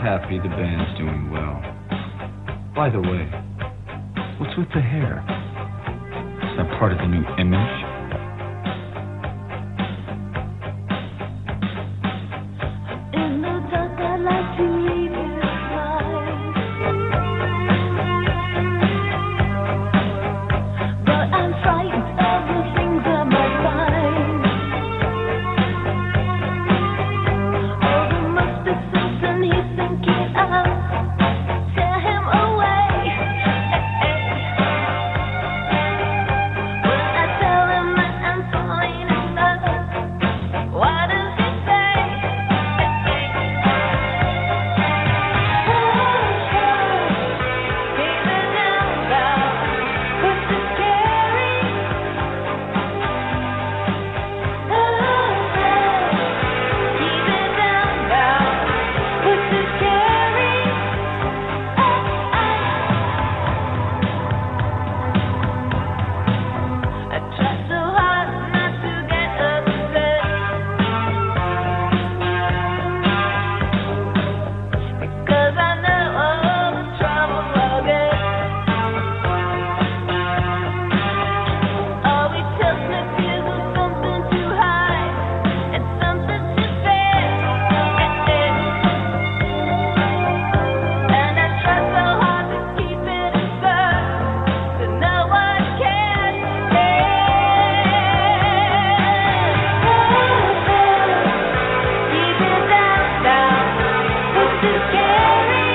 happy the band's doing well. By the way, what's with the hair? Is that part of the new image? In the dark, I like to leave you behind. But I'm frightened of the things I might find. Oh, there must be something he's thinking of. Tear him away. When I tell him that I'm falling in love, what does he say? Keep it down, down, 'cause it's scary. Keep it down, down, 'cause it's scary. I try so hard not to get upset, because I know all the trouble I'll get. Oh, he tells me fears of something to hide and something to fear. And I try so hard to keep it inside, but no one can hear. Keep it down, down, 'cause it's scary.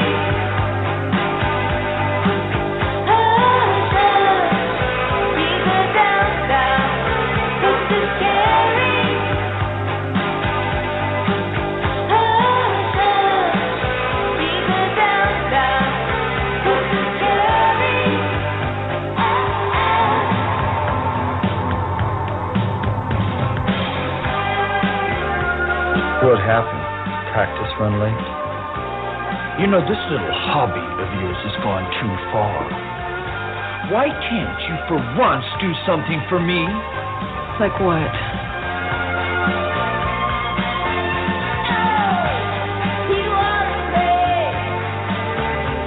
Keep it down, down, 'cause it's scary. Keep it down, down, 'cause it's scary. What happened? Practice run late? You know, this little hobby of yours has gone too far. Why can't you for once do something for me? Like what? He wanted me,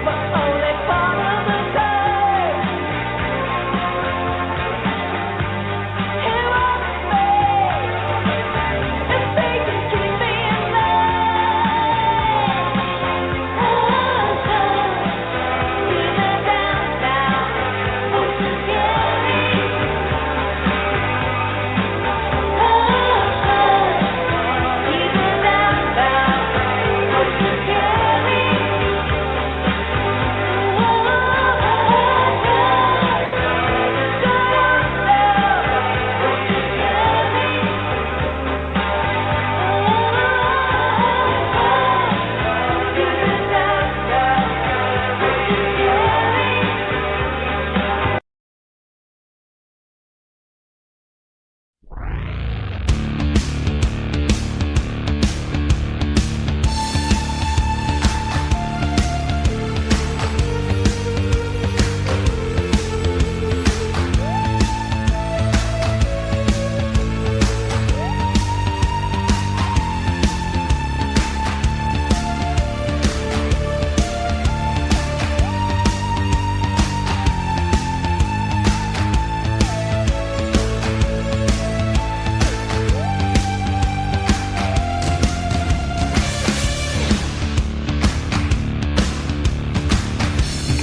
but only part of the time. He wanted me, if they could keep me in love. Keep it down, down, 'cause it's scary. Keep it down, down, 'cause it's scary.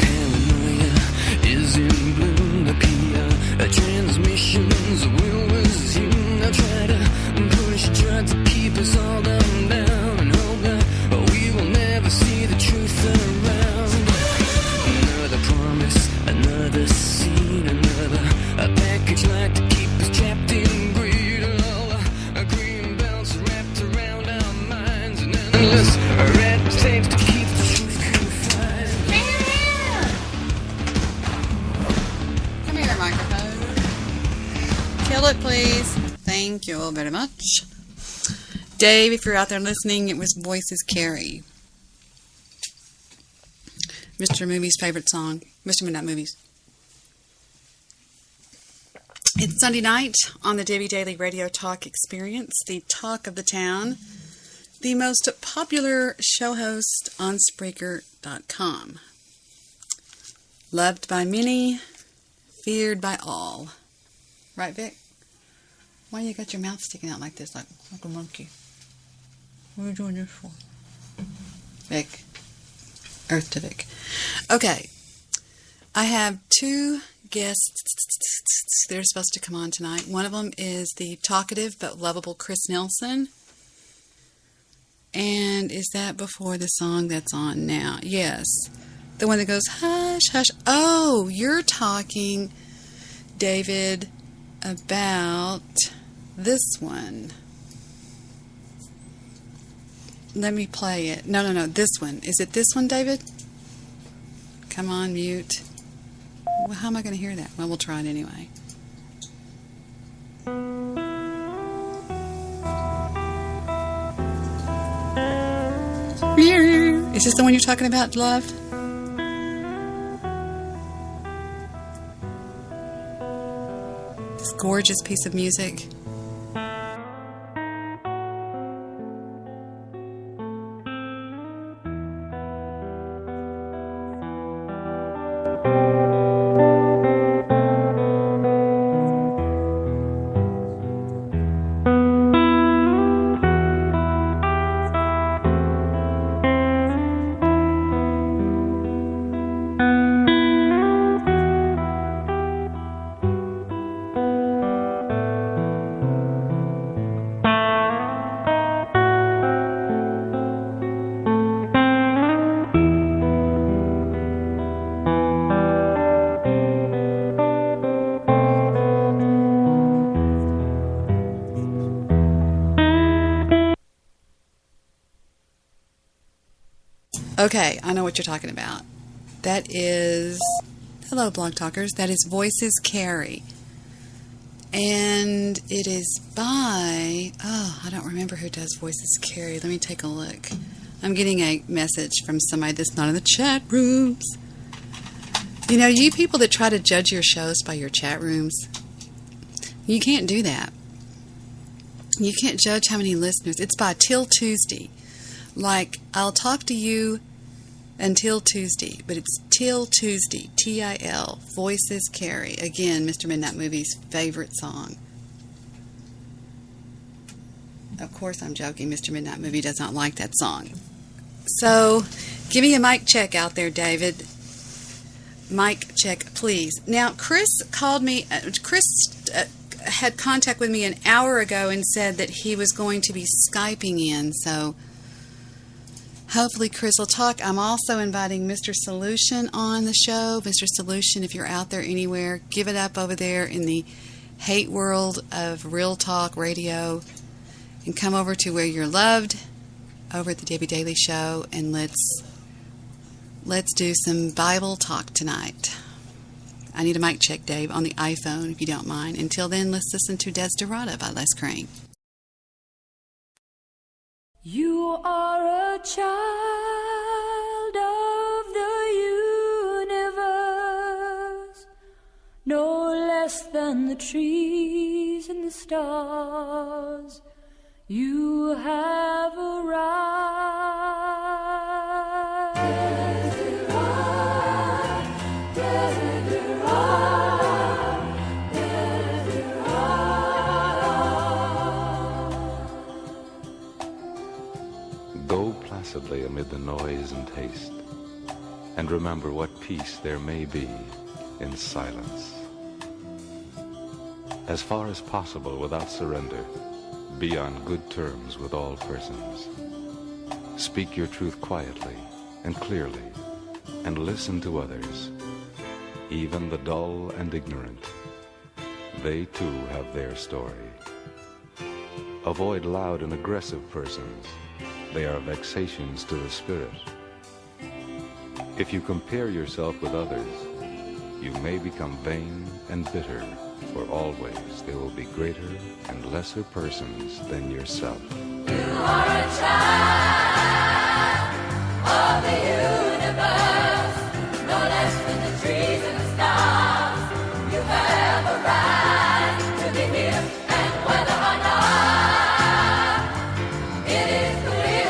Paranoia is in bloom. The PR transmissions will resume. They'll try to push, try to keep us all down and hope that we will never see the truth around. Another promise, another scene, another package like to keep us trapped in greed. All the green belts wrapped around our minds, and endless red tape to keep the truth confined. Come here, microphone. Kill it, please. Thank you very much. Dave, if you're out there listening, it was Voices Carry. Mr. Movie's favorite song. Mr. Midnight Movies. It's Sunday night on the Debi Daily Radio Talk Experience, the talk of the town, the most popular show host on Spreaker.com. Loved by many, feared by all. Right, Vic? Why you got your mouth sticking out like this, like a monkey? What are you doing this for? Vic. Earth to Vic. Okay. I have two guests. They're supposed to come on tonight. One of them is the talkative but lovable Chris Nelson. And is that before the song that's on now? Yes. The one that goes, hush, hush. Oh, you're talking, David, about this one. Let me play it. No, this one. Is it this one, David? Come on, mute. Well, how am I going to hear that? Well, we'll try it anyway. Is this the one you're talking about, love? This gorgeous piece of music. Okay, I know what you're talking about. That is, hello Blog Talkers, that is Voices Carry. And it is by, I don't remember who does Voices Carry. Let me take a look. I'm getting a message from somebody that's not in the chat rooms. You know, you people that try to judge your shows by your chat rooms, you can't do that. You can't judge how many listeners. It's by Till Tuesday. Like, I'll talk to you until Tuesday, but it's Till Tuesday, T-I-L, Voices Carry. Again, Mr. Midnight Movie's favorite song. Of course I'm joking. Mr. Midnight Movie does not like that song. So, give me a mic check out there, David. Mic check, please. Now, Chris called me. Chris had contact with me an hour ago and said that he was going to be Skyping in, so hopefully Chris will talk. I'm also inviting Mr. Solution on the show. Mr. Solution, if you're out there anywhere, give it up over there in the hate world of Real Talk Radio and come over to where you're loved, over at the Debi Daily Show, and let's do some Bible talk tonight. I need a mic check, Dave, on the iPhone, if you don't mind. Until then, let's listen to Desderata by Les Crane. You are a child of the universe, no less than the trees and the stars. You have arrived. Go placidly amid the noise and haste, and remember what peace there may be in silence. As far as possible without surrender, be on good terms with all persons. Speak your truth quietly and clearly, and listen to others, even the dull and ignorant. They too have their story. Avoid loud and aggressive persons. They are vexations to the spirit. If you compare yourself with others, you may become vain and bitter, for always there will be greater and lesser persons than yourself. You are a child of the universe, no less than the trees and the stars. You have a right to be here, and whether or not it is clear.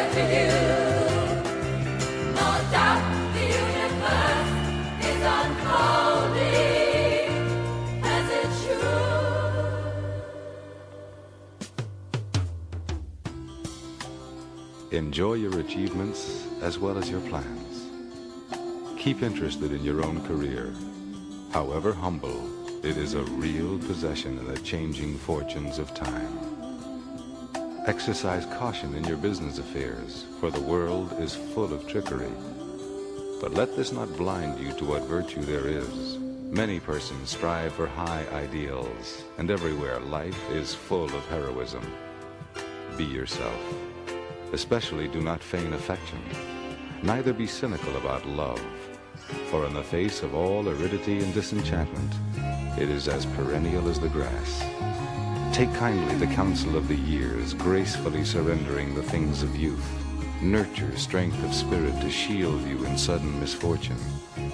Enjoy your achievements as well as your plans. Keep interested in your own career. However humble, it is a real possession in the changing fortunes of time. Exercise caution in your business affairs, for the world is full of trickery. But let this not blind you to what virtue there is. Many persons strive for high ideals, and everywhere life is full of heroism. Be yourself. Especially do not feign affection. Neither be cynical about love, for in the face of all aridity and disenchantment, it is as perennial as the grass. Take kindly the counsel of the years, gracefully surrendering the things of youth. Nurture strength of spirit to shield you in sudden misfortune,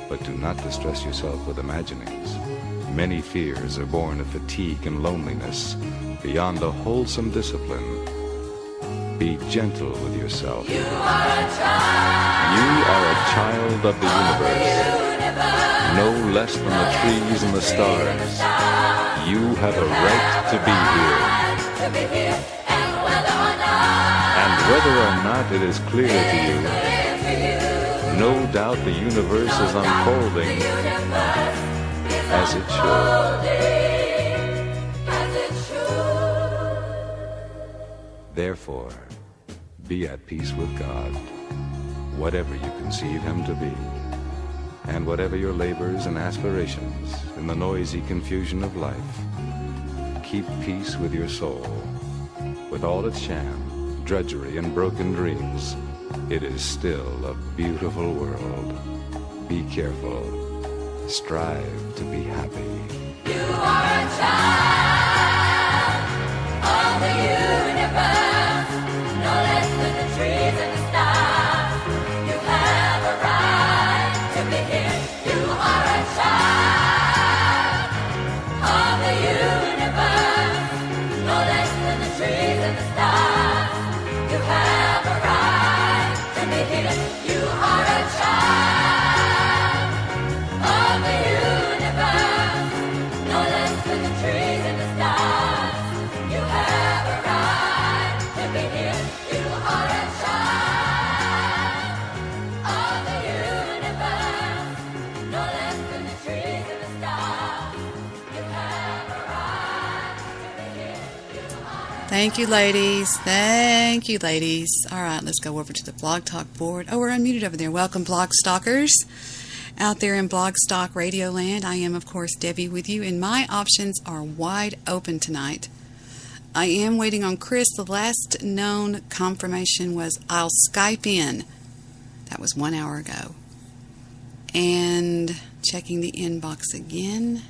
but do not distress yourself with imaginings. Many fears are born of fatigue and loneliness. Beyond a wholesome discipline, be gentle with yourself. You are a child. You are a child of the universe. No less than the trees and the stars. You have a right to be here. And whether or not it is clear to you, no doubt the universe is unfolding as it should. Therefore, be at peace with God, whatever you conceive Him to be. And whatever your labors and aspirations in the noisy confusion of life, keep peace with your soul. With all its sham, drudgery, and broken dreams, it is still a beautiful world. Be careful. Strive to be happy. You are a child of the universe, no less than the trees and the stars. You have a right to be here. You are a child of the universe, no less than the trees and the stars. You have a right to be here. You are a child of the universe, no less than the trees and the stars. You have a right to be here. You are a child of the universe, no less than the trees and the stars. You have a right to be here. You are a Thank you, ladies. Thank you, ladies. All right, let's go over to the Blog Talk board. Oh, we're unmuted over there. Welcome, Blog Stalkers. Out there in Blog Stock Radio Land, I am, of course, Debbie with you, and my options are wide open tonight. I am waiting on Chris. The last known confirmation was I'll Skype in. That was 1 hour ago. And checking the inbox again.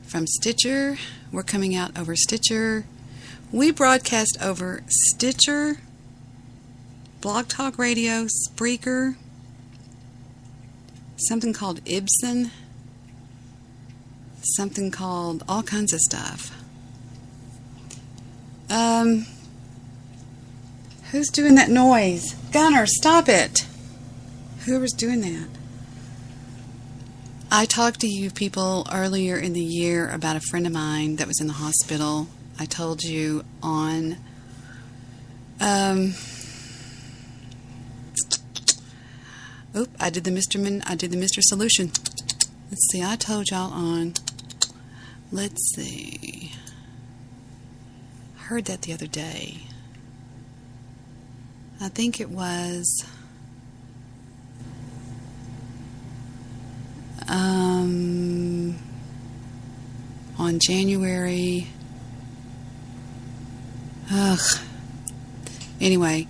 From Stitcher, we're coming out over Stitcher. We broadcast over Stitcher, Blog Talk Radio, Spreaker, something called Ibsen, something called all kinds of stuff. Who's doing that noise? Gunner, stop it. Whoever's doing that. I talked to you people earlier in the year about a friend of mine that was in the hospital. I told you on I did the Mr. Solution. Let's see, I told y'all on, let's see, I heard that the other day. I think it was on January. Anyway,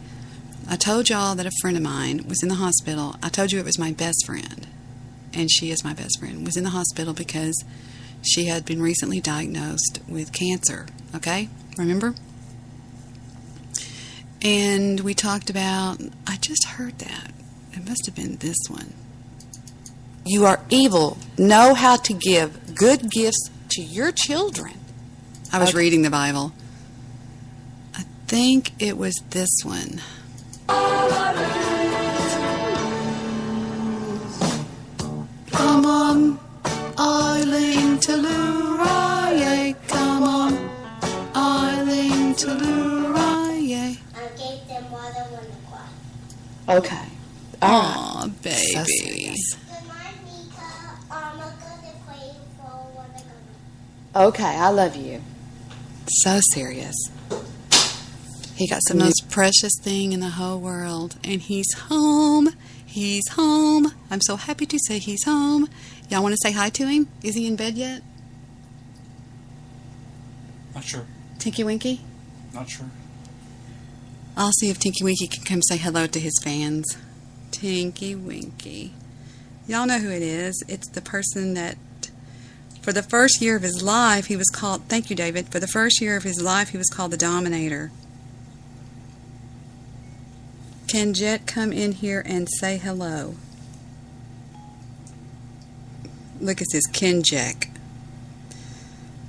I told y'all that a friend of mine was in the hospital. I told you it was my best friend, and she is my best friend, was in the hospital because she had been recently diagnosed with cancer. Okay? Remember? And we talked about, I just heard that. It must have been this one. You are evil. Know how to give good gifts to your children. I was reading the Bible. I think it was this one. Come on, Eileen Tellurah, come on, Eileen Tellurah. I gave them more than one Okay. All right. Aw, So baby. serious. Remind me to, I'm going to play for what I Okay, I love you. So serious. He got The some most precious thing in the whole world. And he's home. He's home. I'm so happy to say he's home. Y'all want to say hi to him? Is he in bed yet? Not sure. Tinky Winky? Not sure. I'll see if Tinky Winky can come say hello to his fans. Tinky Winky. Y'all know who it is. It's the person that, for the first year of his life, he was called, thank you, David, for the first year of his life, he was called the Dominator. Can Jet come in here and say hello? Look, it says Ken Jack.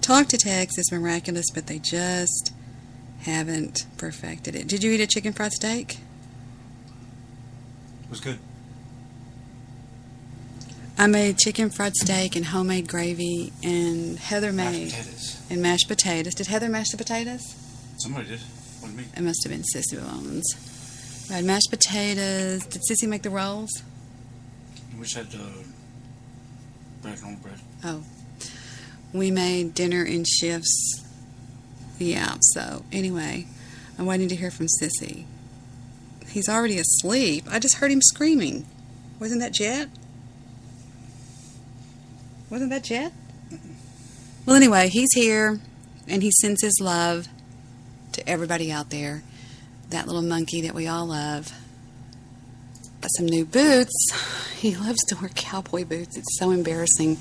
Talk to text is miraculous, but they just haven't perfected it. Did you eat a chicken fried steak? It was good. I made chicken fried steak and homemade gravy, and Heather Mashed made potatoes. and mashed potatoes. Did Heather mash the potatoes? Somebody did. Wasn't me. It must have been Sissy Bones. We had mashed potatoes. Did Sissy make the rolls? We just had bread, normal bread. Oh. We made dinner in shifts. Yeah, so anyway, I'm waiting to hear from Sissy. He's already asleep. I just heard him screaming. Wasn't that Jet? Wasn't that Jet? Well, anyway, he's here, and he sends his love to everybody out there. That little monkey that we all love. Got some new boots. He loves to wear cowboy boots. It's so embarrassing.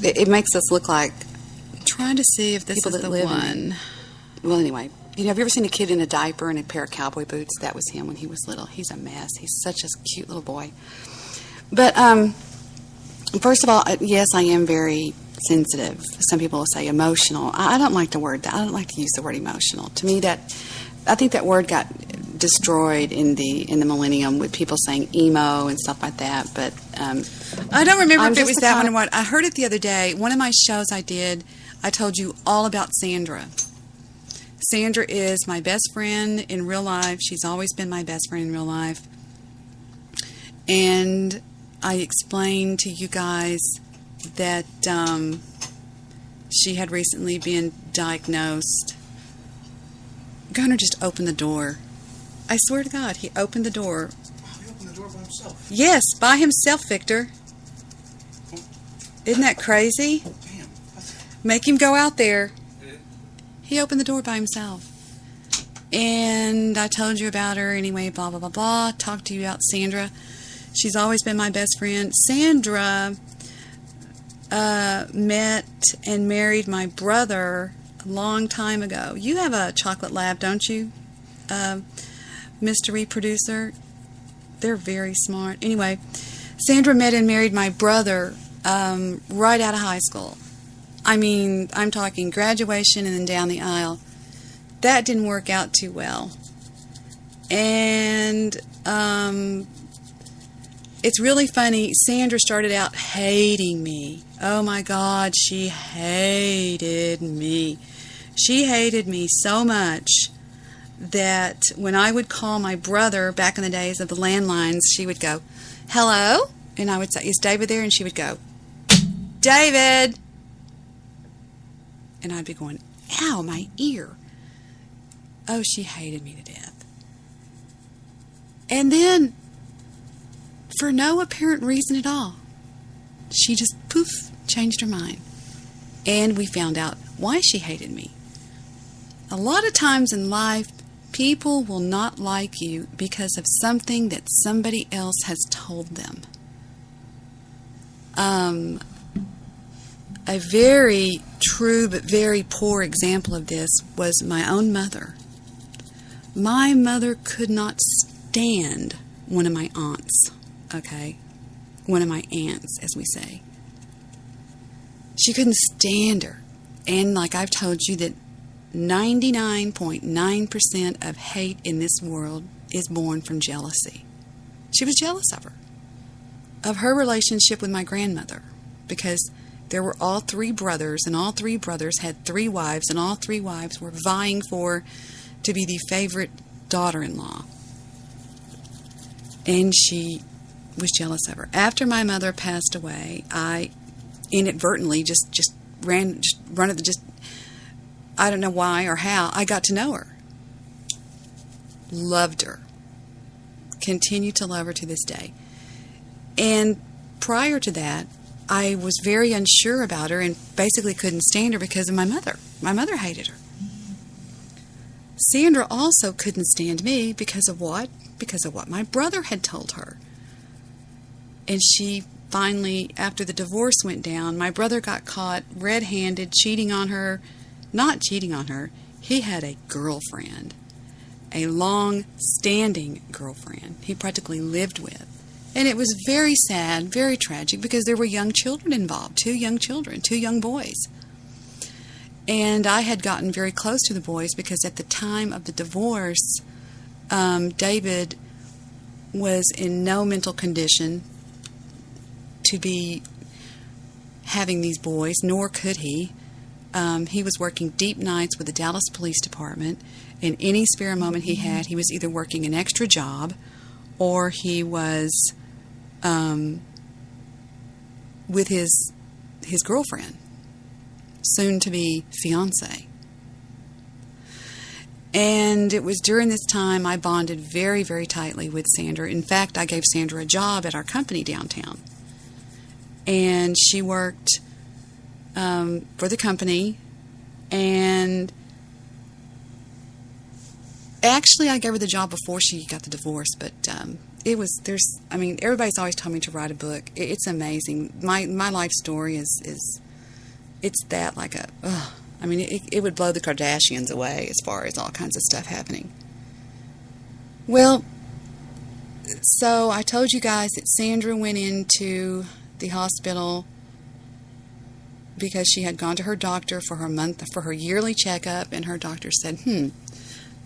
It makes us look like trying to see if this People is that the live in one. Well, anyway, have you ever seen a kid in a diaper and a pair of cowboy boots? That was him when he was little. He's a mess. He's such a cute little boy. But first of all, yes, I am very sensitive. Some people will say emotional. I don't like the word. I don't like to use the word emotional. To me, I think that word got destroyed in the millennium with people saying emo and stuff like that. But I don't remember I'm if it just was the that kind one or what. I heard it the other day. One of my shows I did, I told you all about Sandra. Sandra is my best friend in real life. She's always been my best friend in real life. And I explained to you guys that she had recently been diagnosed. Gunnar just opened the door. I swear to God, he opened the door. He opened the door by himself. Yes, by himself, Victor. Isn't that crazy? Damn. Make him go out there. He opened the door by himself. And I told you about her anyway, blah, blah, blah, blah. Talked to you about Sandra. She's always been my best friend. Sandra met and married my brother a long time ago. You have a chocolate lab, don't you, mystery producer? They're very smart. Anyway, Sandra met and married my brother right out of high school. I mean, I'm talking graduation and then down the aisle. That didn't work out too well. And it's really funny. Sandra started out hating me. Oh my God, she hated me. She hated me so much that when I would call my brother back in the days of the landlines, she would go, "Hello?" And I would say, "Is David there?" And she would go, "David!" And I'd be going, "Ow, my ear." Oh, she hated me to death. And then, for no apparent reason at all, she just, poof, changed her mind. And we found out why she hated me. A lot of times in life, people will not like you because of something that somebody else has told them. A very true but very poor example of this was my own mother. My mother could not stand one of my aunts, okay? One of my aunts, as we say. She couldn't stand her. And like I've told you that 99.9% of hate in this world is born from jealousy. She was jealous of her. Of her relationship with my grandmother. Because there were all three brothers, and all three brothers had three wives, and all three wives were vying to be the favorite daughter-in-law. And she was jealous of her. After my mother passed away, I inadvertently I don't know why or how, I got to know her. Loved her. Continue to love her to this day. And prior to that, I was very unsure about her and basically couldn't stand her because of my mother. My mother hated her. Sandra also couldn't stand me because of what? Because of what my brother had told her. And she finally, after the divorce went down, my brother got caught red-handed cheating on her. Not cheating on her. He had a girlfriend. A long-standing girlfriend he practically lived with. And it was very sad, very tragic, because there were young children involved. 2 young children, 2 young boys. And I had gotten very close to the boys because at the time of the divorce, David was in no mental condition to be having these boys, nor could he. He was working deep nights with the Dallas Police Department. In any spare moment he had, he was either working an extra job or he was with his girlfriend, soon-to-be fiancé. And it was during this time I bonded very, very tightly with Sandra. In fact, I gave Sandra a job at our company downtown. And she worked for the company, and actually I gave her the job before she got the divorce, but everybody's always told me to write a book. It's amazing. My life story is that like it would blow the Kardashians away as far as all kinds of stuff happening. Well, so I told you guys that Sandra went into the hospital because she had gone to her doctor for her yearly checkup, and her doctor said,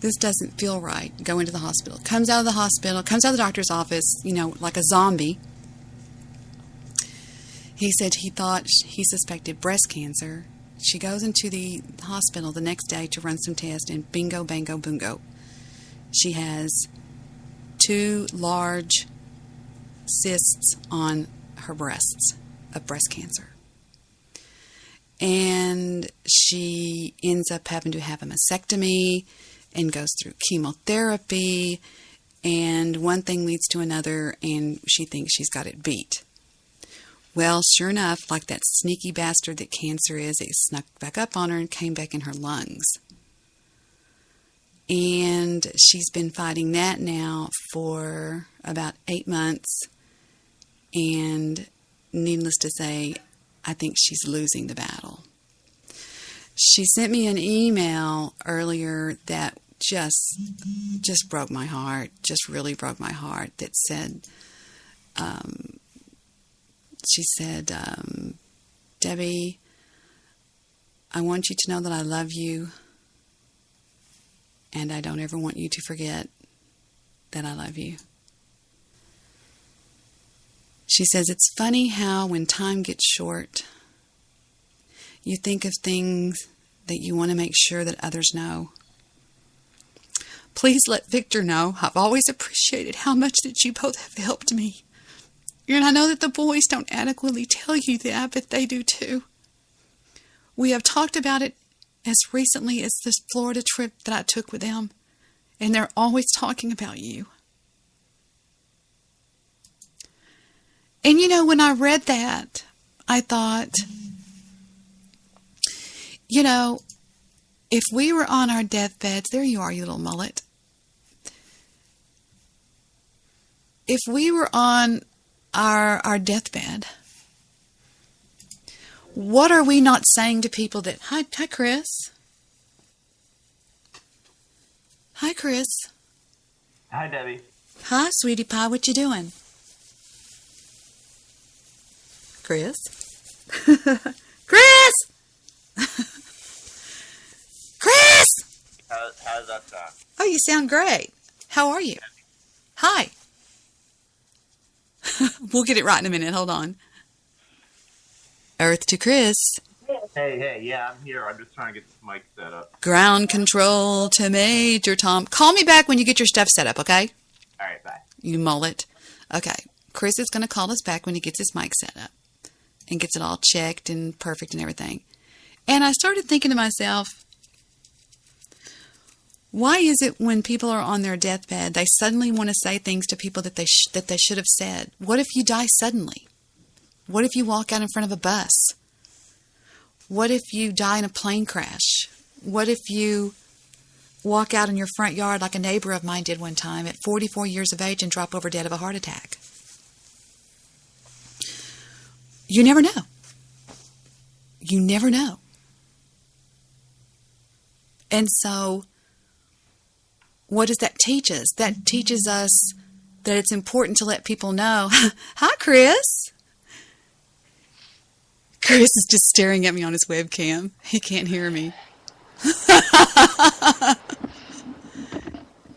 this doesn't feel right. Go into the hospital. Comes out of the doctor's office, like a zombie. He said he suspected breast cancer. She goes into the hospital the next day to run some tests, and bingo, bango, boongo. She has 2 large cysts on her breasts of breast cancer. And she ends up having to have a mastectomy and goes through chemotherapy, and one thing leads to another, and she thinks she's got it beat. Well, sure enough, like that sneaky bastard that cancer is, it snuck back up on her and came back in her lungs. And she's been fighting that now for about 8 months, and needless to say, I think she's losing the battle. She sent me an email earlier that just broke my heart, just really broke my heart, that said, she said, Debi, I want you to know that I love you, and I don't ever want you to forget that I love you. She says, it's funny how when time gets short, you think of things that you want to make sure that others know. Please let Victor know I've always appreciated how much that you both have helped me. And I know that the boys don't adequately tell you that, but they do too. We have talked about it as recently as this Florida trip that I took with them, and they're always talking about you. And when I read that, I thought, if we were on our deathbeds, there you are, you little mullet. If we were on our deathbed, what are we not saying to people that, hi Chris. Hi, Chris. Hi, Debbie. Hi, sweetie pie, what you doing? Chris? Chris! Chris! How does that sound? Oh, you sound great. How are you? Hi. We'll get it right in a minute. Hold on. Earth to Chris. Hey, yeah, I'm here. I'm just trying to get this mic set up. Ground control to Major Tom. Call me back when you get your stuff set up, okay? All right, bye. You mullet. Okay, Chris is going to call us back when he gets his mic set up and gets it all checked and perfect and everything. And I started thinking to myself, why is it when people are on their deathbed, they suddenly want to say things to people that they should have said? What if you die suddenly? What if you walk out in front of a bus? What if you die in a plane crash? What if you walk out in your front yard like a neighbor of mine did one time at 44 years of age and drop over dead of a heart attack? You never know. You never know. And so, what does that teach us? That teaches us that it's important to let people know. Hi, Chris. Chris is just staring at me on his webcam. He can't hear me.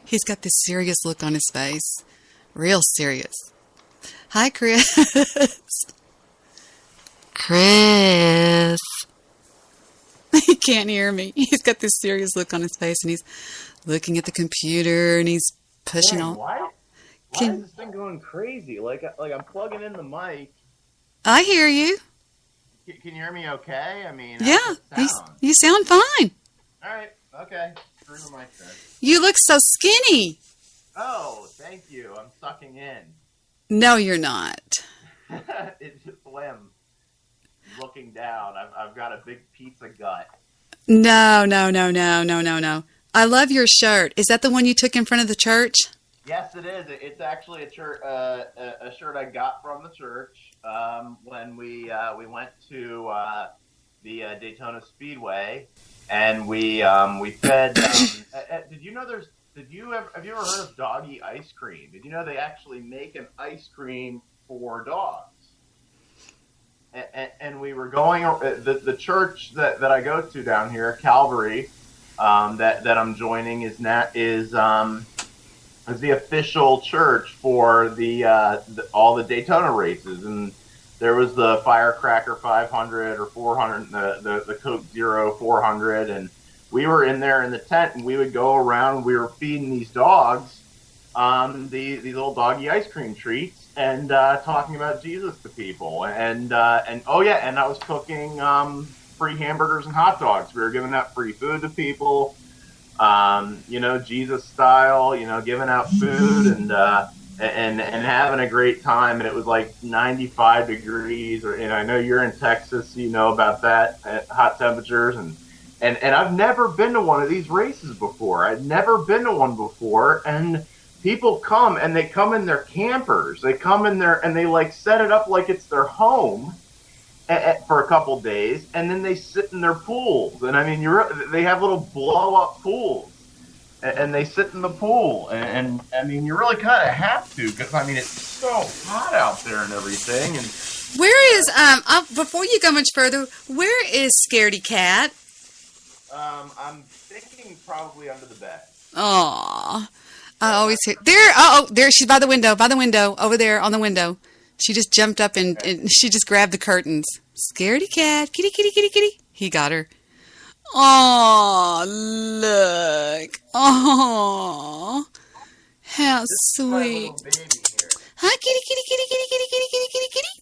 He's got this serious look on his face. Real serious. Hi, Chris. Chris. He can't hear me. He's got this serious look on his face, and he's looking at the computer, and he's pushing on. Why is this thing going crazy? Like I'm plugging in the mic. I hear you. Can you hear me okay? I mean, Yeah, you sound fine. All right, okay. Screw the mic then. You look so skinny. Oh, thank you. I'm sucking in. No, you're not. It's slim. Looking down, I've got a big pizza gut. No. I love your shirt. Is that the one you took in front of the church? Yes, it is. It's actually a shirt I got from the church when we went to the Daytona Speedway, and we fed. Did you know have you ever heard of doggy ice cream? Did you know they actually make an ice cream for dogs? And we were going the church that I go to down here, Calvary, that I'm joining is the official church for all the Daytona races, and there was the Firecracker 500 or 400, the Coke Zero 400, and we were in there in the tent, and we would go around. We were feeding these dogs these little doggy ice cream treats. And talking about Jesus to people, and I was cooking free hamburgers and hot dogs. We were giving out free food to people, Jesus style, giving out food and having a great time. And it was like 95 degrees, and I know you're in Texas, you know about that, hot temperatures, and I've never been to one of these races before. I'd never been to one before, and people come, and they come in their campers. They come in there, and they set it up like it's their home for a couple days, and then they sit in their pools. And I mean, they have little blow-up pools, and they sit in the pool. And I mean, you really kind of have to, because I mean, it's so hot out there and everything. And where is before you go much further, where is Scaredy Cat? I'm thinking probably under the bed. Aww. I always hear there. Oh, there she's by the window, over there on the window. She just jumped up and she just grabbed the curtains. Scaredy Cat, kitty, kitty, kitty, kitty. He got her. Oh, look. Oh, how sweet. Hi, kitty, kitty, kitty, kitty, kitty, kitty, kitty, kitty, kitty.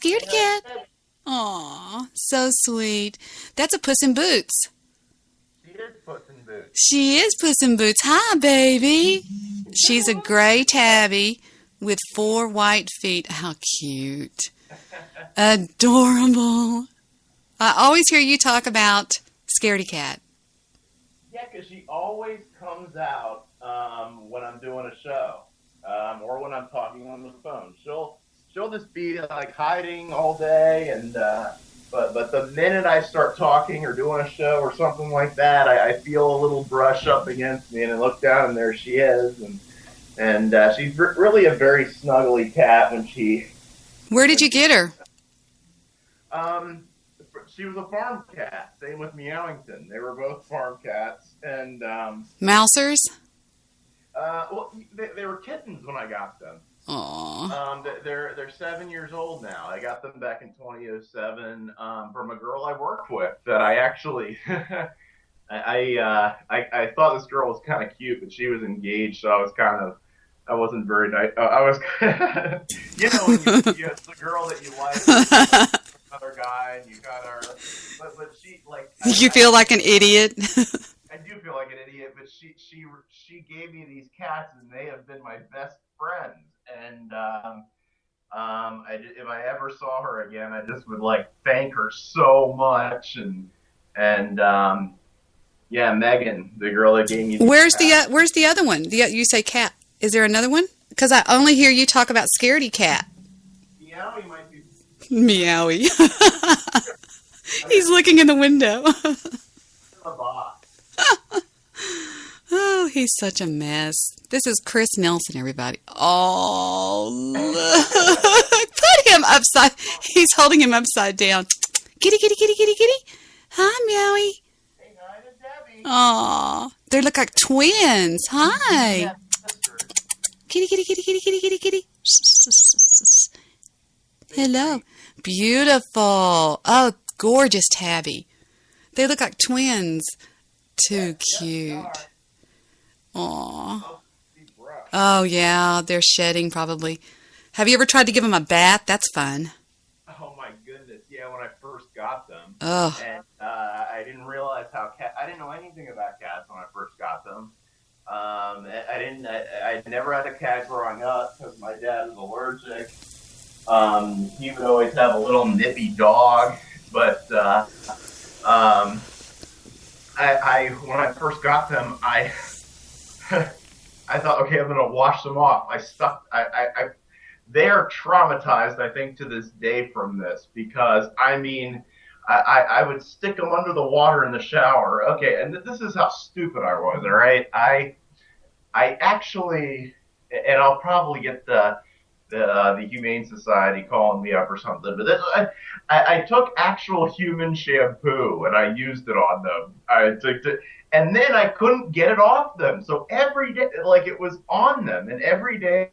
Scaredy Cat. Oh, so sweet. That's a Puss in Boots. She is Puss in Boots. Hi, baby. She's a gray tabby with 4 white feet. How cute. Adorable. I always hear you talk about Scaredy Cat. Yeah, because she always comes out when I'm doing a show or when I'm talking on the phone. She'll just be hiding all day, and but the minute I start talking or doing a show or something like that, I feel a little brush up against me, and I look down, and there she is, and she's really a very snuggly cat when she. Where did you get her? She was a farm cat. Same with Meowington. They were both farm cats, and Mousers? Well, they were kittens when I got them. Aww. They're 7 years old now. I got them back in 2007 from a girl I worked with that I actually I thought this girl was kind of cute, but she was engaged, so I was kind of That wasn't very nice. I was, you know, when you it's the girl that you like, another guy, and you got her, but she like. You feel like an idiot. I do feel like an idiot, but she gave me these cats, and they have been my best friends. And if I ever saw her again, I just would like thank her so much. And yeah, Megan, the girl that gave me. Where's the other one? You say cat. Is there another one? Because I only hear you talk about Scaredy Cat. Meowie might be. Meowie. He's looking in the window. Oh, he's such a mess. This is Chris Nelson, everybody. Oh, look. Put him upside. He's holding him upside down. Kitty, kitty, kitty, kitty, kitty. Hi, Meowie. Hey, hi to Debbie. Aw, they look like twins. Hi. Kitty, kitty, kitty, kitty, kitty, kitty, kitty. Hello. Beautiful. Oh, gorgeous tabby. They look like twins. Too cute. Aw. Oh, yeah, they're shedding probably. Have you ever tried to give them a bath? That's fun. Oh, my goodness. Yeah, when I first got them. Oh. And I didn't realize I didn't know anything about cats when I first got them. I never had a cat growing up because my dad was allergic. He would always have a little nippy dog, but when I first got them, I thought, okay, I'm gonna wash them off. They are traumatized, I think, to this day from this because I would stick them under the water in the shower. Okay, and this is how stupid I was. All right, I actually, and I'll probably get the Humane Society calling me up or something. But I took actual human shampoo and I used it on them. And then I couldn't get it off them. So every day, like it was on them, and every day.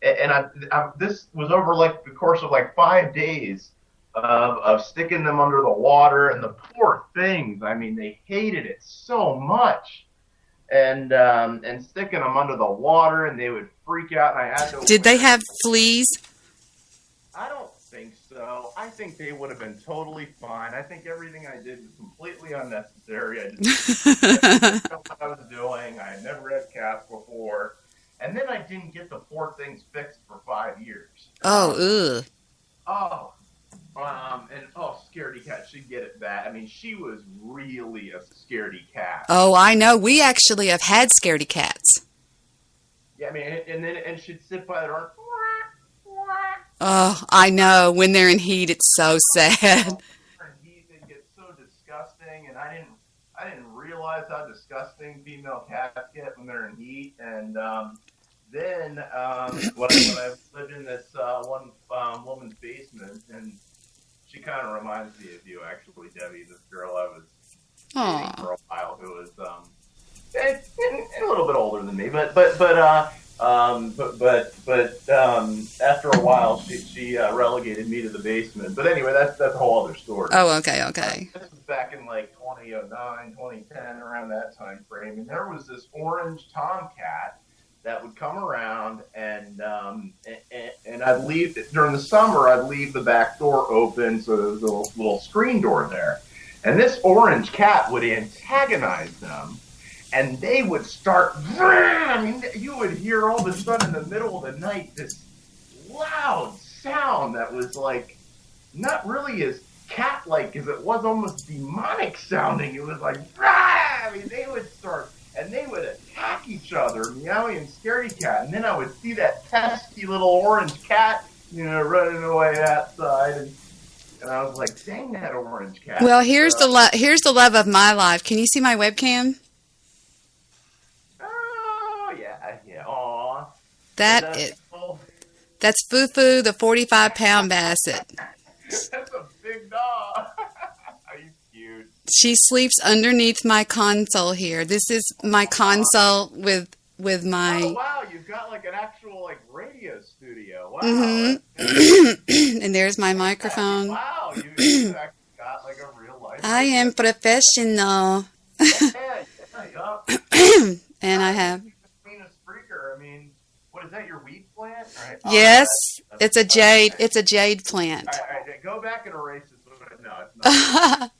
And this was over like the course of like 5 days of sticking them under the water, and the poor things. I mean, they hated it so much. And sticking them under the water, and they would freak out, and I had to. Did they have fleas? I don't think so. I think they would have been totally fine. I think everything I did was completely unnecessary. I just didn't know what I was doing. I had never had cats before, and then I didn't get the poor things fixed for 5 years. Oh, ugh. Oh. Scaredy Cat, she'd get it bad. I mean, she was really a scaredy cat. Oh, I know. We actually have had scaredy cats. Yeah, I mean, and she'd sit by the door. Oh, I know. When they're in heat, it's so sad. It gets so disgusting, and I didn't realize how disgusting female cats get when they're in heat. And then when I lived in this one woman's basement, and she kind of reminds me of you, actually, Debbie. This girl I was dating for a while, who was a little bit older than me, but after a while, she relegated me to the basement. But anyway, that's a whole other story. Oh, okay. This was back in like 2009, 2010, around that time frame, and there was this orange tomcat that would come around, and I'd leave during the summer. I'd leave the back door open, so there was a little screen door there, and this orange cat would antagonize them, and they would start. I mean, you would hear all of a sudden in the middle of the night this loud sound that was like not really as cat-like as it was, almost demonic sounding. It was like, I mean, they would start. And they would attack each other, Meowie and Scaredy Cat. And then I would see that pesky little orange cat, running away outside. And I was like, dang that orange cat. Well, here's the love of my life. Can you see my webcam? Oh, yeah. Aw. That's Fufu, the 45-pound basset. That's a big dog. She sleeps underneath my console here. This is my console with my. Oh wow! You've got like an actual radio studio. Wow. Mm-hmm. And there's my microphone. Wow! You've actually got like a real life. I am professional. Yeah. And I have. Between a Spreaker plant? Right. Yes, Oh, it's a jade. It's a jade plant. All right, go back and erase this one. No, it's not.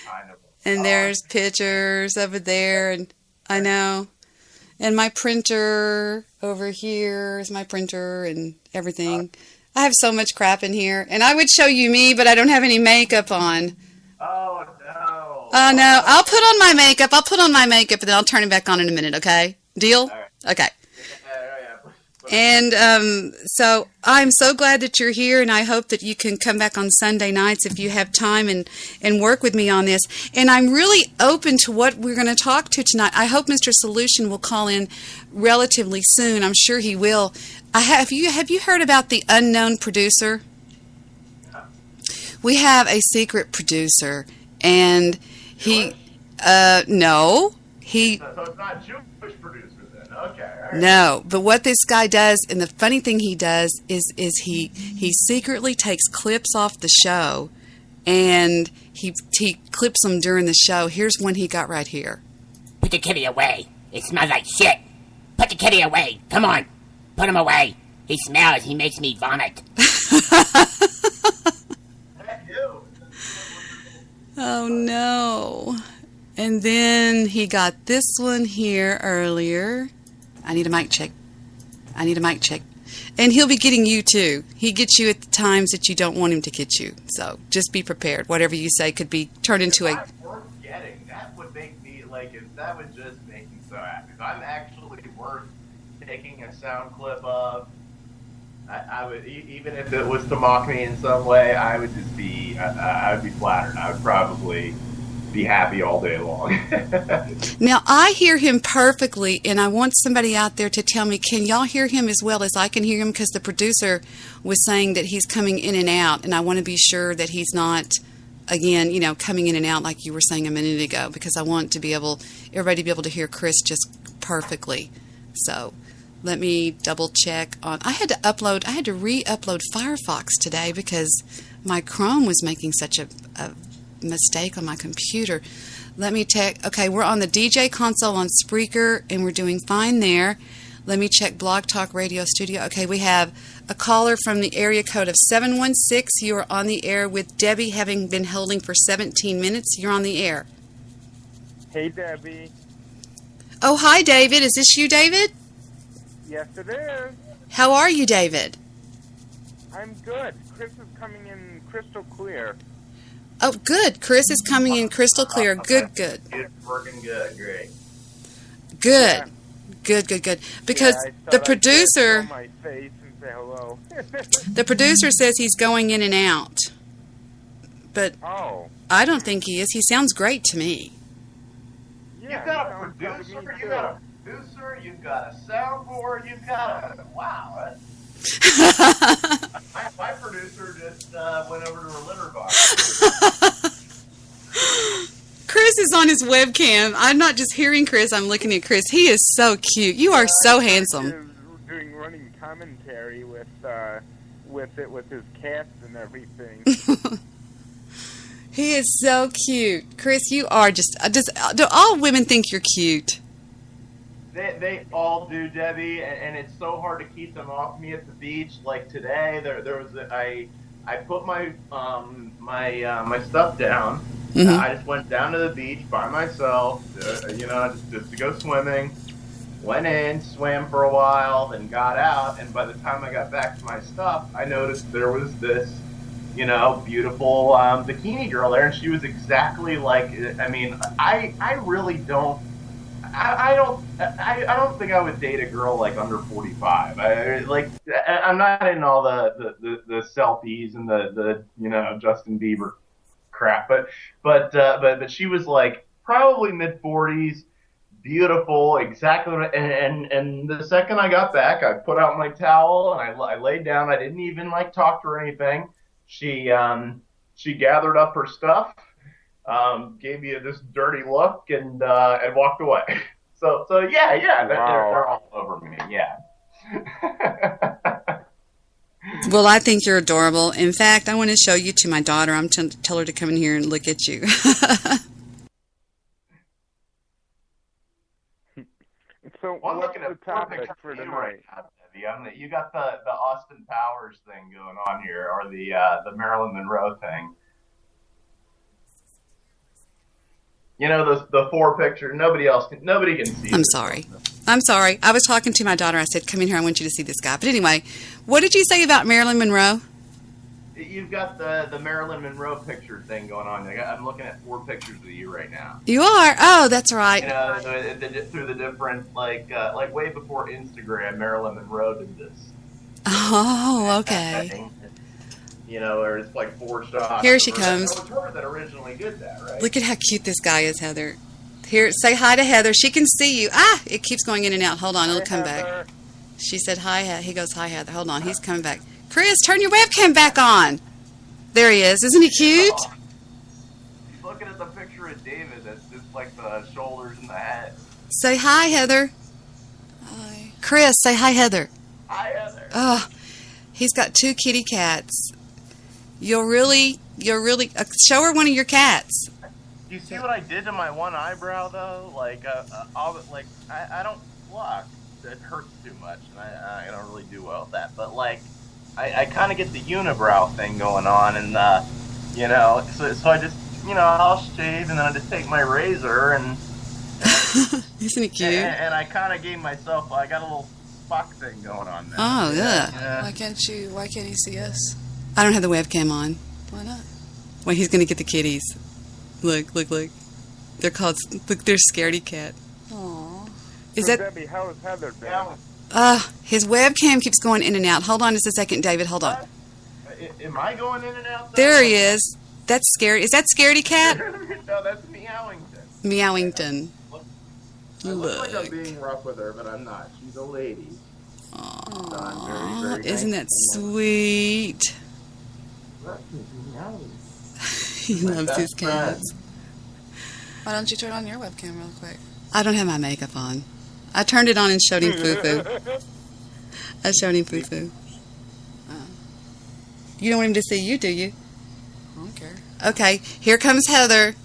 Kind of. And there's pictures over there, and I know. And my printer over here is my printer and everything. I have so much crap in here, and I would show you me, but I don't have any makeup on. Oh no. Oh no, I'll put on my makeup. And then I'll turn it back on in a minute. Okay, deal? All right. Okay. Yeah. And so I'm so glad that you're here, and I hope that you can come back on Sunday nights if you have time and work with me on this. And I'm really open to what we're going to talk to tonight. I hope Mr. Solution will call in relatively soon. I'm sure he will. Have you heard about the unknown producer? We have a secret producer, and he no. He So it's not Jewish producer then. Okay. All right. No, but what this guy does, and the funny thing he does is he secretly takes clips off the show, and he clips them during the show. Here's one he got right here. Put the kitty away. It smells like shit. Put the kitty away. Come on. Put him away. He smells. He makes me vomit. Oh no. And then he got this one here earlier. I need a mic check. And he'll be getting you too. He gets you at the times that you don't want him to get you. So just be prepared. Whatever you say could be turned into a... That's worth getting. That would make me, that would just make me so happy. If I'm actually worth taking a sound clip of, I would, even if it was to mock me in some way, I would just be, I would be flattered. I would probably be happy all day long. Now, I hear him perfectly, and I want somebody out there to tell me, can y'all hear him as well as I can hear him? Because the producer was saying that he's coming in and out, and I want to be sure that he's not, again, coming in and out like you were saying a minute ago, because I want to be everybody to be able to hear Chris just perfectly. So let me double check on. I had to re-upload Firefox today because my Chrome was making such a mistake on my computer. Let me check. Okay, we're on the DJ console on Spreaker, and we're doing fine there. Let me check Blog Talk Radio Studio. Okay, we have a caller from the area code of 716. You are on the air with Debbie, having been holding for 17 minutes. You're on the air. Hey, Debbie. Oh, hi, David. Is this you, David? Yes, it is. How are you, David? I'm good. Chris is coming in crystal clear. Oh, good. Chris is coming in crystal clear. Good. It's working good. Great. Good. Good. Because the producer... My face and say hello. The producer says he's going in and out. But Oh. I don't think he is. He sounds great to me. Yeah, You've got a producer, you've got a soundboard, you've got a... Wow. My producer just went over to her litter box. Chris is on his webcam. I'm not just hearing Chris, I'm looking at Chris. He is so cute. You are so handsome. Doing running commentary with his cats and everything. He is so cute. Chris, you are just do all women think you're cute? They all do, Debbie, and it's so hard to keep them off me at the beach. Like today, there was I put my my stuff down. Mm-hmm. I just went down to the beach by myself, just to go swimming. Went in, swam for a while, then got out, and by the time I got back to my stuff, I noticed there was this, beautiful bikini girl there, and she was exactly like. I mean, I really don't. I don't think I would date a girl like under 45. I'm not in all the selfies and the Justin Bieber crap, but she was like probably mid 40s, beautiful, exactly. And the second I got back, I put out my towel and I laid down. I didn't even talk to her or anything. She gathered up her stuff. Gave me this dirty look and walked away. So yeah, Wow. they're all over me. Yeah. Well, I think you're adorable. In fact, I want to show you to my daughter. I'm going to tell her to come in here and look at you. So Well, I'm what's looking the at topic perfect for view tonight? right now, You got the Austin Powers thing going on here, or the Marilyn Monroe thing. You know, the four pictures. Nobody can see. I'm sorry. I was talking to my daughter. I said, "Come in here. I want you to see this guy." But anyway, what did you say about Marilyn Monroe? You've got the Marilyn Monroe picture thing going on. I'm looking at 4 pictures of you right now. You are? Oh, that's right. You know, through the different, like way before Instagram, Marilyn Monroe did this. Oh, okay. You know, or it's like 4 shots. Here she comes. It was her that originally did that, right? Look at how cute this guy is, Heather. Here, say hi to Heather. She can see you. Ah, it keeps going in and out. Hold on, it'll come back. She said hi. He goes, hi, Heather. Hold on, he's coming back. Chris, turn your webcam back on. There he is. Isn't he cute? He's looking at the picture of David. That's just like the shoulders and the head. Say hi, Heather. Hi. Chris, say hi, Heather. Hi, Heather. Oh, he's got 2 kitty cats. You'll really show her one of your cats. Do you see what I did to my one eyebrow though? Like, I don't pluck. It hurts too much, and I don't really do well with that. But like, I kind of get the unibrow thing going on, and you know, so I just, you know, I'll shave, and then I just take my razor and. Isn't it cute? And I kind of gave myself. I got a little Spock thing going on now. Oh yeah. Why can't he see us? I don't have the webcam on. Why not? Well, he's gonna get the kitties. Look. They're called. Look, they're scaredy cat. Aww. Is So that? Debbie, how is Heather doing? His webcam keeps going in and out. Hold on just a second, David. Hold on. Am I going in and out? There he is. That's scary. Is that scaredy cat? No, that's Meowington. Meowington. I look like I'm being rough with her, but I'm not. She's a lady. Aww, isn't that sweet? He loves his cats. Why don't you turn on your webcam real quick? I don't have my makeup on. I turned it on and showed him foo-foo. I showed him foo-foo. You don't want him to see you, do you? I don't care. Okay, here comes Heather.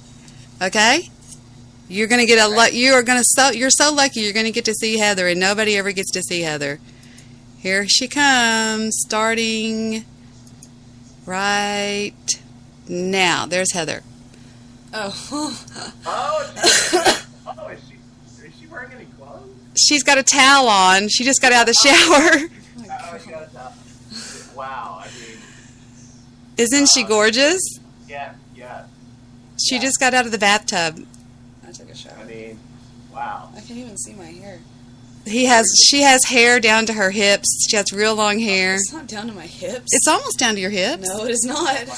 Okay? You're going to get you're so lucky you're going to get to see Heather, and nobody ever gets to see Heather. Here she comes, starting right now. There's Heather. Oh. Is she wearing any clothes? She's got a towel on. She just got out of the shower. She got a towel. Wow, I mean. Isn't she gorgeous? Yeah. She just got out of the bathtub. I took a shower. I mean, wow. I can't even see my hair. She has hair down to her hips. She has real long hair. It's not down to my hips. It's almost down to your hips. No, it is not.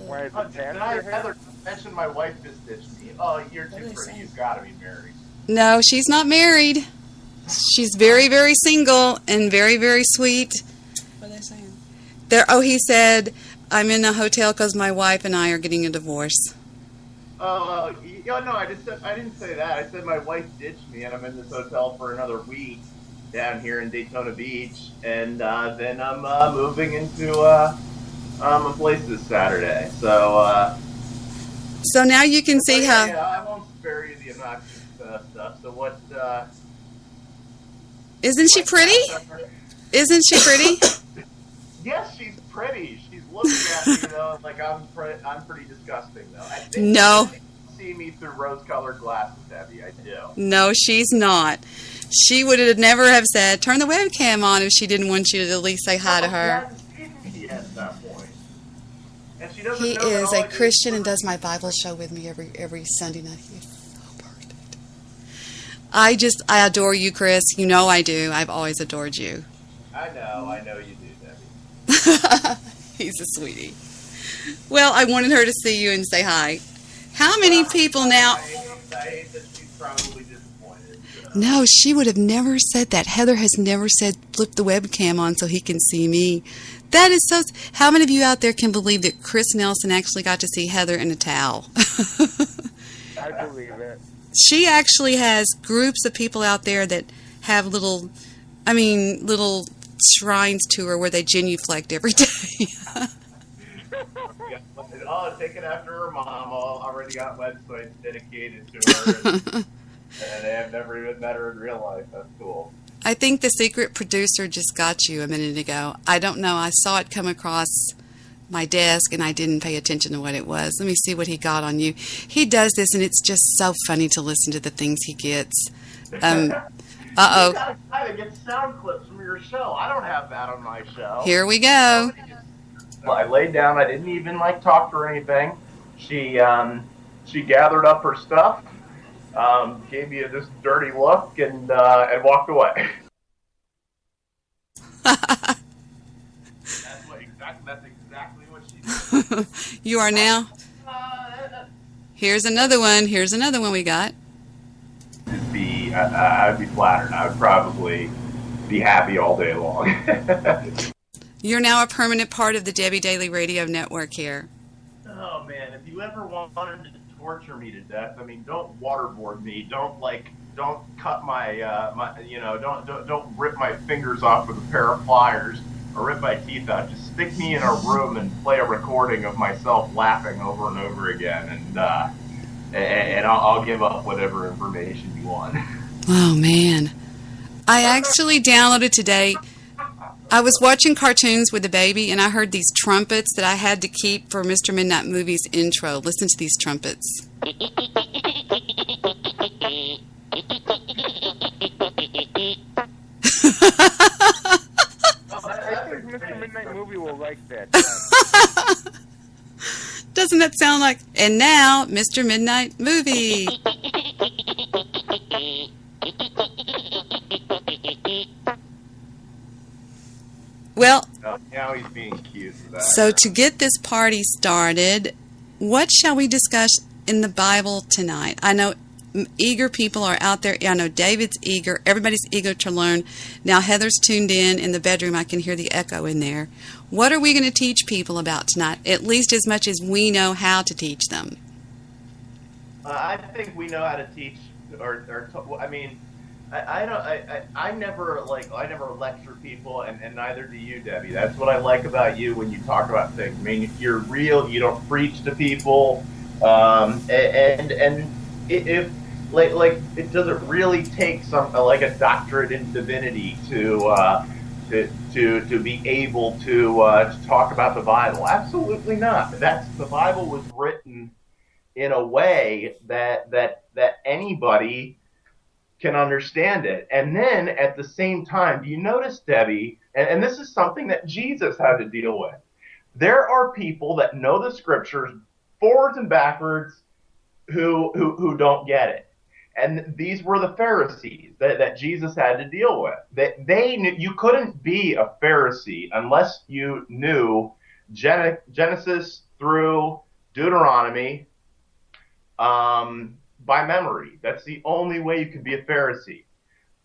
Why is it down I your hair? Heather mentioned my wife just ditched me. Oh, you're too pretty. You've got to be married. No, she's not married. She's very, very single and very, very sweet. What are they saying? He said, I'm in a hotel because my wife and I are getting a divorce. Oh, no, I didn't say that. I said my wife ditched me, and I'm in this hotel for another week down here in Daytona Beach, and then I'm moving into a place this Saturday. So now you can see how. Yeah, I won't spare you the obnoxious stuff. So what? Isn't she pretty? Isn't she pretty? Yes, she's pretty. She's looking at me though like I'm pretty disgusting though. I think No. You see me through rose-colored glasses, Debbie. I do. No, she's not. She would have never have said, turn the webcam on if she didn't want you to at least say hi to her. At that point. And she doesn't He know that is all a I do Christian and does my Bible show with me every Sunday night. He is so perfect. I adore you, Chris. You know I do. I've always adored you. I know you do, Debbie. He's a sweetie. Well, I wanted her to see you and say hi. How many people now? I hate that she's probably disappointed. So. No, she would have never said that. Heather has never said flip the webcam on so he can see me. That is so. How many of you out there can believe that Chris Nelson actually got to see Heather in a towel? I believe it. She actually has groups of people out there that have little shrines to her where they genuflect every day. Oh, taken after her mom. Already got websites dedicated to her. And they have never even met her in real life. That's cool. I think the secret producer just got you a minute ago. I don't know. I saw it come across my desk and I didn't pay attention to what it was. Let me see what he got on you. He does this and it's just so funny to listen to the things he gets. Uh-oh. You gotta kind of get sound clips from your show. I don't have that on my show. Here we go. Well, I laid down. I didn't even talk to her or anything. She gathered up her stuff, gave me this dirty look, and walked away. That's exactly what she did. You are now. Here's another one. Here's another one we got. I would be flattered. I would probably be happy all day long. You're now a permanent part of the Debi Daily Radio Network here. Oh man, if you ever wanted to torture me to death, I mean, don't waterboard me. Don't cut my don't rip my fingers off with a pair of pliers or rip my teeth out. Just stick me in a room and play a recording of myself laughing over and over again, and I'll give up whatever information you want. Oh man, I actually downloaded today. I was watching cartoons with the baby, and I heard these trumpets that I had to keep for Mr. Midnight Movie's intro. Listen to these trumpets. I think Mr. Midnight Movie will like that. Doesn't that sound like... And now, Mr. Midnight Movie. Well, now he's being cute for that. So to get this party started, what shall we discuss in the Bible tonight? I know eager people are out there. I know David's eager. Everybody's eager to learn. Now Heather's tuned in the bedroom. I can hear the echo in there. What are we going to teach people about tonight? At least as much as we know how to teach them. I think we know how to teach, I never lecture people, and neither do you, Debbie. That's what I like about you when you talk about things. I mean, you're real. You don't preach to people, and if it doesn't really take a doctorate in divinity to be able to talk about the Bible. Absolutely not. The Bible was written in a way that anybody can understand it. And then at the same time, do you notice, Debbie, and this is something that Jesus had to deal with. There are people that know the scriptures forwards and backwards who don't get it. And these were the Pharisees that Jesus had to deal with. That they knew you couldn't be a Pharisee unless you knew Genesis through Deuteronomy by memory. That's the only way you could be a Pharisee.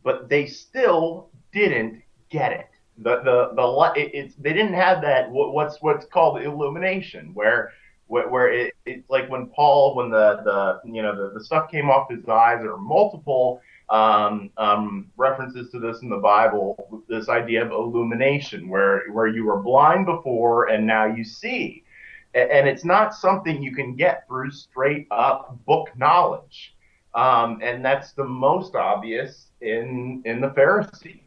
But they still didn't get it. They didn't have that what's called illumination, where it's like when Paul, when the stuff came off his eyes. There are multiple references to this in the Bible. This idea of illumination, where you were blind before and now you see. And it's not something you can get through straight up book knowledge. And that's the most obvious in the Pharisees.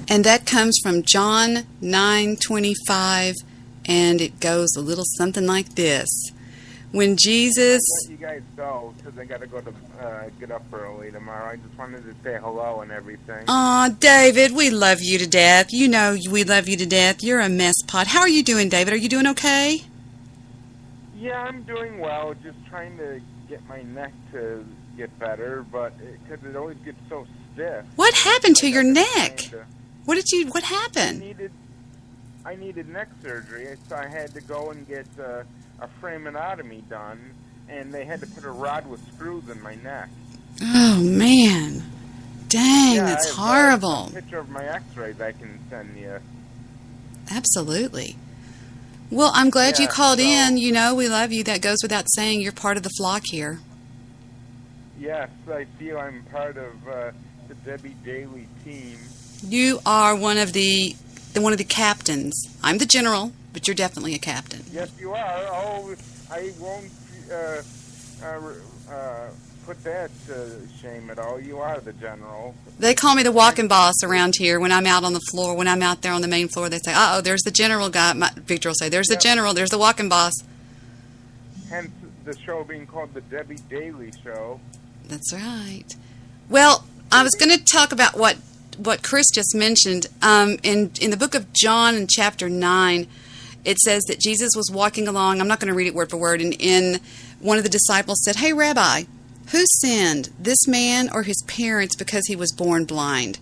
And that comes from John 9:25, and it goes a little something like this. When Jesus... I'll let you guys go, because I got to go to get up early tomorrow. I just wanted to say hello and everything. Aw, David, we love you to death. You know we love you to death. You're a mess pot. How are you doing, David? Are you doing okay? Yeah, I'm doing well. Just trying to get my neck to get better, but because it always gets so stiff. What happened to your neck? What happened? I needed neck surgery, so I had to go and get a frame-otomy done, and they had to put a rod with screws in my neck. Oh, man. Dang, yeah, that's I have horrible. A picture of my x-rays I can send you. Absolutely. Well, I'm glad you called in. You know, we love you. That goes without saying. You're part of the flock here. Yes, I feel I'm part of the Debi Daily team. You are one of the captains. I'm the general, but you're definitely a captain. Yes, you are. Oh, I won't put that to shame at all. You are the general. They call me the walking boss around here when I'm out on the floor. When I'm out there on the main floor, they say, "Uh-oh, there's the general guy." Victor will say, "There's the general. There's the walking boss." Hence the show being called the Debi Daily Show. That's right. Well, I was going to talk about what Chris just mentioned. In the book of John in chapter 9, it says that Jesus was walking along. I'm not going to read it word for word. And one of the disciples said, "Hey, Rabbi, who sinned, this man or his parents, because he was born blind?"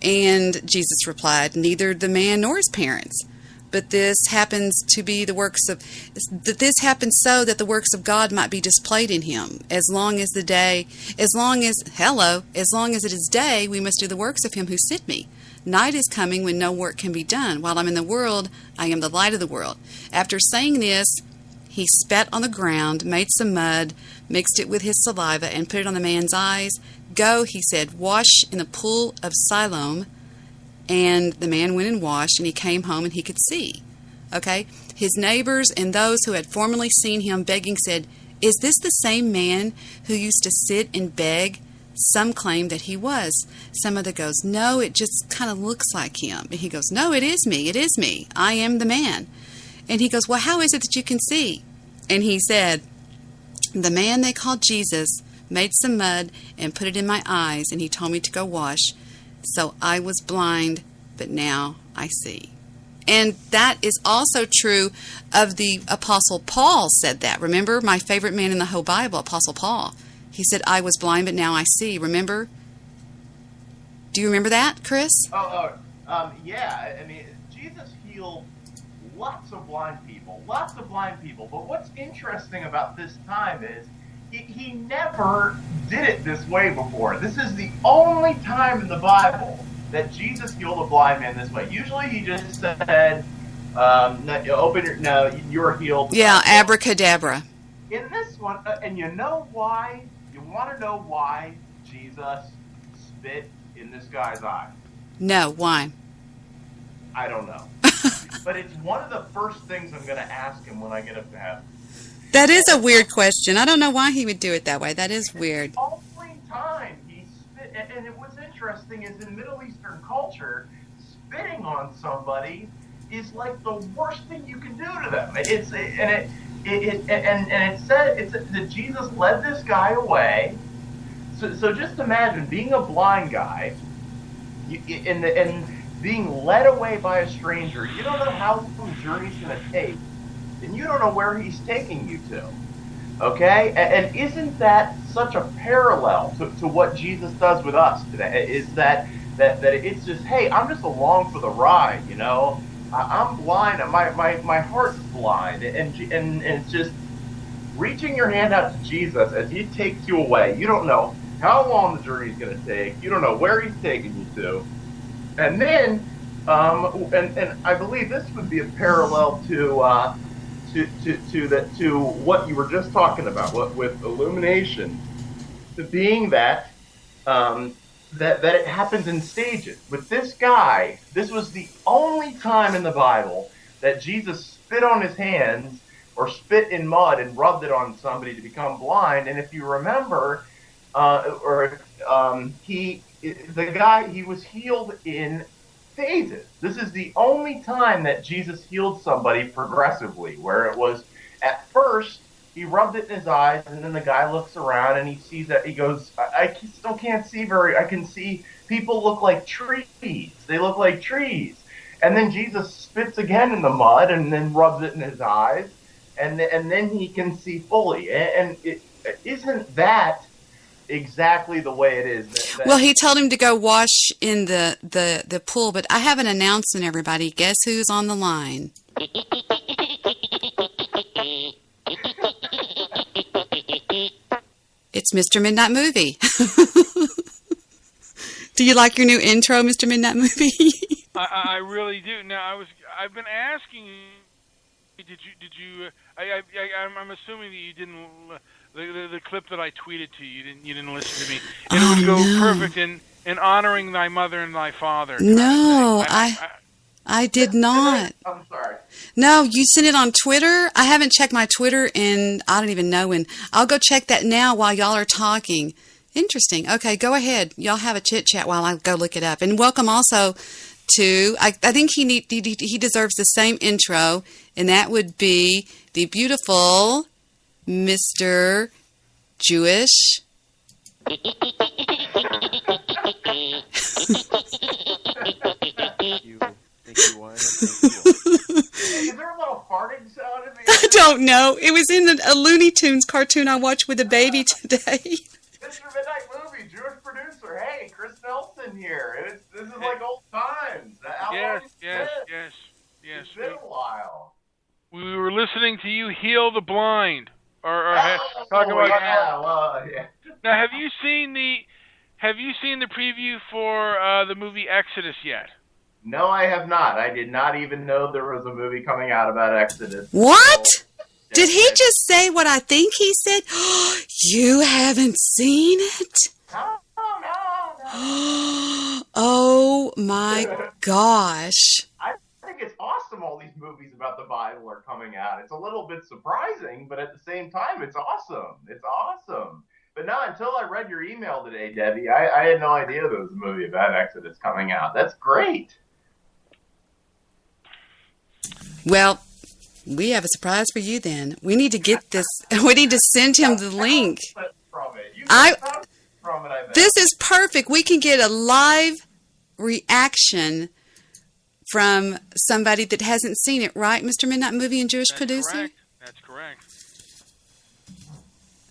And Jesus replied, "Neither the man nor his parents. But this happens to be the works of, that this happens so that the works of God might be displayed in him. As long as it is day, we must do the works of him who sent me. Night is coming when no work can be done. While I'm in the world, I am the light of the world." After saying this, he spat on the ground, made some mud, mixed it with his saliva, and put it on the man's eyes. "Go," he said, "wash in the pool of Siloam." And the man went and washed, and he came home and he could see. Okay? His neighbors and those who had formerly seen him begging said, "Is this the same man who used to sit and beg?" Some claimed that he was. Some other goes, "No, it just kind of looks like him." And he goes, "No, it is me. It is me. I am the man." And he goes, "Well, how is it that you can see?" And he said, "The man they called Jesus made some mud and put it in my eyes, and he told me to go wash. So I was blind, but now I see." And that is also true of the Apostle Paul said that. Remember, my favorite man in the whole Bible, Apostle Paul. He said, "I was blind, but now I see." Remember? Do you remember that, Chris? Yeah. I mean, Jesus healed lots of blind people. But what's interesting about this time is he never did it this way before. This is the only time in the Bible that Jesus healed a blind man this way. Usually he just said, you're healed. Yeah, abracadabra. In this one, and you know why? You want to know why Jesus spit in this guy's eye? No, why? I don't know. But it's one of the first things I'm going to ask him when I get up to heaven. That is a weird question. I don't know why he would do it that way. That is weird. The only time he spit, and what's interesting is in Middle Eastern culture, spitting on somebody is like the worst thing you can do to them. It said that Jesus led this guy away. So just imagine being a blind guy, and being led away by a stranger. You don't know how long the journey's going to take. And you don't know where he's taking you to, okay? And isn't that such a parallel to what Jesus does with us today? Is that it's just, hey, I'm just along for the ride, you know? I'm blind, my heart's blind, and it's just reaching your hand out to Jesus as he takes you away. You don't know how long the journey's going to take. You don't know where he's taking you to. And then, and I believe this would be a parallel to what you were just talking about, with illumination, being that it happens in stages. With this guy, this was the only time in the Bible that Jesus spit on his hands or spit in mud and rubbed it on somebody to become blind. And if you remember, he was healed in phases. This is the only time that Jesus healed somebody progressively, where it was at first he rubbed it in his eyes, and then the guy looks around and he sees that, he goes, I still can't see I can see people look like trees. They look like trees. And then Jesus spits again in the mud and then rubs it in his eyes, and then he can see fully. And isn't that exactly the way it is? Well, he told him to go wash in the pool, but I have an announcement, everybody. Guess who's on the line? It's Mr. Midnight Movie. Do you like your new intro, Mr. Midnight Movie? I really do. Now, I've been asking, did you I'm assuming that you didn't, the clip that I tweeted to you, you didn't listen to me. And it would go perfect in honoring thy mother and thy father. No, I did not. I'm sorry. No, you sent it on Twitter? I haven't checked my Twitter and I don't even know when. I'll go check that now while y'all are talking. Interesting. Okay, go ahead. Y'all have a chit-chat while I go look it up. And welcome also to, I think he deserves the same intro, and that would be the beautiful Mr. Jewish. Thank you, Warren. Thank you. Is there a little farting sound in the I don't know. It was in a Looney Tunes cartoon I watched with a baby today. Mr. Midnight Movie, Jewish producer. Hey, Chris Nelson here. This is like old times. How long has it been? Yes. It's been a while. We were listening to you heal the blind, or talk about yeah. Now, have you seen the preview for the movie Exodus yet? No, I have not. I did not even know there was a movie coming out about Exodus. What? Did he just say what I think he said? You haven't seen it? No. Oh my gosh. I think it's awesome all these movies about the Bible are coming out. It's a little bit surprising, but at the same time, it's awesome. It's awesome. But no, until I read your email today, Debbie, I had no idea there was a movie about Exodus coming out. That's great. Well, we have a surprise for you then. We need to get this. We need to send him the link. This is perfect. We can get a live reaction from somebody that hasn't seen it, right, Mr. Midnight Movie and Jewish producer? Correct. That's correct.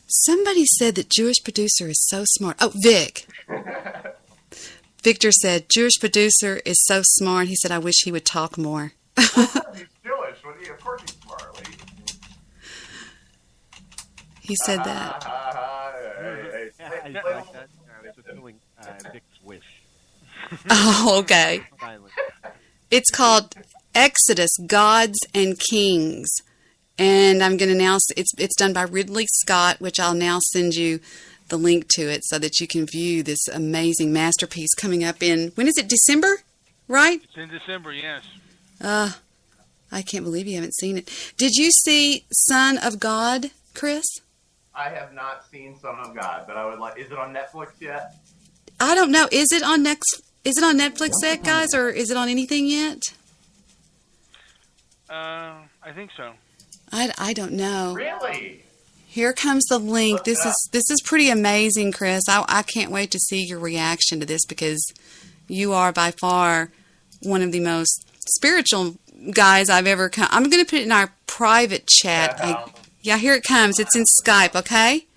Somebody said that Jewish producer is so smart. Oh, Vic. Victor said, Jewish producer is so smart. He said, I wish he would talk more. He's Jewish. Of course he's smart. He said that. I like that. I was just doing Vic's wish. Oh, okay. It's called Exodus, Gods and Kings. And I'm going to now, it's done by Ridley Scott, which I'll now send you the link to it so that you can view this amazing masterpiece coming up in, when is it, December? Right? It's in December, yes. I can't believe you haven't seen it. Did you see Son of God, Chris? I have not seen Son of God, but I would like. Is it on Netflix yet? I don't know. Is it on Netflix yet, guys, or is it on anything yet? I think so. I don't know. Really? Here comes the link. This is pretty amazing, Chris. I can't wait to see your reaction to this because you are by far one of the most spiritual guys I've ever come. I'm going to put it in our private chat. Yeah, here it comes. It's in Skype, okay?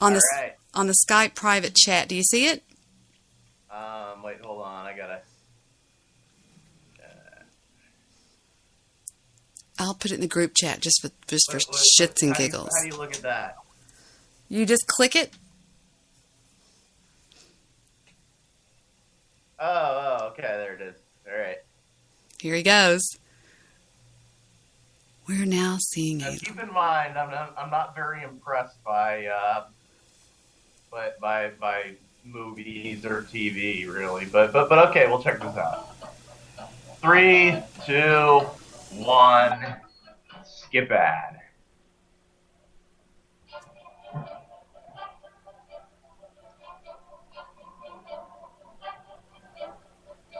On the Skype private chat. Do you see it? Wait, hold on. I gotta. I'll put it in the group chat just for shits and giggles. How do you look at that? You just click it. Oh, okay. There it is. All right. Here he goes. We're now seeing Now, it. keep in mind, I'm not very impressed by movies or TV really, but okay, we'll check this out. 3, 2, 1, skip ad.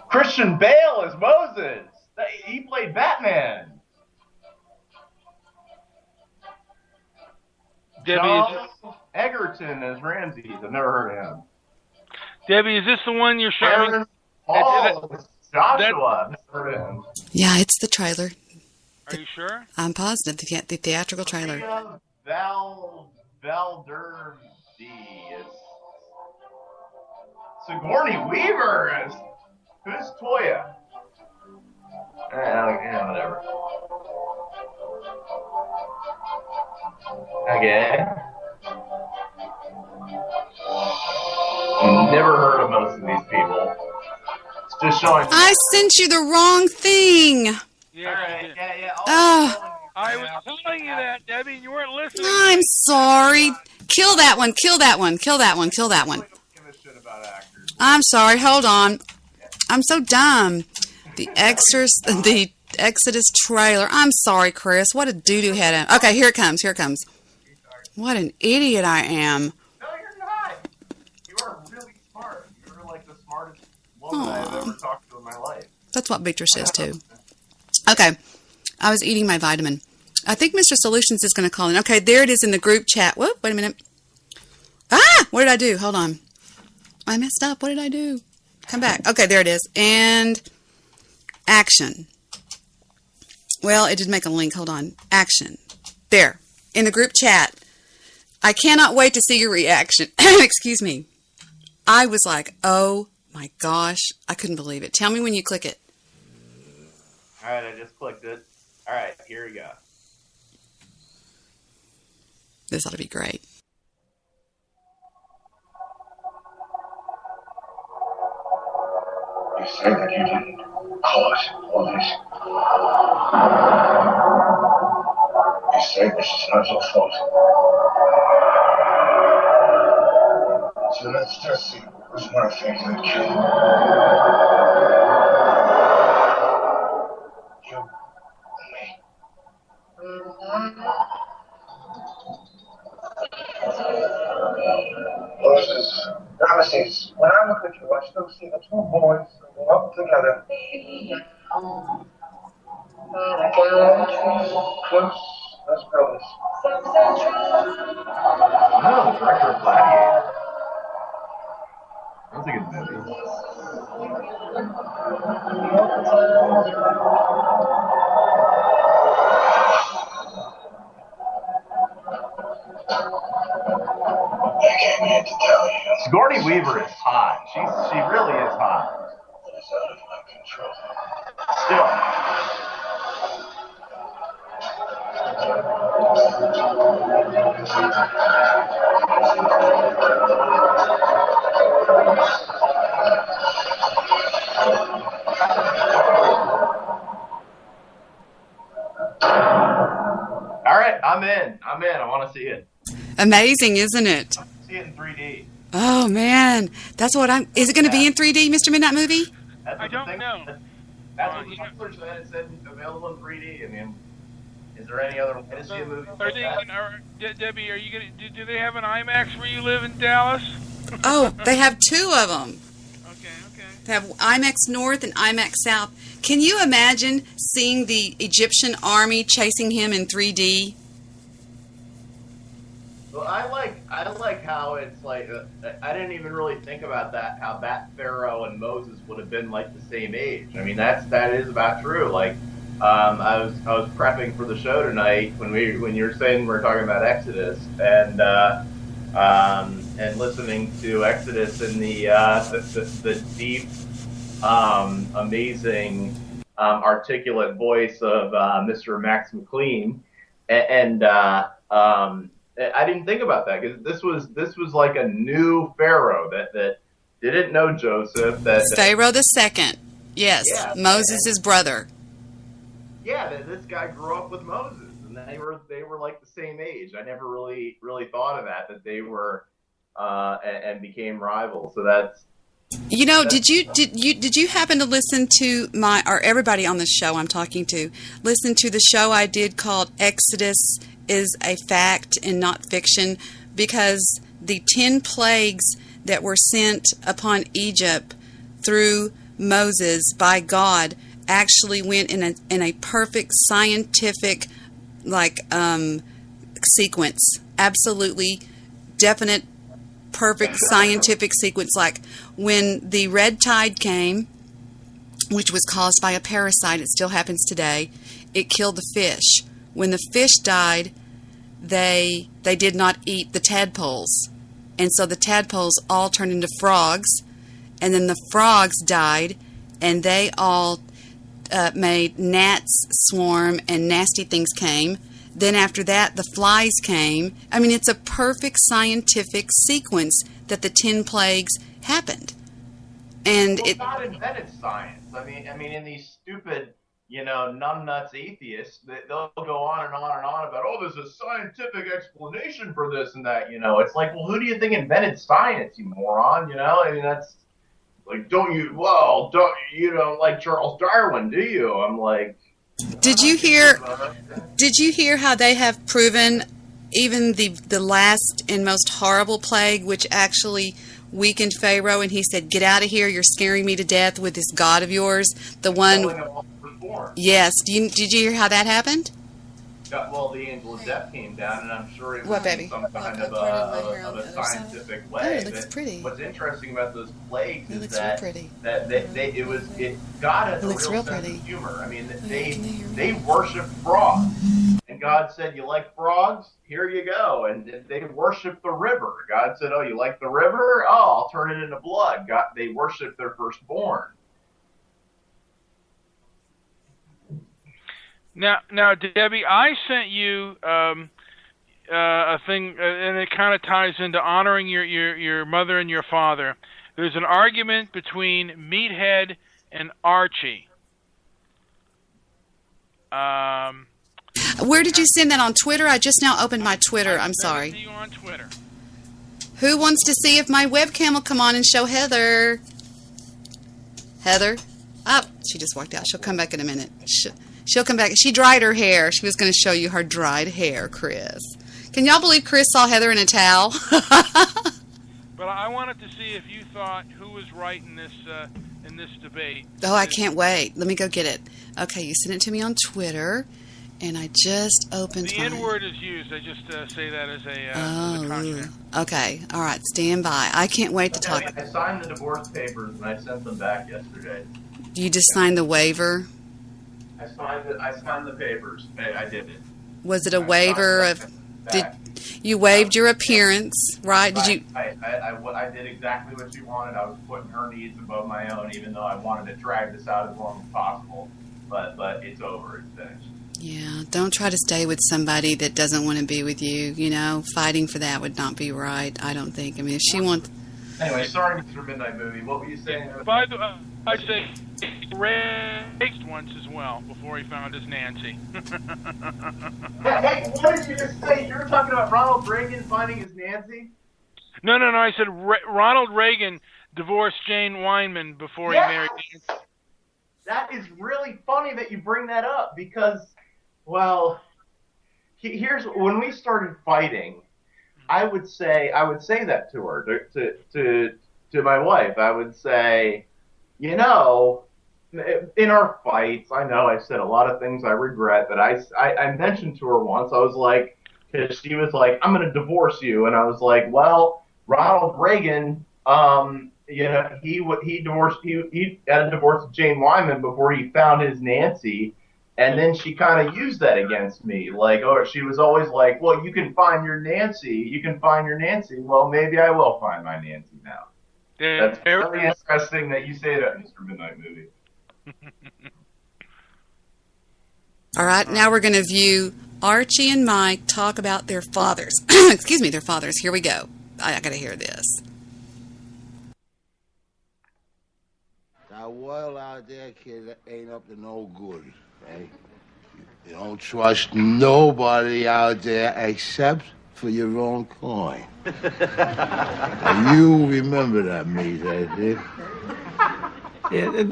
Christian Bale as Moses. He played Batman. Debi, Charles Egerton as Ramses. I've never heard of him. Debi, is this the one you're showing? Aaron Paul as Joshua. I've never heard of him. Yeah, it's the trailer. Are you sure? I'm positive. The theatrical trailer. Valderdi is Sigourney Weaver is. Who's Toya? Yeah, whatever. Okay. Never heard of most of these people. It's just showing. I sent you the wrong thing. Yeah. All right. Yeah. Oh, I was telling you that, Debi, and you weren't listening. I'm sorry. Kill that one. Kill that one. Kill that one. Kill that one. Give a shit about actors. I'm sorry. Hold on. I'm so dumb. The Exorcist, the Exodus trailer. I'm sorry, Chris. What a doo-doo head. Okay, here it comes. Here it comes. What an idiot I am. No, you're not. You are really smart. You're like the smartest woman I've ever talked to in my life. That's what Victor says, too. Okay, I was eating my vitamin. I think Mr. Solutions is going to call in. Okay, there it is in the group chat. Whoop, wait a minute. Ah, what did I do? Hold on. I messed up. What did I do? Come back. Okay, there it is. And action. Well, it did make a link. Hold on. Action. There. In the group chat. I cannot wait to see your reaction. Excuse me. I was like, oh my gosh. I couldn't believe it. Tell me when you click it. All right, I just clicked it. All right, here we go. This ought to be great. You say that you didn't cause all this. You say this is not your fault. So let's just see who's more effective at killing. You and me. Moses, Ramesses, when I look at you, I still see the two boys growing up together. Close as brothers. No, the director of Gladiator. That's a good movie. I came here to tell you. Sigourney Weaver is hot. She really is hot. It's out of my control. Still. All right, I'm in. I want to see it. Amazing, isn't it? See it in 3D. Oh, man. That's what I'm... Is it going to be in 3D, Mr. Midnight Movie? I don't know. That's what the trailer said. It said available in 3D. I mean, is there any other way to see a movie? Debbie, are you gonna? Do they have an IMAX where you live in Dallas? Oh, they have two of them. Okay. They have IMAX North and IMAX South. Can you imagine seeing the Egyptian army chasing him in 3D? Well, I like how it's like I didn't even really think about that. How that Pharaoh and Moses would have been like the same age. I mean, that is about true. Like, I was prepping for the show tonight when you were saying we're talking about Exodus and listening to Exodus in the deep, amazing, articulate voice of Mr. Max McLean, and I didn't think about that because this was like a new Pharaoh that didn't know Joseph. Pharaoh the second, yes, yeah, Moses' brother. Yeah, this guy grew up with Moses, and they were like the same age. I never really thought of that they were and became rivals. So that's. You know, did you happen to listen to or everybody on the show I'm talking to listen to the show I did called Exodus is a Fact and Not Fiction? Because the 10 plagues that were sent upon Egypt through Moses by God actually went in a perfect scientific sequence. Absolutely definite perfect scientific sequence. Like when the red tide came, which was caused by a parasite, it still happens today, it killed the fish. When the fish died, they did not eat the tadpoles, and so the tadpoles all turned into frogs, and then the frogs died, and they all made gnats swarm, and nasty things came. Then after that, the flies came. I mean, it's a perfect scientific sequence that the 10 plagues happened. And it's not invented science. I mean, in these stupid, numbnuts atheists, they'll go on and on and on about, there's a scientific explanation for this and that. It's like, well, who do you think invented science, you moron? I mean, that's like, you don't like Charles Darwin, do you? I'm like, Did you hear how they have proven even the last and most horrible plague, which actually weakened Pharaoh, and he said, "Get out of here! You're scaring me to death with this God of yours." The one. Yes. Did you hear how that happened? Well, the angel of death came down, and I'm sure it was What, baby? some kind of a scientific way. Oh, it looks pretty. What's interesting about those plagues It is looks that real pretty. God has It a looks real real sense pretty. of humor. I mean, they worship frogs, and God said, "You like frogs? Here you go." And they worship the river. God said, "Oh, you like the river? Oh, I'll turn it into blood." They worship their firstborn. Now, Debbie, I sent you a thing, and it kind of ties into honoring your mother and your father. There's an argument between Meathead and Archie. Where did you send that, on Twitter? I just now opened my Twitter. I'm sorry. See you on Twitter. Who wants to see if my webcam will come on and show Heather? Heather? Oh, she just walked out. She'll come back in a minute. She'll come back. She dried her hair. She was going to show you her dried hair, Chris. Can y'all believe Chris saw Heather in a towel? But I wanted to see if you thought who was right in this debate. Oh, I can't wait. Let me go get it. Okay, you sent it to me on Twitter, and I just opened The mine. N-word is used. I just say that as a cautionary. Okay. All right. Stand by. I can't wait to talk. I signed the divorce papers, and I sent them back yesterday. You just signed the waiver? I signed the papers. I did it. Was it a waiver of... You waived your appearance, right? Did you... I did exactly what you wanted. I was putting her needs above my own, even though I wanted to drag this out as long as possible. But it's over. It's finished. Yeah, don't try to stay with somebody that doesn't want to be with you. You know, fighting for that would not be right, I don't think. I mean, if she wants... Anyway, sorry, Mr. Midnight Movie. What were you saying? By the way, I say raped once as well before he found his Nancy. Hey, what did you just say? You were talking about Ronald Reagan finding his Nancy? No. I said Ronald Reagan divorced Jane Weinman before he married Nancy. That is really funny that you bring that up because, well, here's when we started fighting. I would say that to her, to my wife. I would say, you know, in our fights, I know I said a lot of things I regret, but I mentioned to her once, I was like, because she was like, "I'm going to divorce you," and I was like, well, Ronald Reagan, you know, he had a divorce with Jane Wyman before he found his Nancy. And then she kind of used that against me. Like, oh, she was always like, well, you can find your Nancy. You can find your Nancy. Well, maybe I will find my Nancy now. That's very interesting that you say that, Mr. Midnight Movie. All right, now we're going to view Archie and Mike talk about their fathers. Excuse me, their fathers. Here we go. I got to hear this. That world out there, kid, ain't up to no good. Hey, you don't trust nobody out there except for your own coin. And you remember that, Meathead, Yeah,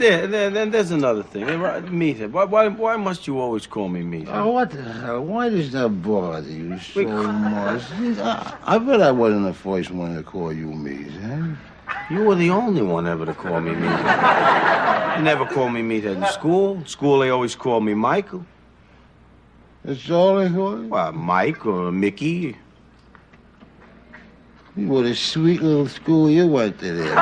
there's another thing. Meathead. Why must you always call me Meathead? Oh, what the hell? Why does that bother you so much? I bet I wasn't the first one to call you Meathead. You were the only one ever to call me Meathead. You never called me Meathead in school. In school, they always called me Michael. That's all they called you? Well, Mike or Mickey. What a sweet little school you went to there.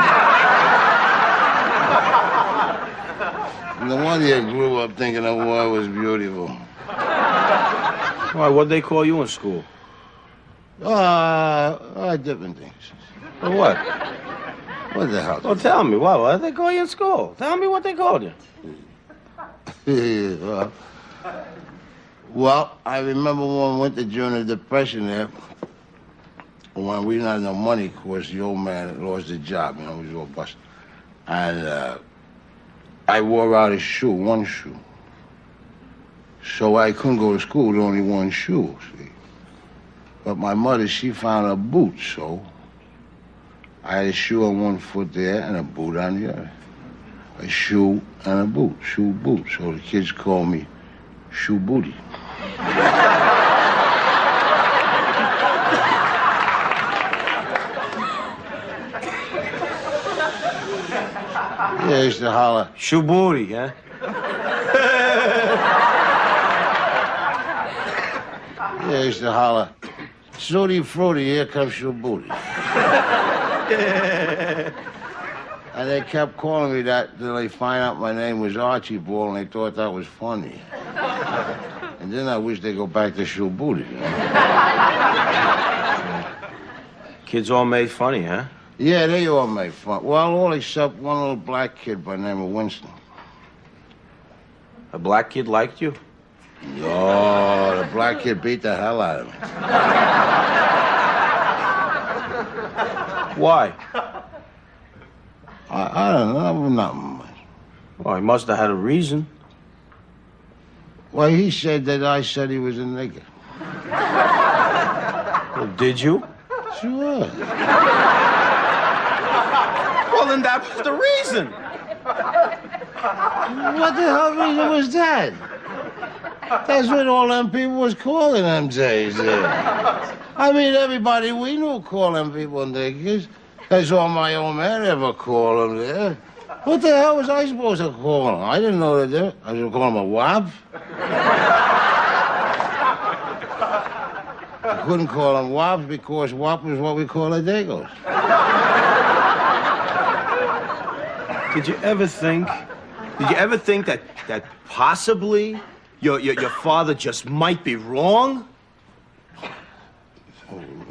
No wonder you grew up thinking the war was beautiful. Why, what'd they call you in school? Different things. For what? What the hell? Well, tell me, what did they call you in school? Tell me what they called you. Well, I remember when we went to during the Depression there, when we didn't have no money, of course, the old man lost his job, you know, he was all busted. And I wore out his shoe, one shoe. So I couldn't go to school with only one shoe, see. But my mother, she found a boot, so I had a shoe on one foot there and a boot on the other. A shoe and a boot, shoe, boot. So the kids called me shoe booty. Yeah, he used to holler. Shoe booty, huh? Yeah, he used to holler. Snooty fruity, here comes shoe booty. And they kept calling me that till they find out my name was Archibald, and they thought that was funny. And then I wish they'd go back to shoe booty. You know? Kids all made funny, huh? Yeah, they all made fun. Well, all except one little black kid by the name of Winston. A black kid liked you? No, the black kid beat the hell out of me. Why? I don't know, nothing much. Well, he must have had a reason. Well, he said that I said he was a nigger. Well, did you? Sure. Well, then that was the reason. What the hell reason was that? That's what all them people was calling them days. I mean, everybody we knew called them people niggers. That's all my old man ever called them there. What the hell was I supposed to call them? I didn't know that. I was going to call them a wop. I couldn't call them wops because wop was what we call a dagos. Did you ever think that possibly your father just might be wrong?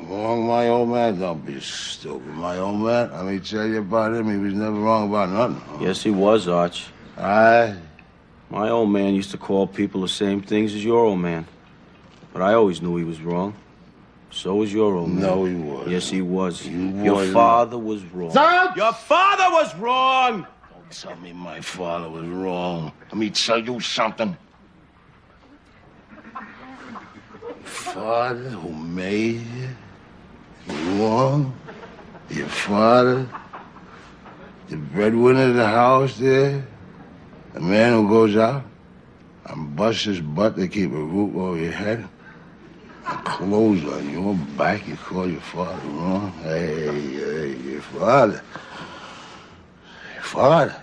Wrong, my old man? Don't be stupid, my old man. Let me tell you about him. He was never wrong about nothing. Yes, he was, Arch. My old man used to call people the same things as your old man. But I always knew he was wrong. So was your old man. No, he wasn't. Yes, he was. Your Your father was wrong. Stop! Your father was wrong! Don't tell me my father was wrong. Let me tell you something. Father who made you wrong, your father, the breadwinner of the house there, the man who goes out and busts his butt to keep a roof over your head, and clothes on your back, you call your father wrong? Hey, your father. Your father.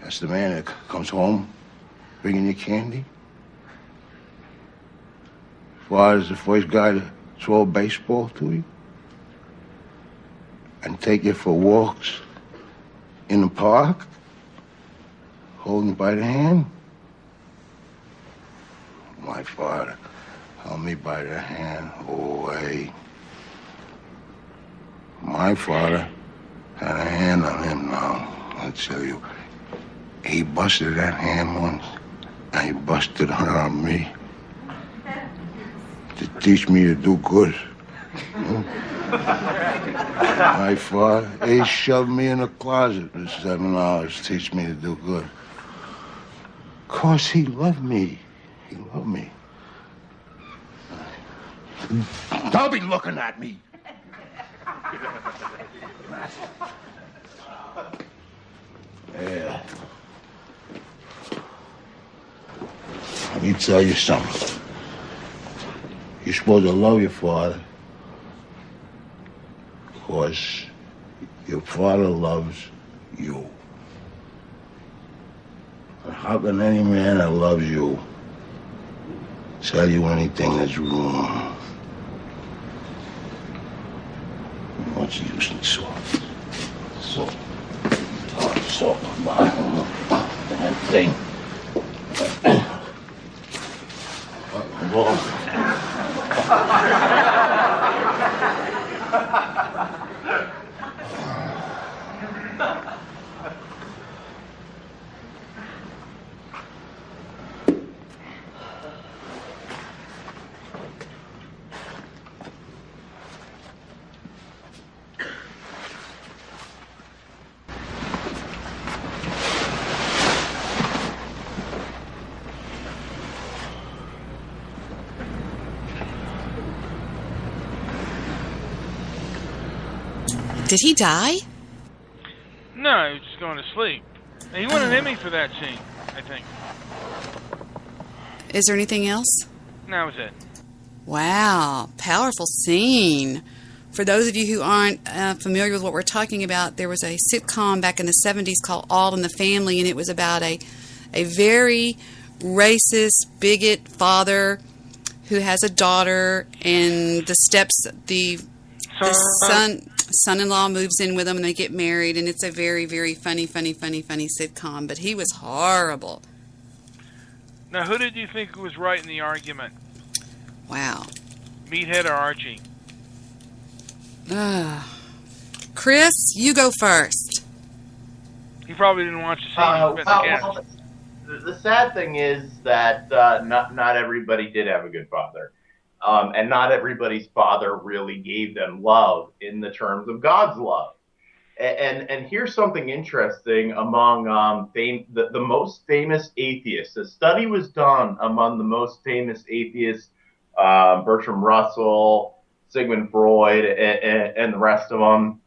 That's the man that comes home bringing you candy. Father's the first guy to throw a baseball to you and take you for walks in the park, holding you by the hand. My father held me by the hand away. My father had a hand on him now. I tell you, he busted that hand once, and he busted her on me. To teach me to do good. My father, he shoved me in a closet for 7 hours to teach me to do good. 'Cause he loved me. He loved me. Don't be looking at me. Yeah. Let me tell you something. You're supposed to love your father because your father loves you. And how can any man that loves you tell you anything that's wrong? What's the use in salt? Salt, come on. That thing. Whoa. Did he die? No, he was just going to sleep. And he won an Emmy for that scene, I think. Is there anything else? That was it. Wow, powerful scene. For those of you who aren't familiar with what we're talking about, there was a sitcom back in the 70s called All in the Family, and it was about a very racist, bigot father who has a daughter, and the son-in-law moves in with them, and they get married, and it's a very, very funny sitcom, but he was horrible. Now, who did you think was right in the argument? Wow. Meathead or Archie? Chris, you go first. He probably didn't watch the scene. The sad thing is that not everybody did have a good father. And not everybody's father really gave them love in the terms of God's love. And here's something interesting among the most famous atheists. A study was done among the most famous atheists, Bertrand Russell, Sigmund Freud, and the rest of them.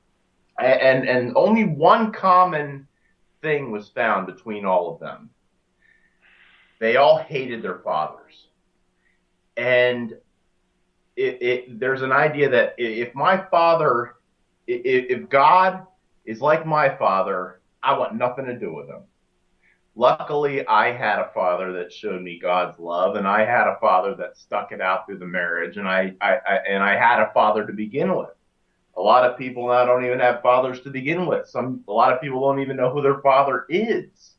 And only one common thing was found between all of them. They all hated their fathers. And there's an idea that if God is like my father, I want nothing to do with him. Luckily, I had a father that showed me God's love, and I had a father that stuck it out through the marriage, and I had a father to begin with. A lot of people now don't even have fathers to begin with. A lot of people don't even know who their father is,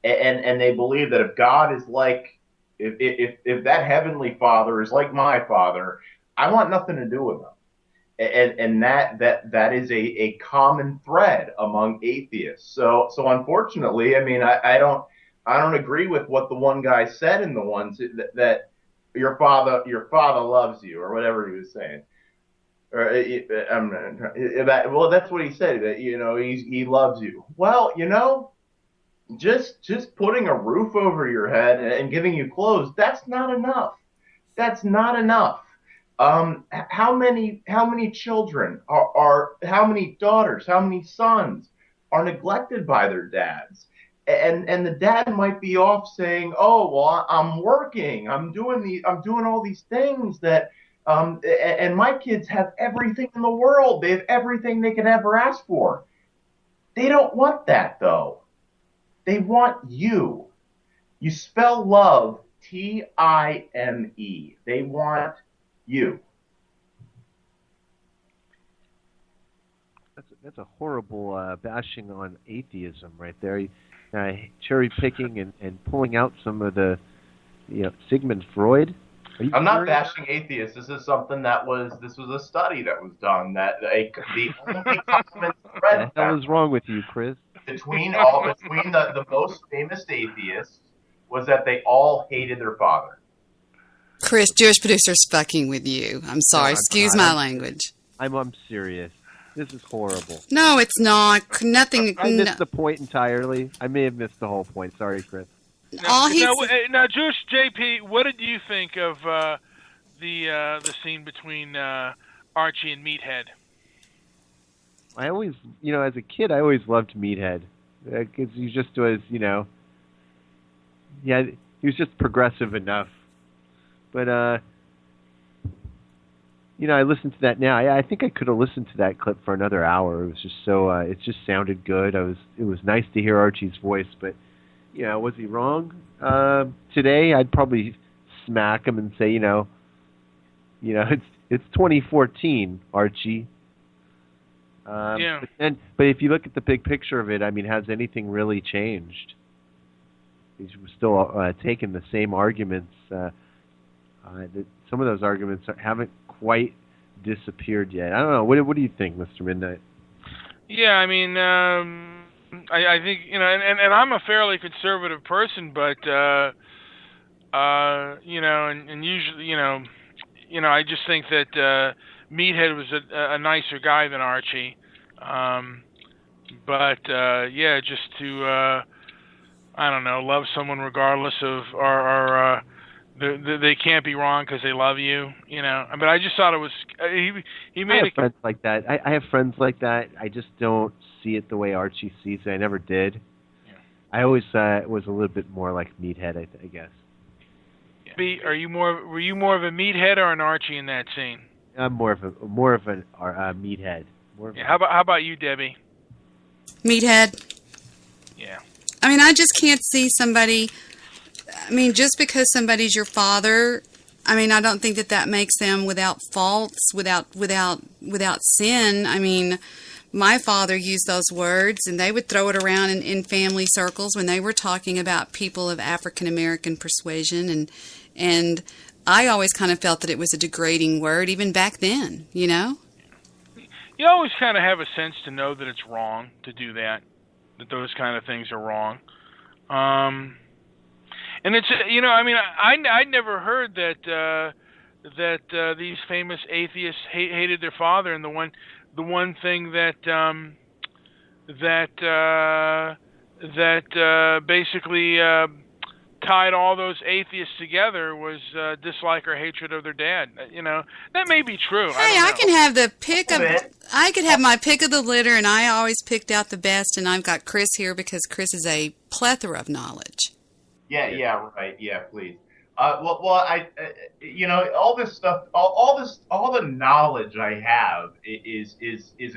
and they believe that if God is like, if that heavenly father is like my father, I want nothing to do with him. And that is a common thread among atheists. So unfortunately, I mean, I don't agree with what the one guy said in the ones that your father loves you, or whatever he was saying. Well, that's what he said, that he loves you. Well, just putting a roof over your head and giving you clothes, that's not enough. That's not enough. How many children are how many daughters, how many sons are neglected by their dads? And the dad might be off saying, "Oh, well, I'm working, I'm doing all these things that, and my kids have everything in the world. They have everything they could ever ask for." They don't want that, though. They want you. You spell love Time. They want you. That's a horrible bashing on atheism right there. Cherry picking and pulling out some of the, Sigmund Freud. I'm not bashing atheists. This is something this was a study that was done that the only common thread What the hell is wrong with you, Chris? between the most famous atheists was that they all hated their father. Chris, Jewish producer's fucking with you. I'm sorry. Excuse my language. I'm serious. This is horrible. No, it's not. Nothing. I missed the point entirely. I may have missed the whole point. Sorry, Chris. Now, Jewish JP, what did you think of the scene between Archie and Meathead? I always, as a kid, I always loved Meathead. Because he just was, he was just progressive enough. But, I listened to that now. I think I could have listened to that clip for another hour. It was just so, it just sounded good. It was nice to hear Archie's voice, but, was he wrong? Today, I'd probably smack him and say, it's 2014, Archie. Yeah. But if you look at the big picture of it, I mean, has anything really changed? He's still taking the same arguments. Some of those arguments haven't quite disappeared yet. I don't know. What do you think, Mr. Midnight? Yeah, I mean, I think and I'm a fairly conservative person, but and usually, I just think that Meathead was a nicer guy than Archie, just to I don't know, love someone regardless of or they can't be wrong because they love you, But I just thought it was he made friends like that. I have friends like that. I just don't see it the way Archie sees it. I never did. Yeah. I always was a little bit more like Meathead, I guess. Debi, were you more of a meathead or an Archie in that scene? I'm more of a meathead. How about you, Debi? Meathead. Yeah. I mean, I just can't see somebody. I mean, just because somebody's your father, I mean, I don't think that makes them without faults, without sin. I mean, my father used those words, and they would throw it around in family circles when they were talking about people of African American persuasion, and I always kind of felt that it was a degrading word, even back then. You know. You always kind of have a sense to know that it's wrong to do that those kind of things are wrong. And it's, I mean, I never heard that these famous atheists hated their father, and the one thing that basically tied all those atheists together was dislike or hatred of their dad. That may be true. Hey, I can have I could have my pick of the litter, and I always picked out the best, and I've got Chris here because Chris is a plethora of knowledge. Yeah, right. Yeah, please. I all this stuff, all the knowledge I have is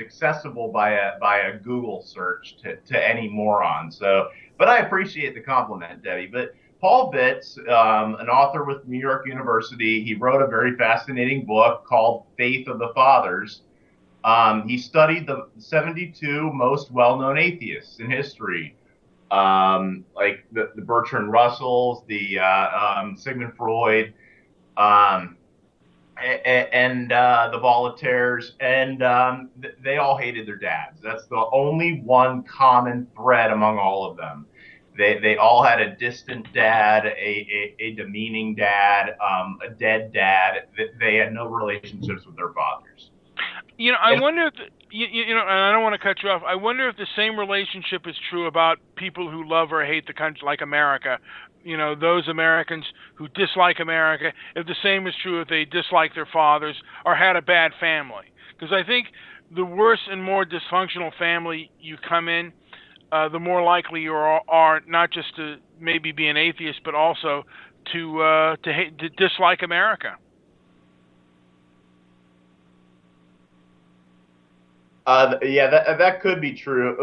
accessible by a Google search to any moron. So, but I appreciate the compliment, Debbie. But Paul Bitts, an author with New York University, he wrote a very fascinating book called Faith of the Fathers. He studied the 72 most well-known atheists in history. Like the Bertrand Russells, the Sigmund Freud, and the Voltaires, and they all hated their dads. That's the only one common thread among all of them. They all had a distant dad, a demeaning dad, a dead dad. They had no relationships with their fathers. I wonder if, and I don't want to cut you off, I wonder if the same relationship is true about people who love or hate the country, like America. Those Americans who dislike America, if the same is true if they dislike their fathers or had a bad family. Because I think the worse and more dysfunctional family you come in, the more likely you are not just to maybe be an atheist, but also to dislike America. That could be true.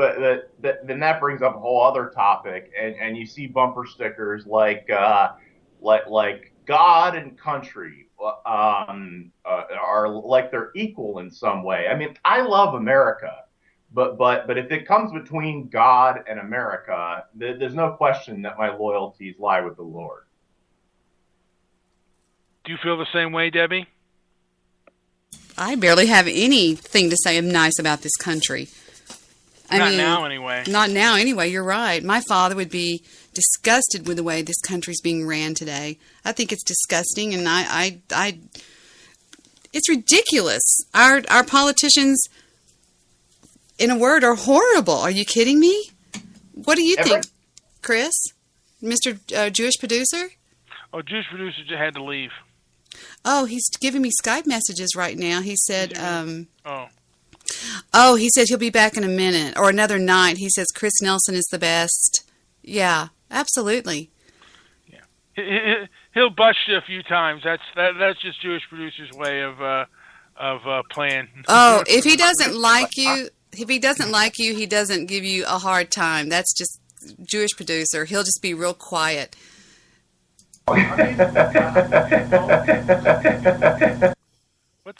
Then that brings up a whole other topic, and you see bumper stickers like God and country are like they're equal in some way. I mean, I love America, but if it comes between God and America, there's no question that my loyalties lie with the Lord. Do you feel the same way, Debbie? I barely have anything to say nice about this country. Not now, anyway. Not now, anyway. You're right. My father would be disgusted with the way this country's being ran today. I think it's disgusting, and it's ridiculous. Our politicians, in a word, are horrible. Are you kidding me? What do you think, Chris, Mr. Jewish producer? Oh, Jewish producer just had to leave. Oh, he's giving me Skype messages right now. He said, he said he'll be back in a minute or another night. He says Chris Nelson is the best. Yeah, absolutely. Yeah, he'll bust you a few times. That's just Jewish producer's way of playing. Oh, if he doesn't like you, he doesn't give you a hard time. That's just Jewish producer. He'll just be real quiet. What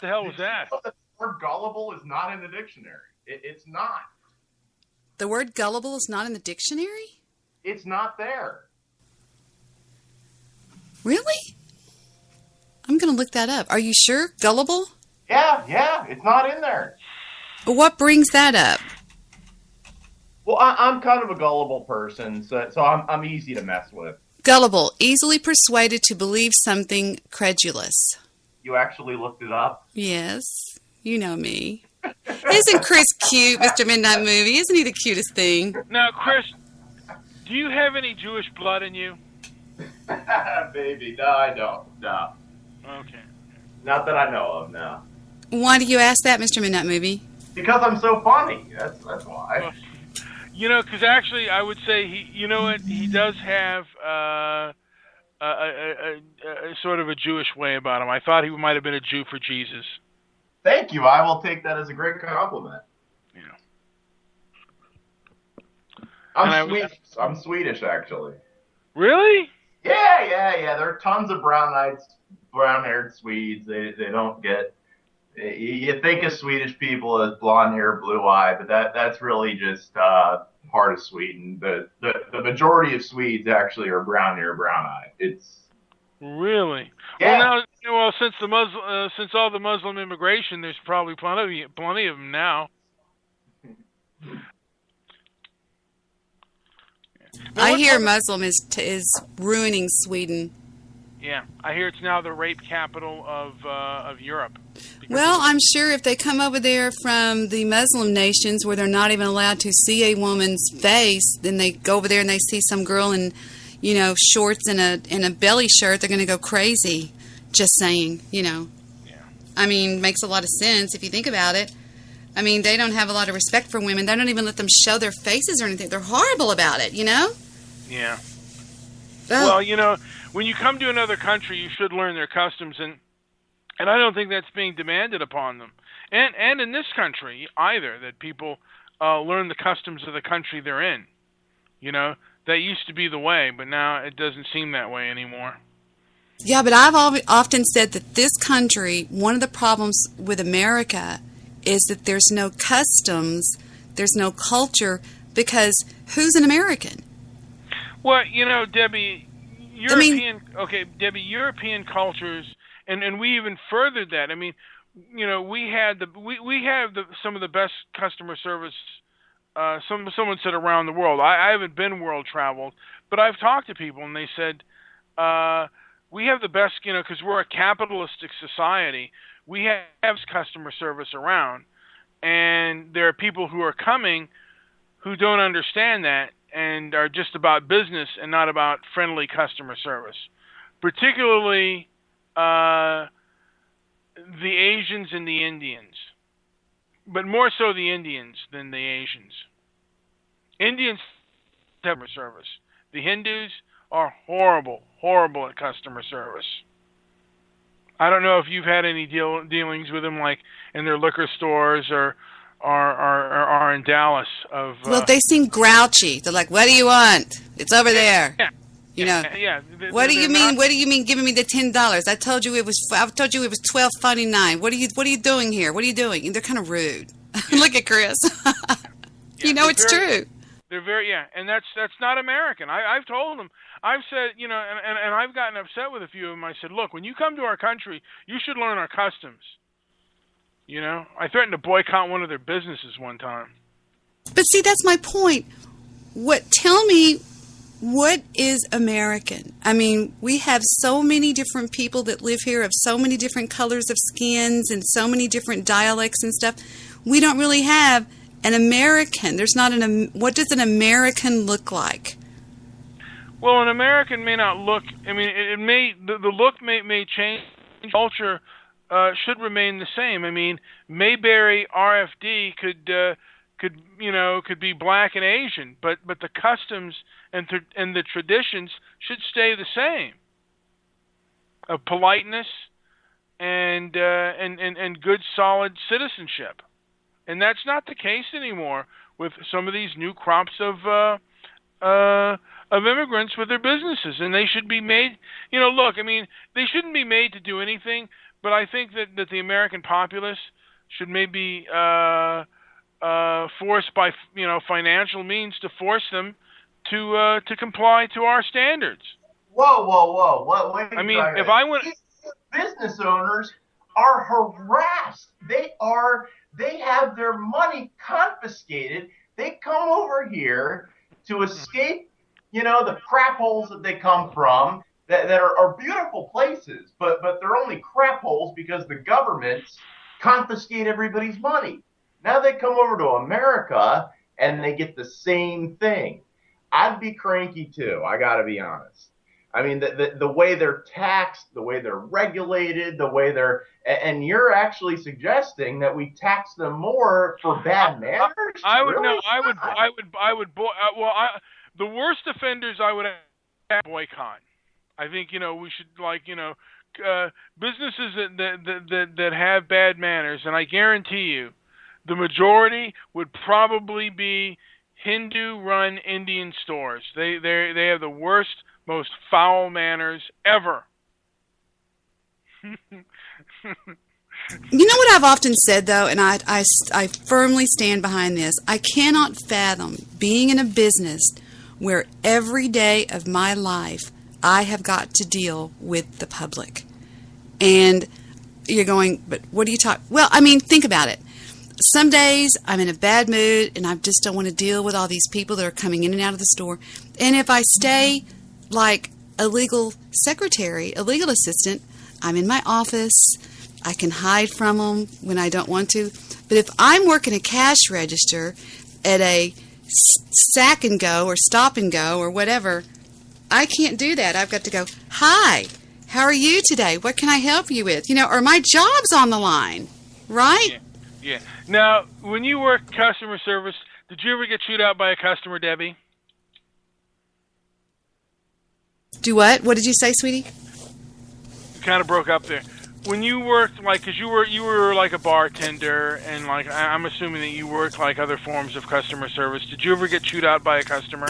the hell was that? The word gullible is not in the dictionary. It's not. The word gullible is not in the dictionary? It's not there. Really? I'm going to look that up. Are you sure? Gullible? Yeah, it's not in there. What brings that up? Well, I'm kind of a gullible person, so I'm easy to mess with. Gullible, easily persuaded to believe something credulous. You actually looked it up? Yes, you know me. Isn't Chris cute, Mr. Midnight Movie? Isn't he the cutest thing? Now, Chris, do you have any Jewish blood in you? Baby, no, I don't. No. Okay. Not that I know of, no. Why do you ask that, Mr. Midnight Movie? Because I'm so funny. That's why. Because actually, I would say he does have a sort of a Jewish way about him. I thought he might have been a Jew for Jesus. Thank you. I will take that as a great compliment. Yeah. I'm Swedish, actually. Really? Yeah. There are tons of brown-haired Swedes. They don't get. You think of Swedish people as blonde hair, blue eye, but that's really just part of Sweden. The majority of Swedes actually are brown hair, brown eye. It's really. Yeah. Well, since all the Muslim immigration, there's probably plenty of them now. I hear Muslim is ruining Sweden. Yeah, I hear it's now the rape capital of Europe. Well, I'm sure if they come over there from the Muslim nations where they're not even allowed to see a woman's face, then they go over there and they see some girl in, shorts and a belly shirt, they're going to go crazy. Just saying, Yeah. I mean, makes a lot of sense if you think about it. I mean, they don't have a lot of respect for women. They don't even let them show their faces or anything. They're horrible about it, Yeah. Oh. Well, when you come to another country, you should learn their customs, and I don't think that's being demanded upon them. And in this country either, that people learn the customs of the country they're in. That used to be the way, but now it doesn't seem that way anymore. Yeah, but I've often said that this country, one of the problems with America is that there's no customs, there's no culture, because who's an American? Well, Debbie, European cultures, and we even furthered that. I mean, we have some of the best customer service. Someone said around the world. I haven't been world traveled, but I've talked to people, and they said we have the best. Because we're a capitalistic society, we have customer service around, and there are people who are coming who don't understand that and are just about business and not about friendly customer service, particularly the Asians and the Indians, but more so the Indians than the Asians. Indians have customer service. The Hindus are horrible at customer service. I don't know if you've had any dealings with them, like in their liquor stores or in Dallas. Well, they seem grouchy. They're like, "What do you want? It's over there." Yeah. What do you mean? What do you mean giving me the $10? I told you it was $12.49. What are you doing here? What are you doing? And they're kind of rude. Look at Chris. It's true. They're very and that's not American. I've told them. I've said, and I've gotten upset with a few of them. I said, look, when you come to our country, you should learn our customs. I threatened to boycott one of their businesses one time. But see, that's my point. Tell me, what is American? I mean, we have so many different people that live here of so many different colors of skins and so many different dialects and stuff. We don't really have an American. There's not what does an American look like? Well, an American may not look. I mean, the look may change. Culture should remain the same. I mean, Mayberry RFD could be black and Asian, but the customs and the traditions should stay the same. Of politeness and good solid citizenship, and that's not the case anymore with some of these new crops of immigrants with their businesses, and they should be made. Look, I mean, they shouldn't be made to do anything, but I think that the American populace should maybe forced by financial means to force them to comply to our standards. Whoa! Wait, I mean, if I went, business owners are harassed. They have their money confiscated. They come over here to escape, the crap holes that they come from that are beautiful places, but they're only crap holes because the governments confiscate everybody's money. Now they come over to America and they get the same thing. I'd be cranky too, I gotta be honest. I mean, the way they're taxed, the way they're regulated, the way and you're actually suggesting that we tax them more for bad manners? The worst offenders I would boycott. I think we should businesses that have bad manners, and I guarantee you, the majority would probably be Hindu-run Indian stores. They have the worst, most foul manners ever. You know what I've often said, though, and I firmly stand behind this. I cannot fathom being in a business where every day of my life I have got to deal with the public. And you're going, but what are you talking? Well, I mean, think about it. Some days I'm in a bad mood and I just don't want to deal with all these people that are coming in and out of the store. And if I stay like a legal secretary, a legal assistant, I'm in my office. I can hide from them when I don't want to. But if I'm working a cash register at a sack and go or stop and go or whatever, I can't do that. I've got to go, hi, how are you today? What can I help you with? Or my job's on the line, right? Yeah. Now, when you work customer service, did you ever get chewed out by a customer, Debbie? Do what? What did you say, sweetie? You kind of broke up there. When you worked, because you were like a bartender, and I'm assuming that you worked like other forms of customer service. Did you ever get chewed out by a customer?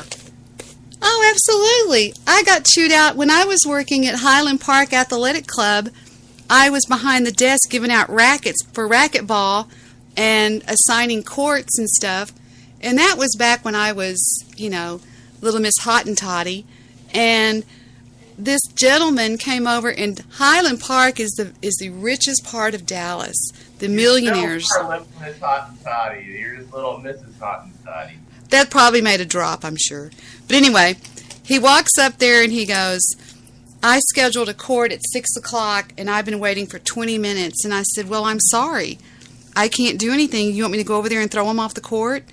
Oh, absolutely. I got chewed out when I was working at Highland Park Athletic Club. I was behind the desk giving out rackets for racquetball and assigning courts and stuff. And that was back when I was, Little Miss Hottentot. And this gentleman came over, and Highland Park is the richest part of Dallas. The millionaires. You're still Miss Hottentot. You're just little Mrs. Hottentot. That probably made a drop, I'm sure. But anyway, he walks up there and he goes, I scheduled a court at 6 o'clock and I've been waiting for 20 minutes. And I said, well, I'm sorry. I can't do anything. You want me to go over there and throw him off the court?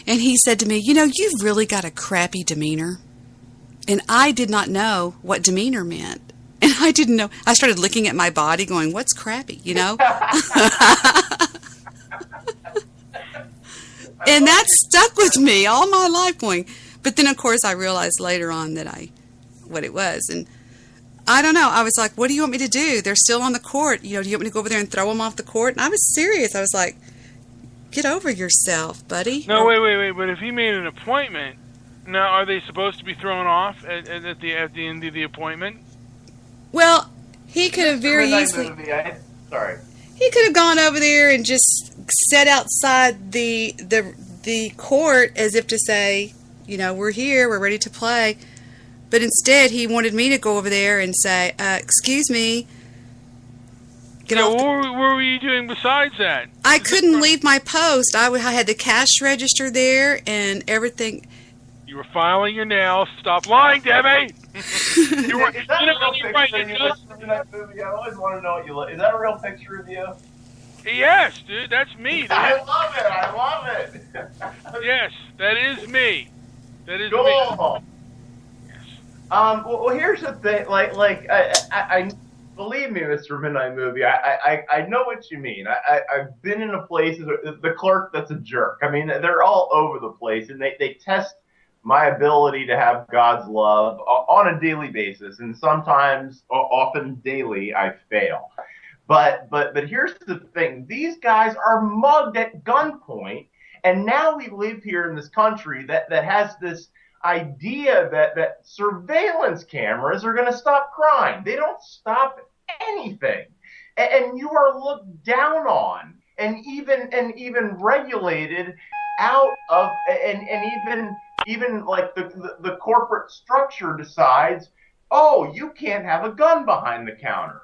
And he said to me, you've really got a crappy demeanor. And I did not know what demeanor meant. And I didn't know. I started looking at my body going, what's crappy, And that stuck with me all my life going. But then, of course, I realized later on what it was. And I don't know. I was like, what do you want me to do? They're still on the court. Do you want me to go over there and throw them off the court? And I was serious. I was like, get over yourself, buddy. No, wait. But if he made an appointment, now are they supposed to be thrown off at the end of the appointment? Well, he could have very easily... Sorry. He could have gone over there and just sat outside the court as if to say, we're here, we're ready to play. But instead, he wanted me to go over there and say, excuse me. What were you doing besides that? I couldn't leave my post. I had the cash register there and everything. You were filing your nails. Stop lying, Debbie! You were, is that a real picture of you in that movie? I always want to know what you look. Is that a real picture of you? Yes, dude, that's me. Dude. I love it. Yes, that is me. That is cool. me. Yes. Well, here's the thing. I believe me, Mr. Midnight Movie. I know what you mean. I've been in a place. The clerk that's a jerk. I mean, they're all over the place, and they test my ability to have God's love on a daily basis, and sometimes, often daily, I fail. But here's the thing: these guys are mugged at gunpoint, and now we live here in this country that has this idea that surveillance cameras are going to stop crime. They don't stop anything, and you are looked down on, and even regulated out of, and even like the corporate structure decides, oh, you can't have a gun behind the counter.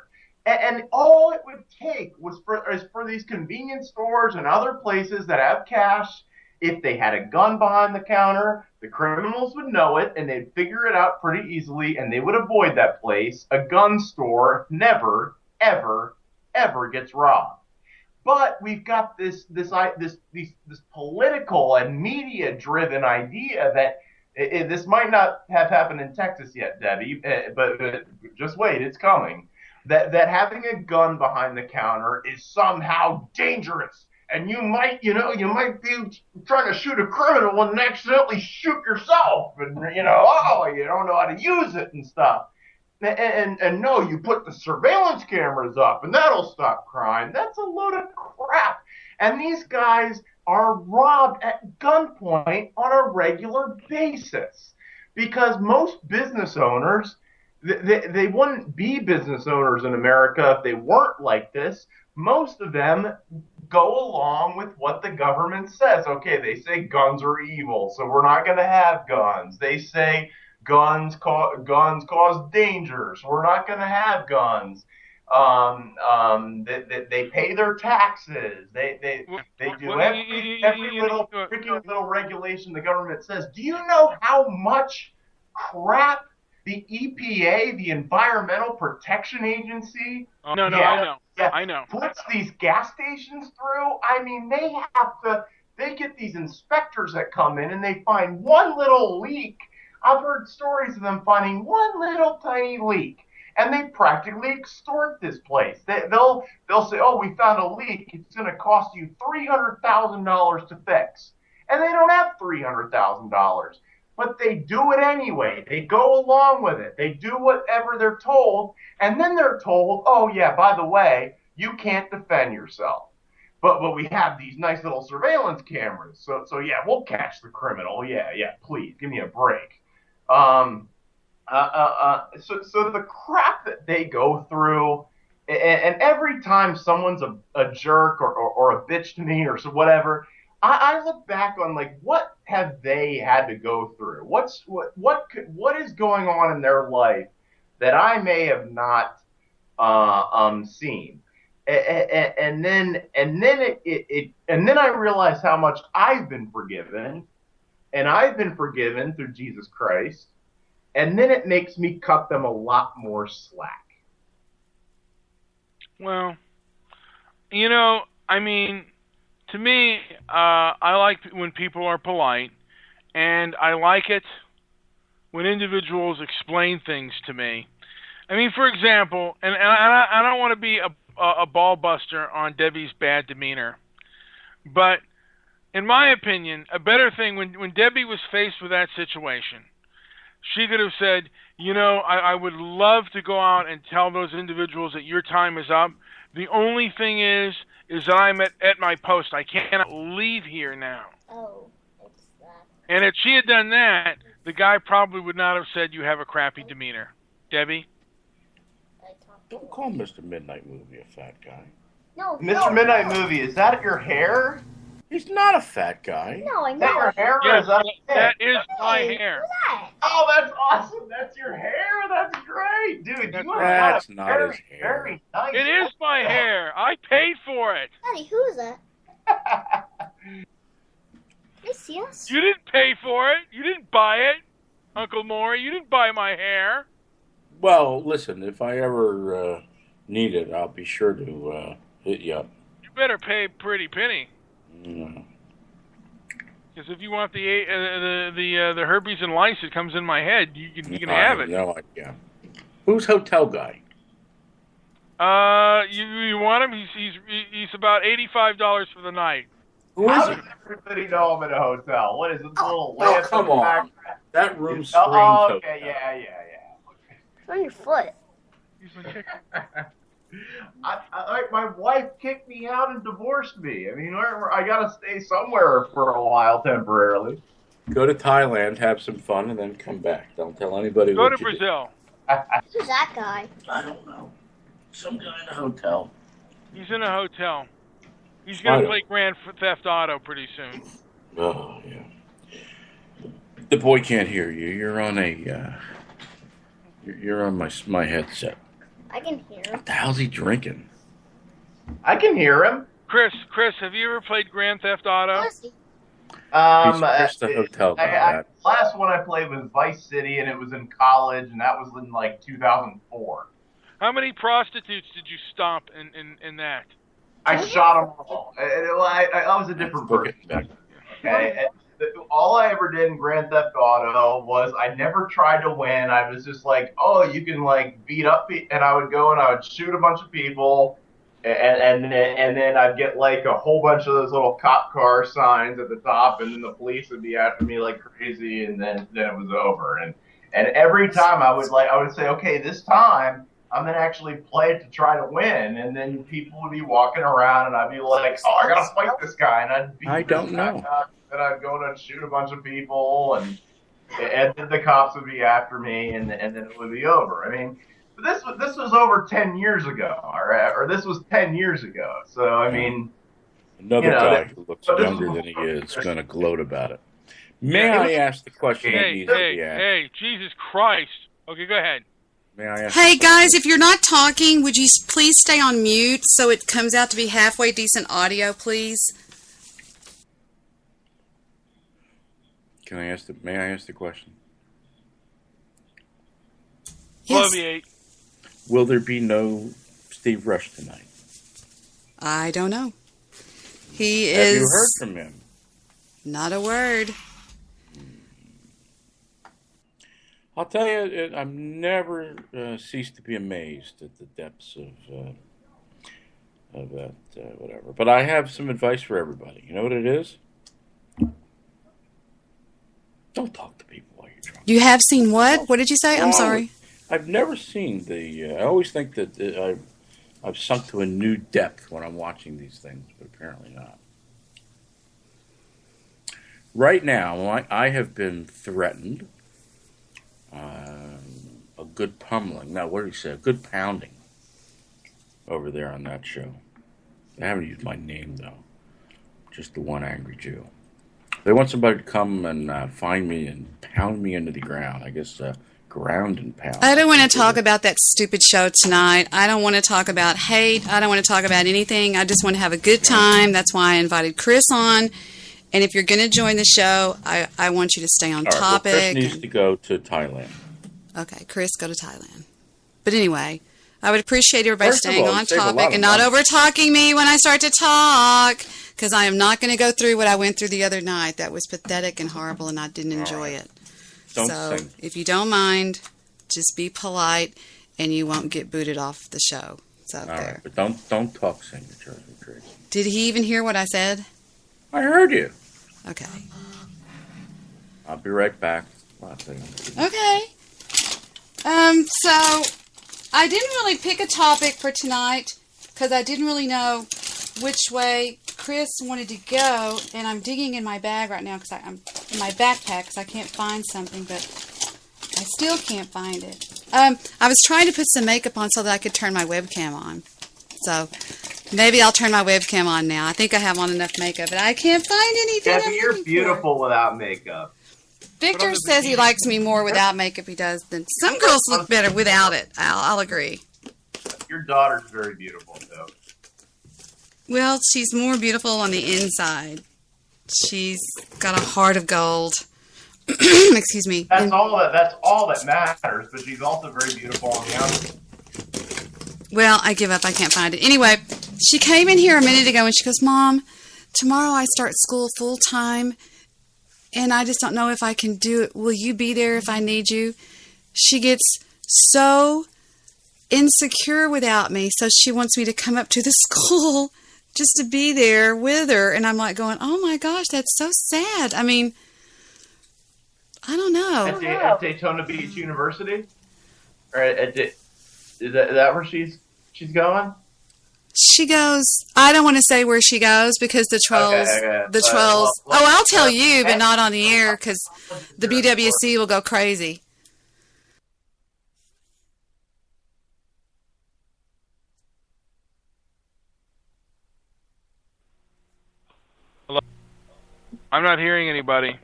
And all it would take is for these convenience stores and other places that have cash, if they had a gun behind the counter, the criminals would know it and they'd figure it out pretty easily and they would avoid that place. A gun store never, ever, ever gets robbed. But we've got this political and media-driven idea that this might not have happened in Texas yet, Debbie, but just wait, it's coming. That having a gun behind the counter is somehow dangerous. and you might be trying to shoot a criminal and accidentally shoot yourself, and you don't know how to use it and stuff. And no, you put the surveillance cameras up, and that'll stop crime. That's a load of crap. And these guys are robbed at gunpoint on a regular basis because most business owners, they wouldn't be business owners in America if they weren't like this. Most of them go along with what the government says. Okay, they say guns are evil, so we're not going to have guns. They say guns cause danger, so we're not going to have guns. They pay their taxes. They do every little freaking little regulation the government says. Do you know how much crap the EPA, the Environmental Protection Agency, I know, puts these gas stations through? I mean, they get these inspectors that come in and they find one little leak. I've heard stories of them finding one little tiny leak, and they practically extort this place. They'll say, oh, we found a leak. It's going to cost you $300,000 to fix. And they don't have $300,000. But they do it anyway. They go along with it. They do whatever they're told, and then they're told, oh, yeah, by the way, you can't defend yourself. But we have these nice little surveillance cameras. So yeah, we'll catch the criminal. Yeah, please, give me a break. So the crap that they go through, and every time someone's a jerk or a bitch to me or so whatever, I look back on like, what have they had to go through? What is going on in their life that I may have not seen? And then I realize how much I've been forgiven, and I've been forgiven through Jesus Christ. And then it makes me cut them a lot more slack. Well, I mean, to me, I like when people are polite, and I like it when individuals explain things to me. I mean, for example, and I don't want to be a ball buster on Debbie's bad demeanor, but in my opinion, a better thing, when Debbie was faced with that situation, she could have said, I would love to go out and tell those individuals that your time is up. The only thing is that I'm at my post. I cannot leave here now. Oh, it's that. And if she had done that, the guy probably would not have said you have a crappy demeanor. Debbie? Don't call Mr. Midnight Movie a fat guy. No. Mr. Midnight Movie, is that your hair? He's not a fat guy. No, I know. Is that your hair? Yes, or is that that is my hair. Who's that? Oh, that's awesome. That's your hair? That's great. Dude, That's not his hair. Very nice. It is my hair. I paid for it. Daddy, who's that? Yes. You didn't pay for it. You didn't buy it, Uncle Maury. You didn't buy my hair. Well, listen, if I ever need it, I'll be sure to hit you up. You better pay a pretty penny. No. Because if you want the herpes and lice that comes in my head, you can have it. No idea. Who's hotel guy? You want him? He's about $85 for the night. Who is it? Everybody know I'm in a hotel. What is it? Little Oh, lamp come in the on. background? That room screams Oh, okay, hotel. yeah. It's on your foot. He's my chicken. My wife kicked me out and divorced me. I mean, I got to stay somewhere for a while temporarily. Go to Thailand, have some fun, and then come back. Don't tell anybody Go what to you did. Brazil. Who's that guy? I don't know. Some guy in a hotel. He's in a hotel. He's going to play Grand Theft Auto pretty soon. Oh, yeah. The boy can't hear you. You're on a... You're on my headset. I can hear him. What the hell's he drinking? I can hear him. Chris, have you ever played Grand Theft Auto? He's just a hotel guy. Last one I played was Vice City, and it was in college, and that was in like 2004. How many prostitutes did you stomp in that? I shot them all. I was a different person. Okay. All I ever did in Grand Theft Auto was I never tried to win. I was just like, oh, you can like beat up, and I would go and I would shoot a bunch of people, and then I'd get like a whole bunch of those little cop car signs at the top, and then the police would be after me like crazy, and then it was over. And every time I would say, okay, this time I'm gonna actually play it to try to win, and then people would be walking around, and I'd be like, oh, I gotta fight this guy, and I'd beat I don't know. and I'd go and shoot a bunch of people, and then the cops would be after me, and then it would be over. I mean, this was over 10 years ago, all right? Or this was 10 years ago. So I mean, Another guy who looks younger than he is going to gloat about it. May I ask the question that needs to be asked? Hey, Jesus Christ. Okay, go ahead. May I ask? Hey, guys, if you're not talking, would you please stay on mute so it comes out to be halfway decent audio, please? May I ask the question? Yes. Bloviate. Will there be no Steve Rush tonight? I don't know. He Have is... you heard from him? Not a word. I'll tell you, I've never ceased to be amazed at the depths of that whatever. But I have some advice for everybody. You know what it is? Don't talk to people while you're drunk. You have seen what? What did you say? I'm sorry. I've never seen I always think that I've sunk to a new depth when I'm watching these things, but apparently not. Right now, I have been threatened. A good pummeling. No, what did he say? A good pounding over there on that show. They haven't used my name, though. Just the one angry Jew. They want somebody to come and find me and pound me into the ground. I guess ground and pound. I don't want to talk about that stupid show tonight. I don't want to talk about hate. I don't want to talk about anything. I just want to have a good time. That's why I invited Chris on. And if you're going to join the show, I want you to stay on topic. Well, Chris needs to go to Thailand. Okay, Chris, go to Thailand. But anyway, I would appreciate everybody staying on save a lot topic of and not money. over-talking me when I start to talk, because I am not going to go through what I went through the other night. That was pathetic and horrible, and I didn't enjoy it. Don't so sing. if you don't mind, just be polite, and you won't get booted off the show. So All there. right, but don't talk signatures, Chris. Did he even hear what I said? I heard you. Okay. I'll be right back. Okay. So I didn't really pick a topic for tonight because I didn't really know which way Chris wanted to go, and I'm digging in my bag right now because I'm in my backpack because I can't find something, but I still can't find it. I was trying to put some makeup on so that I could turn my webcam on. So maybe I'll turn my webcam on now. I think I have on enough makeup, but I can't find anything. Debbie, you're beautiful without makeup. Victor says he likes me more without makeup he does than some girls look better without it. I'll agree. Your daughter's very beautiful, though. Well, she's more beautiful on the inside. She's got a heart of gold. Excuse me. That's all that matters, but she's also very beautiful on the outside. Well, I give up. I can't find it. Anyway, she came in here a minute ago and she goes, Mom, tomorrow I start school full time. And I just don't know if I can do it. Will you be there if I need you? She gets so insecure without me, so she wants me to come up to the school just to be there with her. And I'm like going, oh my gosh, that's so sad. I mean, I don't know. At Daytona Beach University? Or is that where she's going? She goes, I don't want to say where she goes because the trolls, I'll tell you, but not on the air because the BWC will go crazy. Hello? I'm not hearing anybody.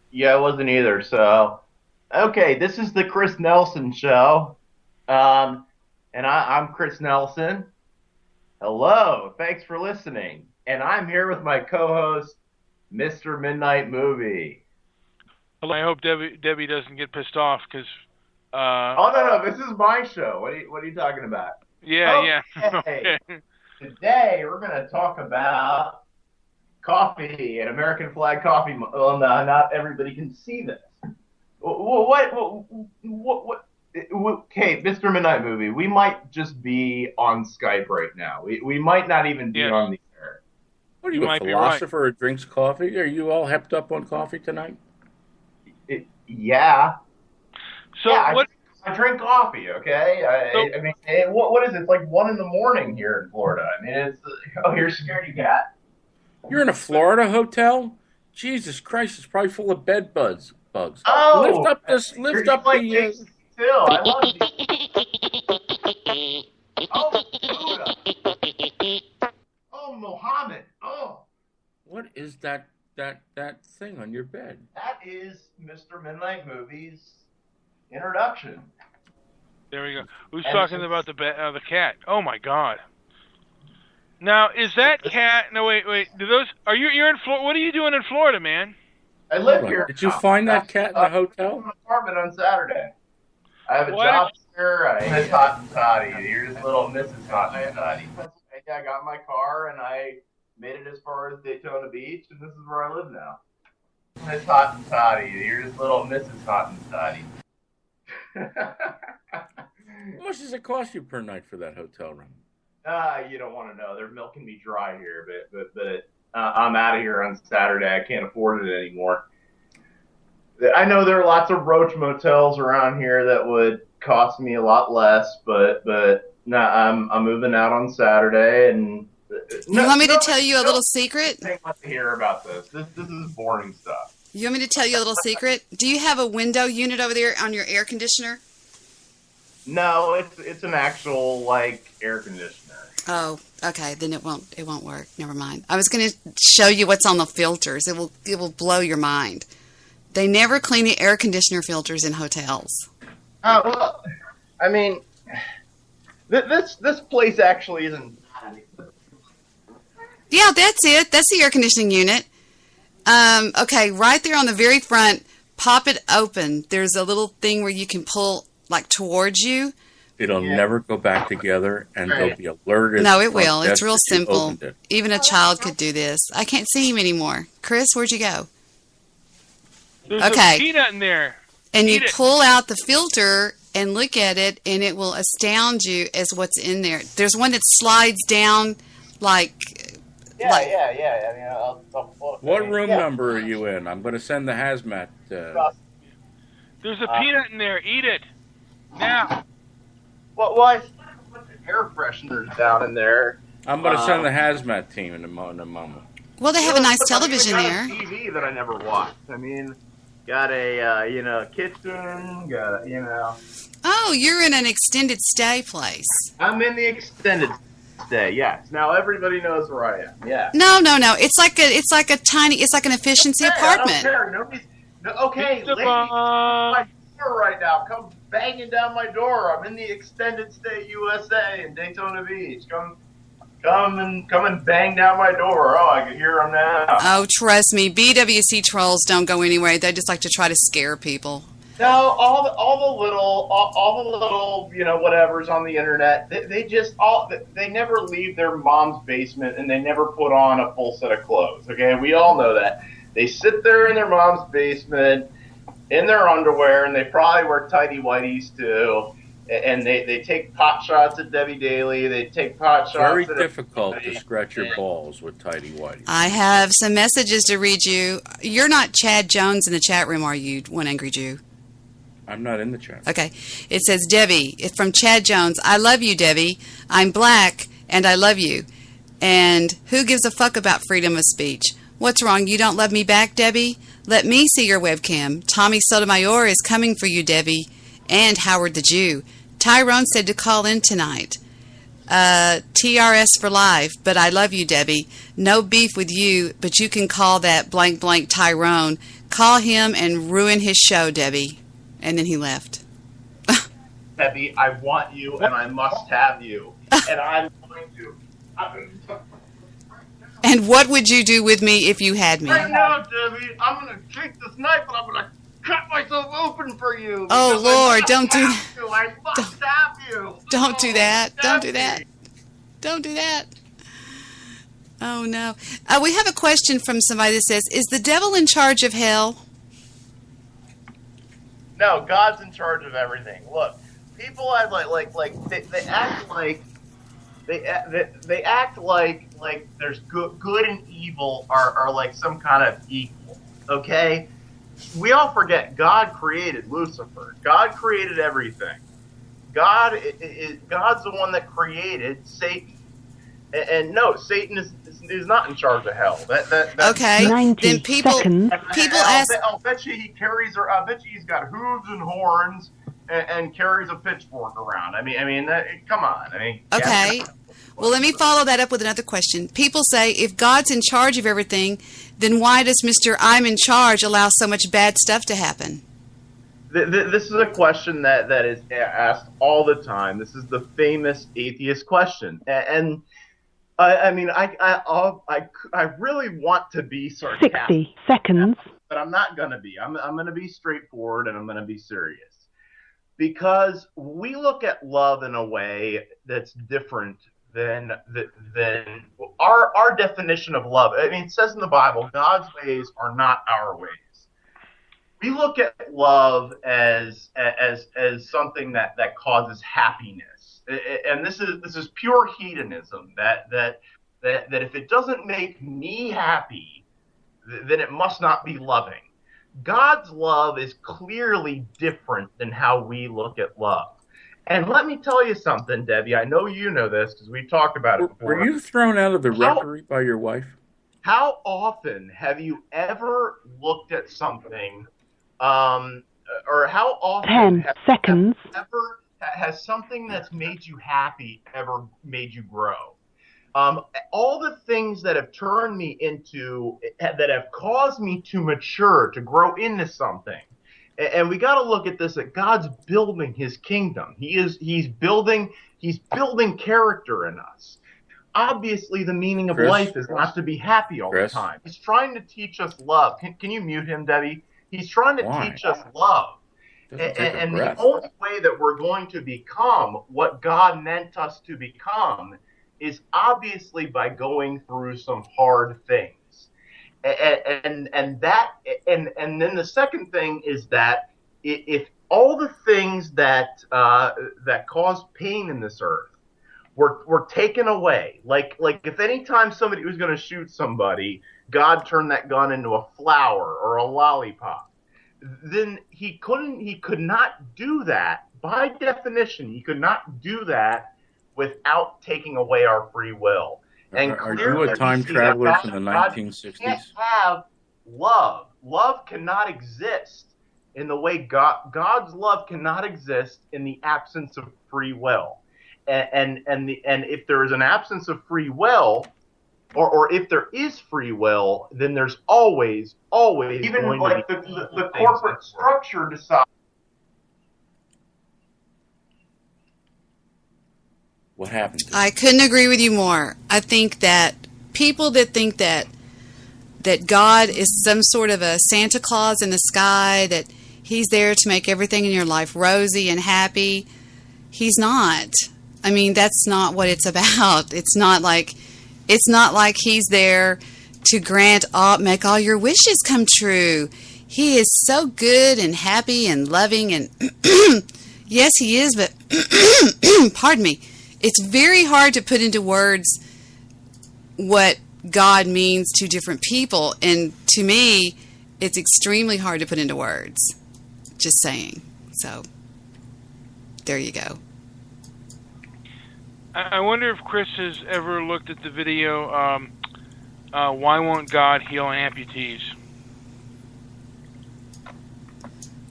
Yeah, I wasn't either, so. Okay, this is the Chris Nelson Show. And I'm Chris Nelson. Hello, thanks for listening. And I'm here with my co-host, Mr. Midnight Movie. Hello. I hope Debbie doesn't get pissed off because. Oh no, this is my show. What are you talking about? Yeah. Okay. Today we're going to talk about coffee and American flag coffee. Well, no, not everybody can see this. What Hey, Mr. Midnight Movie, we might just be on Skype right now. We might not even be on the air. What are You you, a might be philosopher who drinks coffee? Are you all hepped up on coffee tonight? Yeah. So yeah, what? I drink coffee, okay? I mean, what is it? It's like 1 a.m. here in Florida. I mean, it's here's Scaredy Cat. You're in a Florida hotel? Jesus Christ, it's probably full of bed bugs. Oh, lift up the. Still, I love you. Oh, Buddha. Oh, Muhammad. Oh. What is that thing on your bed? That is Mr. Midnight Movie's introduction. There we go. Who's talking about the cat? Oh my God. Now, is that cat? No, wait. Do those? You're in Florida? What are you doing in Florida, man? I live here. Did you find that cat in the hotel? I'm in an apartment on Saturday. I have a job here. Miss Hot and Toddy. Here's little Mrs. Hot and Toddy. I got my car and I made it as far as Daytona Beach, and this is where I live now. Miss Hot and Toddy. Here's little Mrs. Hot and Toddy. How much does it cost you per night for that hotel room? You don't want to know. They're milking me dry here, but I'm out of here on Saturday. I can't afford it anymore. I know there are lots of roach motels around here that would cost me a lot less, but no, I'm moving out on Saturday, and You want me to tell you a little secret? I want to hear about this. This is boring stuff. You want me to tell you a little secret? Do you have a window unit over there on your air conditioner? No, it's an actual air conditioner. Oh, okay. Then it won't work. Never mind. I was going to show you what's on the filters. It will blow your mind. They never clean the air conditioner filters in hotels. Oh, well, I mean, this place actually isn't bad. Yeah, that's it. That's the air conditioning unit. Okay, right there on the very front, pop it open. There's a little thing where you can pull towards you. It'll never go back together, and they'll be alerted. No, it will. It's real that you simple. opened it. Even a child could do this. I can't see him anymore. Chris, where'd you go? There's Okay. a peanut in there. And you Eat it. pull out the filter and look at it, and it will astound you as what's in there. There's one that slides down Yeah. I mean, I'll What room number are you in? I'm going to send the hazmat. There's a peanut in there. Eat it. Now. Why? Air fresheners down in there. I'm going to send the hazmat team in a moment. Well, they have a nice television there. Got a TV that I never watched. I mean, got a kitchen. Got Oh, you're in an extended stay place. I'm in the extended stay. Yes. Now everybody knows where I am. Yeah. No. It's like an efficiency apartment. I don't care. Okay, ladies, my door right now. Come banging down my door. I'm in the extended stay USA in Daytona Beach. Come and bang down my door. Oh, I can hear them now. Oh, trust me, BWC trolls don't go anywhere. They just like to try to scare people. No, all the little whatever's on the internet. They never leave their mom's basement, and they never put on a full set of clothes. Okay, we all know that. They sit there in their mom's basement in their underwear, and they probably wear tighty whities too. And they take pot shots at Debi Daly. They take pot shots. Very at difficult to scratch your balls with tidy whities. I have some messages to read you. You're not Chad Jones in the chat room, are you, One Angry Jew? I'm not in the chat. Okay. It says, Debbie, it's from Chad Jones. I love you, Debbie. I'm black, and I love you. And who gives a fuck about freedom of speech? What's wrong? You don't love me back, Debbie? Let me see your webcam. Tommy Sotomayor is coming for you, Debbie. And Howard the Jew. Tyrone said to call in tonight. TRS for life, but I love you, Debbie. No beef with you, but you can call that blank blank Tyrone. Call him and ruin his show, Debbie. And then he left. Debbie, I want you, and I must have you, and I'm going to. And what would you do with me if you had me? Right now, Debbie, I'm going to take this knife and I'm going to cut myself open for you. Oh, Lord, don't do that. I must have you. Don't do that. Don't do that. Don't do that. Oh, no. We have a question from somebody that says, is the devil in charge of hell? No, God's in charge of everything. Look, people act they act like they act like there's good and evil are like some kind of equal. Okay, we all forget God created Lucifer. God created everything. God's the one that created Satan. And no, Satan is not in charge of hell. That's okay. 90 then people seconds. ask. I'll bet you he's got hooves and horns and carries a pitchfork around. I mean, come on. Okay. Well, let me follow that up with another question. People say if God's in charge of everything, then why does Mr. I'm in charge allow so much bad stuff to happen? This is a question that is asked all the time. This is the famous atheist question, and I really want to be sarcastic. 60 seconds. But I'm not going to be. I'm going to be straightforward, and I'm going to be serious. Because we look at love in a way that's different than our definition of love. I mean, it says in the Bible, God's ways are not our ways. We look at love as something that causes happiness, and this is pure hedonism. That if it doesn't make me happy, then it must not be loving. God's love is clearly different than how we look at love. And let me tell you something, Debbie. I know you know this because we talked about it before. Were you thrown out of the rectory by your wife? How often have you ever looked at something, or how often 10 seconds. Has something that's made you happy ever made you grow? All the things that have turned me into, that have caused me to mature, to grow into something. And we got to look at this, that God's building his kingdom. He's building character in us. Obviously, the meaning of life is not to be happy all the time. He's trying to teach us love. Can you mute him, Debbie? He's trying to teach us love. And the only way that we're going to become what God meant us to become is obviously by going through some hard things. And then the second thing is that if all the things that cause pain in this earth were taken away, like if any time somebody was going to shoot somebody, God turned that gun into a flower or a lollipop, then he could not do that. By definition, he could not do that without taking away our free will. And are you a time traveler from the 1960s? Can't have love. Love cannot exist in the way God's love cannot exist in the absence of free will. And if there is an absence of free will, or if there is free will, then there's always even going like to be the corporate structure decides. What happened? I couldn't agree with you more. I think that people that think that God is some sort of a Santa Claus in the sky, that he's there to make everything in your life rosy and happy, he's not. I mean, that's not what it's about. It's not like he's there to make all your wishes come true. He is so good and happy and loving, and yes, he is, but pardon me. It's very hard to put into words what God means to different people, and to me, it's extremely hard to put into words. Just saying. So, there you go. I wonder if Chris has ever looked at the video, Why Won't God Heal Amputees?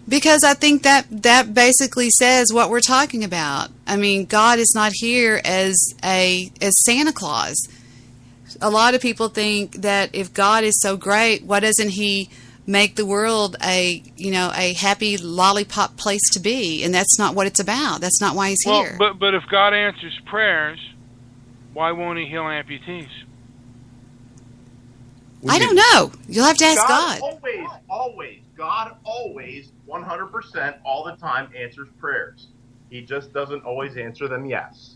Because I think that basically says what we're talking about. I mean, God is not here as Santa Claus. A lot of people think that if God is so great, why doesn't he make the world a happy lollipop place to be? And that's not what it's about. That's not why he's here. But if God answers prayers, why won't he heal amputees? I don't know. You'll have to ask God. God always 100% all the time answers prayers. He just doesn't always answer them yes.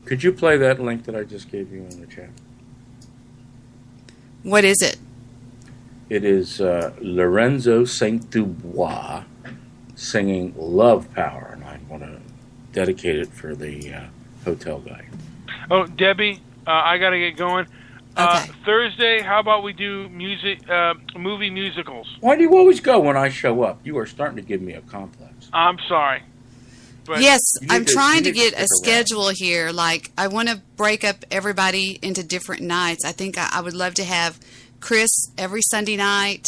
Could you play that link that I just gave you in the chat? What is it? It is Lorenzo Saint Dubois singing Love Power, and I want to dedicate it for the hotel guy. Oh, Debbie, I got to get going. Okay. Thursday, how about we do movie musicals? Why do you always go when I show up? You are starting to give me a complex. I'm sorry. But Yes, You need I'm to- trying you to need to get stick a around. schedule here. Like, I want to break up everybody into different nights. I think I would love to have Chris every Sunday night,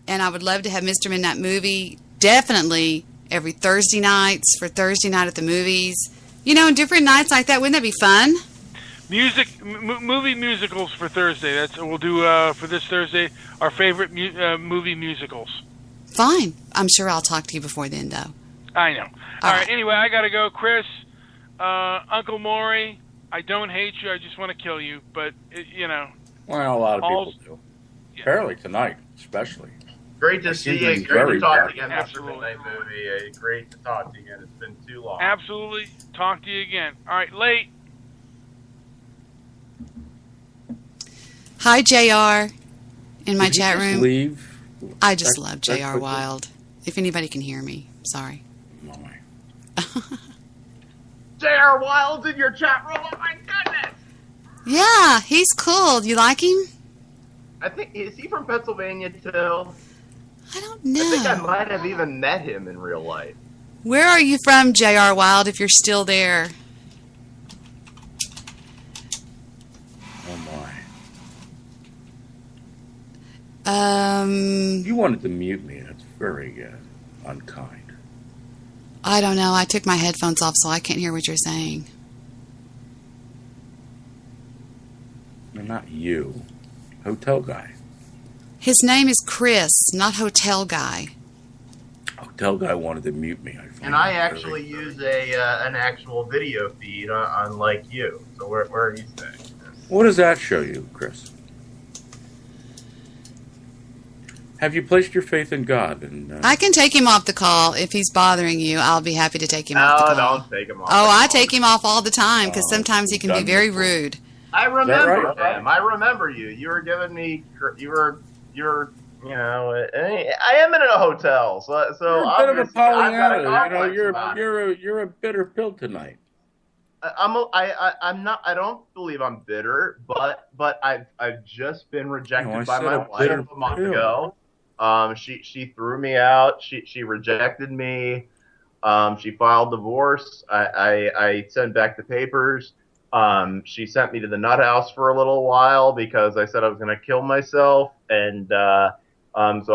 and I would love to have Mr. Midnight Movie definitely every Thursday nights for Thursday night at the movies. You know, different nights like that. Wouldn't that be fun? movie musicals for Thursday. We'll do for this Thursday our favorite movie musicals. Fine. I'm sure I'll talk to you before then, though. I know. All right. Anyway, I gotta go, Chris. Uncle Maury, I don't hate you. I just want to kill you. But you know. Well, a lot of people do. Apparently tonight, especially. Great to see you. Great to talk to you again, Mr. Midnight Movie. Great to talk to you again. It's been too long. Absolutely. Talk to you again. All right, late. Hi, JR, in my Did you chat just room. leave? I just love That's JR what Wild. If anybody can hear me, sorry. J.R. Wild's in your chat room. Oh my goodness! Yeah, he's cool. You like him? I think is he from Pennsylvania too? I don't know. I think I might have even met him in real life. Where are you from, JR Wild, if you're still there? Oh Um, my! You wanted to mute me. That's very unkind. I don't know. I took my headphones off, so I can't hear what you're saying. No, not you. Hotel guy. His name is Chris, not Hotel Guy. Hotel guy wanted to mute me. And I actually use an actual video feed, unlike you. So where are you staying? What does that show you, Chris? Have you placed your faith in God? And I can take him off the call. If he's bothering you, I'll be happy to take him off the call. Don't take him off. Oh, I take him off all the time because sometimes he can be very rude. I remember right? him. I remember you. You were giving me. You were. You know. I am in a hotel, so you're a bit of a obviously I've got a Pollyanna. You know, complex about it. you're a bitter pill tonight. I'm not. I don't believe I'm bitter, but I've just been rejected I by said my a wife bitter a month pill. ago. She threw me out. She rejected me. She filed divorce. I sent back the papers. She sent me to the nut house for a little while because I said I was going to kill myself, and so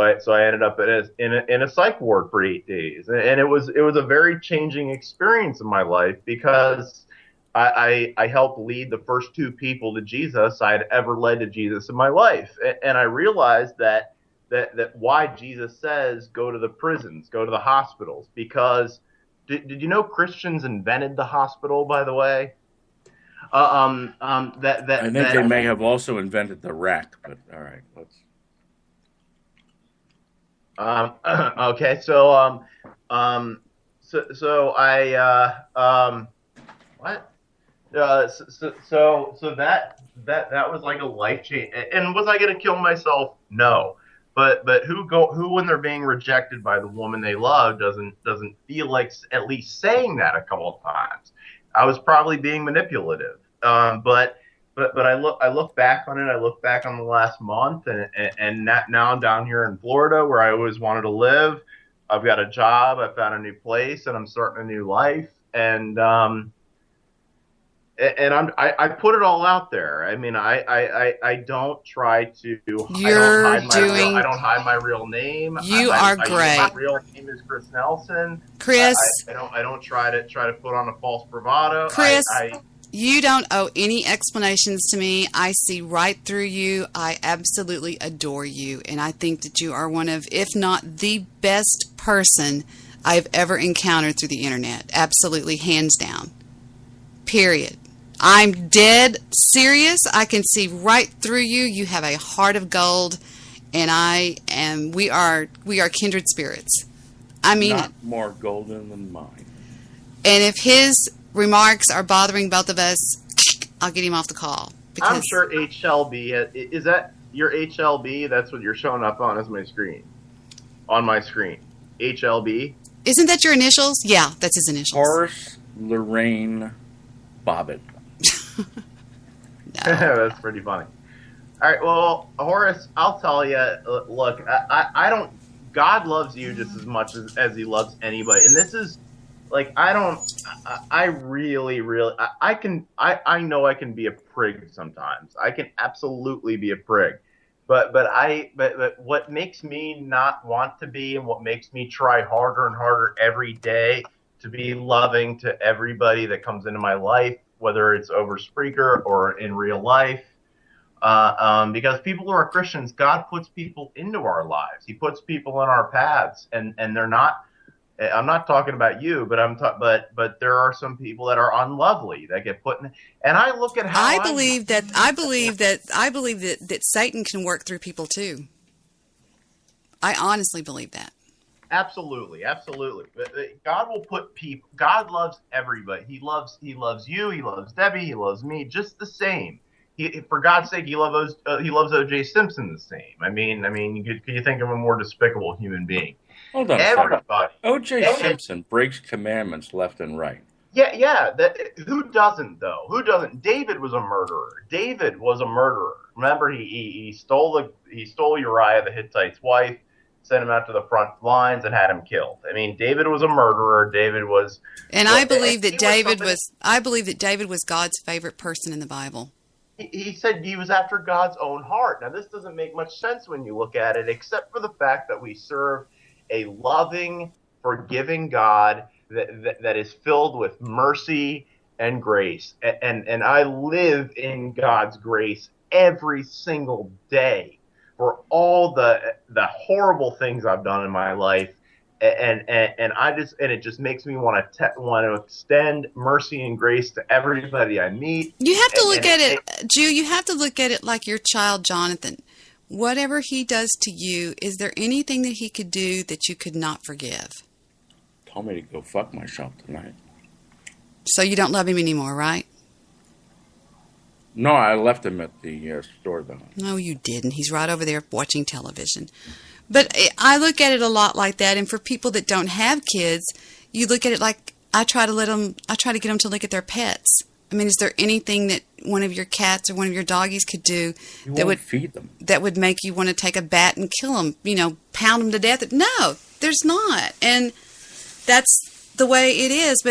I ended up in a psych ward for 8 days, and it was a very changing experience in my life because I helped lead the first two people to Jesus I had ever led to Jesus in my life, and I realized that why Jesus says go to the prisons, go to the hospitals, because did you know Christians invented the hospital, by the way? I think they may have also invented the rack, but all right, let's. Okay, so I what? So that was like a life change. And was I going to kill myself? No. But who when they're being rejected by the woman they love doesn't feel like at least saying that a couple of times. I was probably being manipulative. But I look back on it. I look back on the last month, and now I'm down here in Florida where I always wanted to live. I've got a job. I found a new place, and I'm starting a new life. And I put it all out there. I mean, I don't try to. I don't hide my real name. You are great. My real name is Chris Nelson. Chris, I don't try to put on a false bravado. Chris, you don't owe any explanations to me. I see right through you. I absolutely adore you, and I think that you are one of, if not the best person I've ever encountered through the internet. Absolutely, hands down. Period. I'm dead serious. I can see right through you. You have a heart of gold, and we are kindred spirits. I mean, not more golden than mine. And if his remarks are bothering both of us, I'll get him off the call. I'm sure HLB is that your HLB. That's what you're showing up on as my screen, on my screen. HLB. Isn't that your initials? Yeah, that's his initials. Horace Lorraine Bobbitt. That's pretty funny. All right, well, Horace, I'll tell you. Look, I don't. God loves you just as much as He loves anybody, and this is like I don't. I really, I know I can be a prig sometimes. I can absolutely be a prig, but what makes me not want to be, and what makes me try harder and harder every day to be loving to everybody that comes into my life, whether it's over Spreaker or in real life. Because people who are Christians, God puts people into our lives. He puts people in our paths, and they're not. I'm not talking about you, but there are some people that are unlovely that get put in. And I look at how I believe that Satan can work through people too. I honestly believe that. Absolutely. God will put people. God loves everybody. He loves you. He loves Debbie. He loves me just the same. For God's sake, he loves O.J. Simpson the same. I mean, could you think of a more despicable human being? Hold on Everybody. a second. O.J. Simpson breaks commandments left and right. Yeah. Who doesn't, though? Who doesn't? David was a murderer. Remember, he stole Uriah the Hittite's wife, sent him out to the front lines, and had him killed. I mean, David was a murderer. And I believe that David was God's favorite person in the Bible. He said he was after God's own heart. Now, this doesn't make much sense when you look at it, except for the fact that we serve a loving, forgiving God that is filled with mercy and grace. And I live in God's grace every single day for all the horrible things I've done in my life. And it just makes me want to extend mercy and grace to everybody I meet. You have to look at it, Jew. You have to look at it like your child, Jonathan. Whatever he does to you, is there anything that he could do that you could not forgive? Told me to go fuck myself tonight. So you don't love him anymore, right? No, I left him at the store, though. No, you didn't. He's right over there watching television. But I look at it a lot like that, and for people that don't have kids, you look at it like I try to get them to look at their pets. I mean, is there anything that one of your cats or one of your doggies could do that would feed them, that would make you want to take a bat and kill them? Pound them to death? No, there's not, and that's the way it is.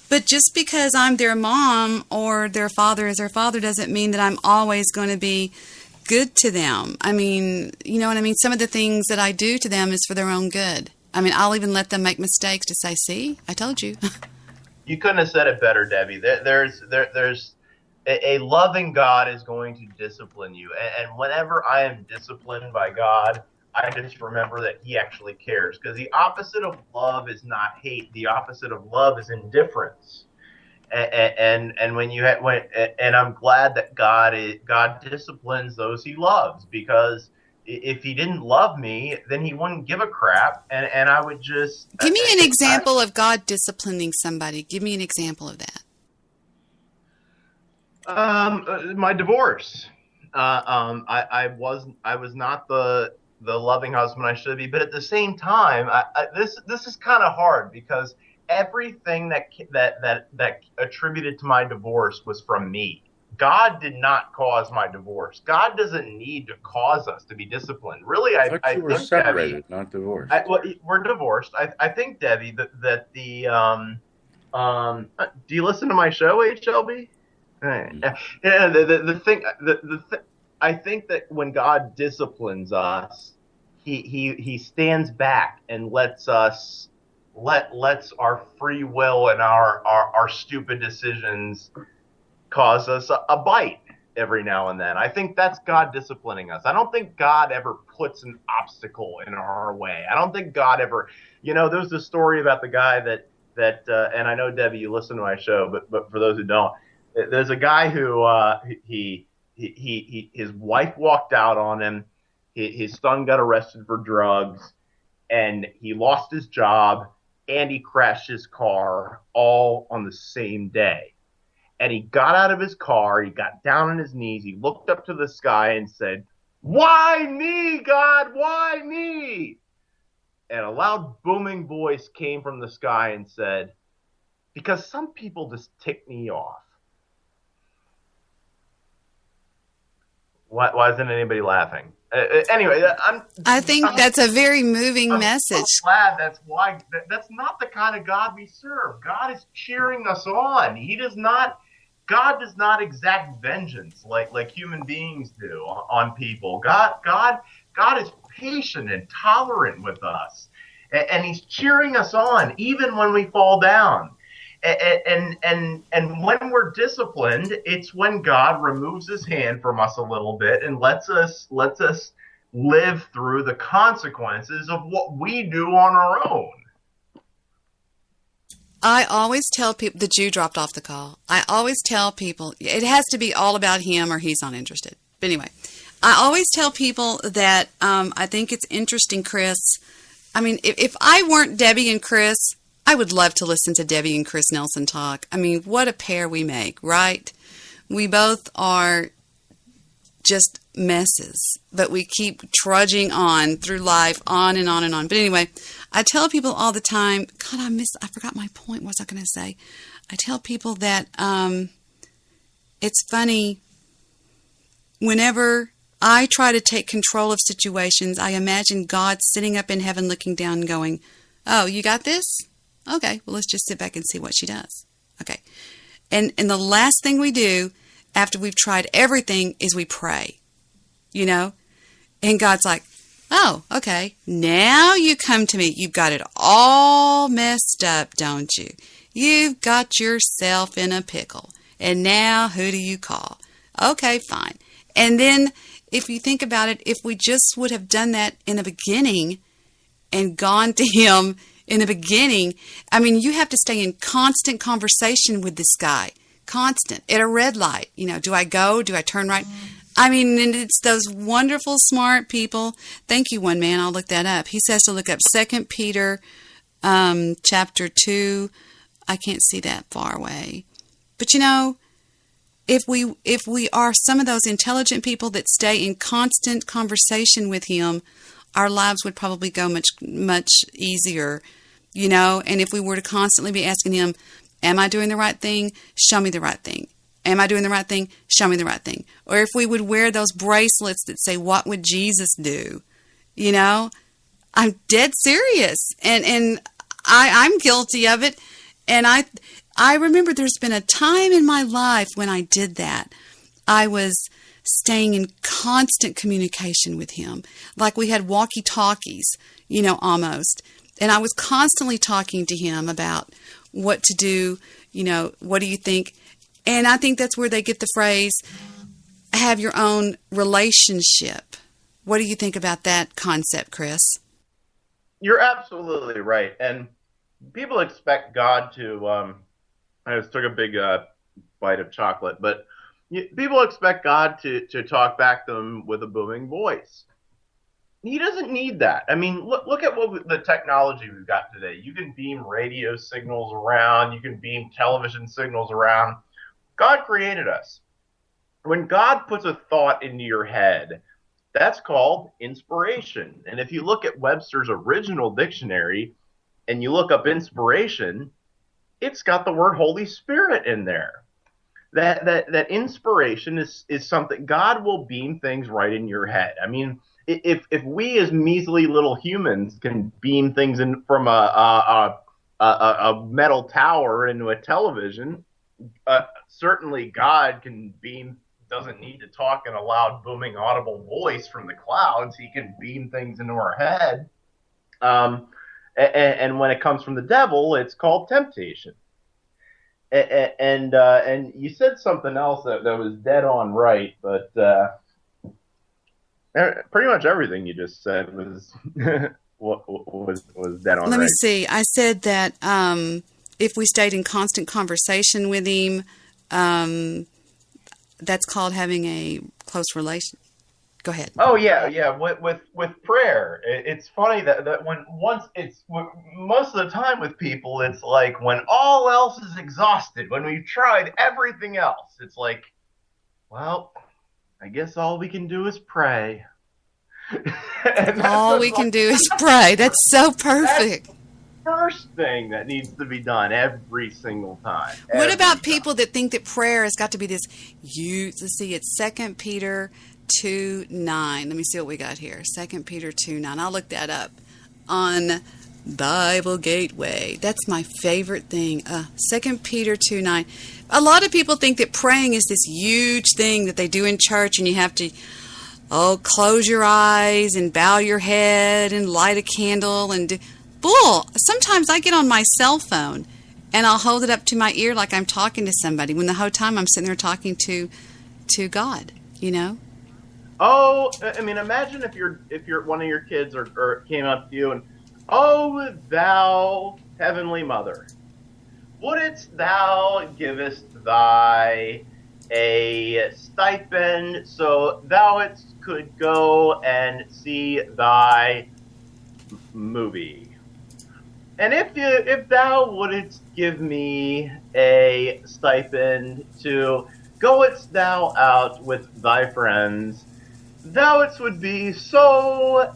But just because I'm their mom or their father is their father doesn't mean that I'm always going to be good to them. I mean, you know what I mean? Some of the things that I do to them is for their own good. I mean, I'll even let them make mistakes to say, see, I told you. You couldn't have said it better, Debbie. There's a loving God is going to discipline you. And whenever I am disciplined by God, I just remember that He actually cares. Because the opposite of love is not hate. The opposite of love is indifference. And I'm glad that God disciplines those He loves, because if He didn't love me, then He wouldn't give a crap, and I would just give me an example of God disciplining somebody. Give me an example of that. My divorce. I was not the loving husband I should be, but at the same time, this is kind of hard, because everything that attributed to my divorce was from me. God did not cause my divorce. God doesn't need to cause us to be disciplined. Really, I thought you were think, separated, Debbie, not divorced. We're divorced. I think, Debbie, that the do you listen to my show, HLB? Yeah, the thing, I think that when God disciplines us, he stands back and lets us lets our free will and our stupid decisions cause us a bite every now and then. I think that's God disciplining us. I don't think God ever puts an obstacle in our way. I don't think God ever, there's a story about the guy that and I know, Debbie, you listen to my show, but for those who don't, there's a guy who his wife walked out on him. His son got arrested for drugs, and he lost his job, and he crashed his car all on the same day. And he got out of his car, he got down on his knees, he looked up to the sky and said, "Why me, God? Why me?" and a loud booming voice came from the sky and said, "Because some people just tick me off." Why isn't anybody laughing? Anyway, I think that's a very moving message. So glad that's why. That's not the kind of God we serve. God is cheering us on. God does not exact vengeance like human beings do on people. God is patient and tolerant with us, and He's cheering us on even when we fall down. And when we're disciplined, it's when God removes His hand from us a little bit and lets us live through the consequences of what we do on our own. I always tell people, the Jew dropped off the call. I always tell people it has to be all about him or he's not interested. But anyway, I always tell people that I think it's interesting, Chris. I mean, if I weren't Debbie and Chris, I would love to listen to Debbie and Chris Nelson talk. I mean, what a pair we make, right? We both are just messes, but we keep trudging on through life, on and on and on. But anyway, I tell people all the time, God, I forgot my point. What was I going to say? I tell people that it's funny, whenever I try to take control of situations, I imagine God sitting up in heaven looking down and going, "Oh, you got this? Okay, well, let's just sit back and see what she does." Okay. And the last thing we do after we've tried everything is we pray, you know? And God's like, "Oh, okay, now you come to me. You've got it all messed up, don't you? You've got yourself in a pickle. And now who do you call? Okay, fine." And then if you think about it, if we just would have done that in the beginning and gone to Him in the beginning, I mean, you have to stay in constant conversation with this guy. Constant. At a red light. You know, do I go? Do I turn right? I mean, and it's those wonderful, smart people. Thank you, one man. I'll look that up. He says to look up 2 Peter chapter 2. I can't see that far away. But, you know, if we are some of those intelligent people that stay in constant conversation with Him, our lives would probably go much easier, you know. And if we were to constantly be asking Him, "Am I doing the right thing? Show me the right thing. Am I doing the right thing? Show me the right thing." Or if we would wear those bracelets that say, "What would Jesus do?" You know, I'm dead serious. And I'm guilty of it. And I remember there's been a time in my life when I did that. I was staying in constant communication with Him. Like we had walkie-talkies, you know, almost. And I was constantly talking to Him about what to do, you know, what do you think? And I think that's where they get the phrase, have your own relationship. What do you think about that concept, Chris? You're absolutely right. And people expect God to, I just took a big bite of chocolate, but people expect God to talk back to them with a booming voice. He doesn't need that. I mean, look at the technology we've got today. You can beam radio signals around. You can beam television signals around. God created us. When God puts a thought into your head, that's called inspiration. And if you look at Webster's original dictionary and you look up inspiration, it's got the word Holy Spirit in there. That inspiration is something, God will beam things right in your head. I mean, if we as measly little humans can beam things in from a metal tower into a television, certainly God can beam, doesn't need to talk in a loud, booming, audible voice from the clouds. He can beam things into our head. And when it comes from the devil, it's called temptation. And you said something else that was dead on right, but pretty much everything you just said was was dead on right. Let me see. I said that if we stayed in constant conversation with Him, that's called having a close relation. Go ahead. Oh yeah. With prayer, it's funny that most of the time with people, it's like when all else is exhausted, when we've tried everything else, it's like, well, I guess all we can do is pray. All we can do is pray. That's so perfect. First thing that needs to be done every single time. What about people that think that prayer has got to be this let's see, it's 2 Peter 2:9. Let me see what we got here. 2 Peter 2:9. I'll look that up on Bible Gateway. That's my favorite thing. 2 Peter 2:9. A lot of people think that praying is this huge thing that they do in church, and you have to close your eyes and bow your head and light a candle and do bull. Sometimes I get on my cell phone and I'll hold it up to my ear like I'm talking to somebody when the whole time I'm sitting there talking to God, you know? Oh, I mean, imagine if you're one of your kids or came up to you and, "Oh, thou heavenly mother, wouldst thou givest thy a stipend so thou could go and see thy movie? And if thou wouldst give me a stipend to goest thou out with thy friends, thou would be so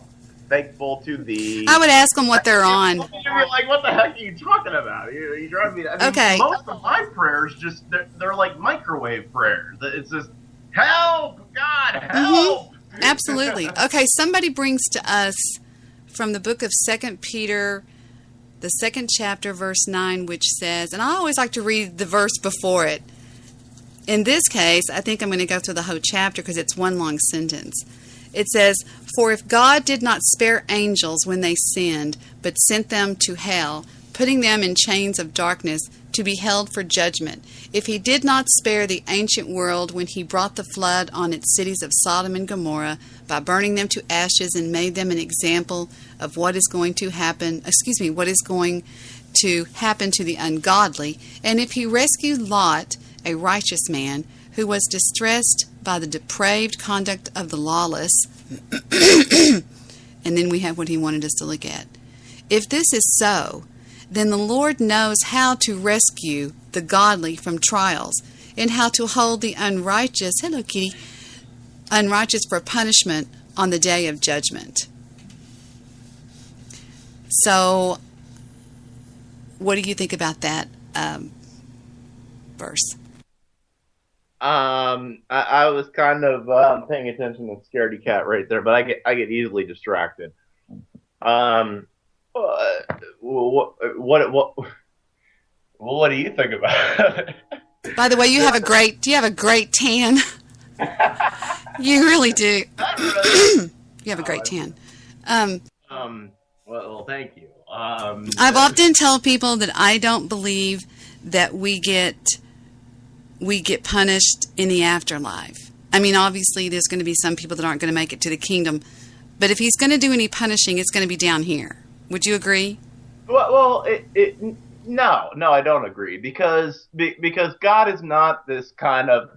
thankful to thee." I would ask them what they're on. You'd be like, what the heck are you talking about? You drive me. I mean, Okay. Most of my prayers they're like microwave prayers. It's just help, God, help. Mm-hmm. Absolutely. Okay, somebody brings to us from the book of 2 Peter, the 2nd chapter, verse 9, which says, and I always like to read the verse before it. In this case, I think I'm going to go through the whole chapter because it's one long sentence. It says, "For if God did not spare angels when they sinned, but sent them to hell, putting them in chains of darkness to be held for judgment, if he did not spare the ancient world when he brought the flood on its cities of Sodom and Gomorrah by burning them to ashes and made them an example of what is going to happen to the ungodly, and if he rescued Lot, a righteous man, who was distressed by the depraved conduct of the lawless," and then we have what he wanted us to look at. "If this is so, then the Lord knows how to rescue the godly from trials, and how to hold the unrighteous, unrighteous for punishment on the day of judgment." So, what do you think about that verse? I was kind of paying attention to Scaredy Cat right there, but I get easily distracted. What do you think about it? By the way, do you have a great tan? You really do. You have a great tan. Well, thank you. I've often told people that I don't believe that we get punished in the afterlife. I mean, obviously, there's going to be some people that aren't going to make it to the kingdom, but if he's going to do any punishing, it's going to be down here. Would you agree? Well, no, I don't agree because God is not this kind of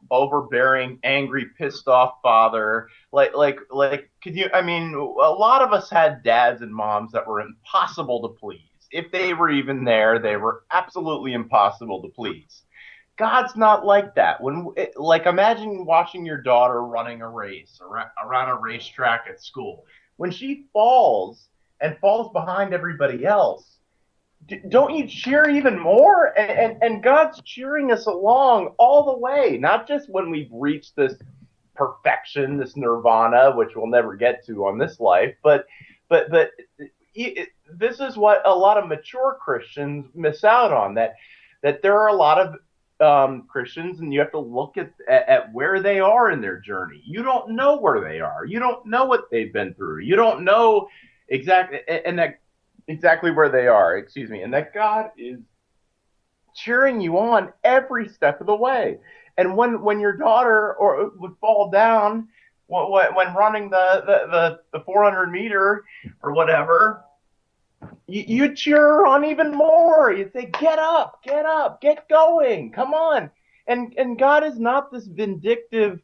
overbearing, angry, pissed off father. Like, could you? I mean, a lot of us had dads and moms that were impossible to please. If they were even there, they were absolutely impossible to please. God's not like that. Imagine watching your daughter running a race around a racetrack at school. When she falls behind everybody else, don't you cheer even more? And God's cheering us along all the way, not just when we've reached this perfection, this nirvana, which we'll never get to on this life, but this is what a lot of mature Christians miss out on, that there are a lot of Christians, and you have to look at where they are in their journey. You don't know where they are. You don't know what they've been through. You don't know exactly where they are, and that God is cheering you on every step of the way. And when your daughter would fall down when running the 400 meter or whatever, you cheer her on even more. You say, get up, get going, come on. And God is not this vindictive,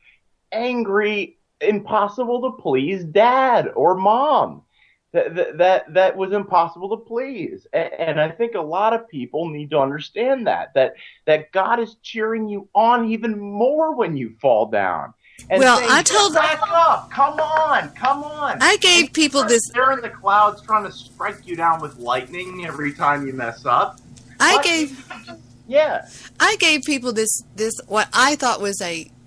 angry, impossible to please dad or mom. That was impossible to please. And I think a lot of people need to understand that God is cheering you on even more when you fall down. and Well, saying, I told- back up, come on. I gave people this. They're in the clouds trying to strike you down with lightning every time you mess up. I gave people this what I thought was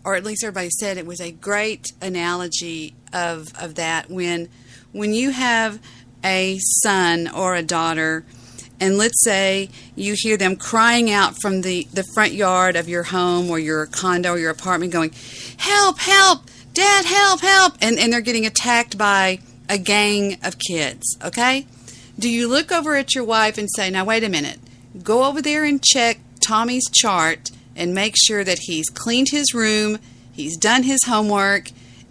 or at least everybody said it was a great analogy of that when you have a son or a daughter, and let's say you hear them crying out from the front yard of your home or your condo or your apartment going, help, Dad, help, and they're getting attacked by a gang of kids, okay? Do you look over at your wife and say, now wait a minute, go over there and check Tommy's chart and make sure that he's cleaned his room, he's done his homework,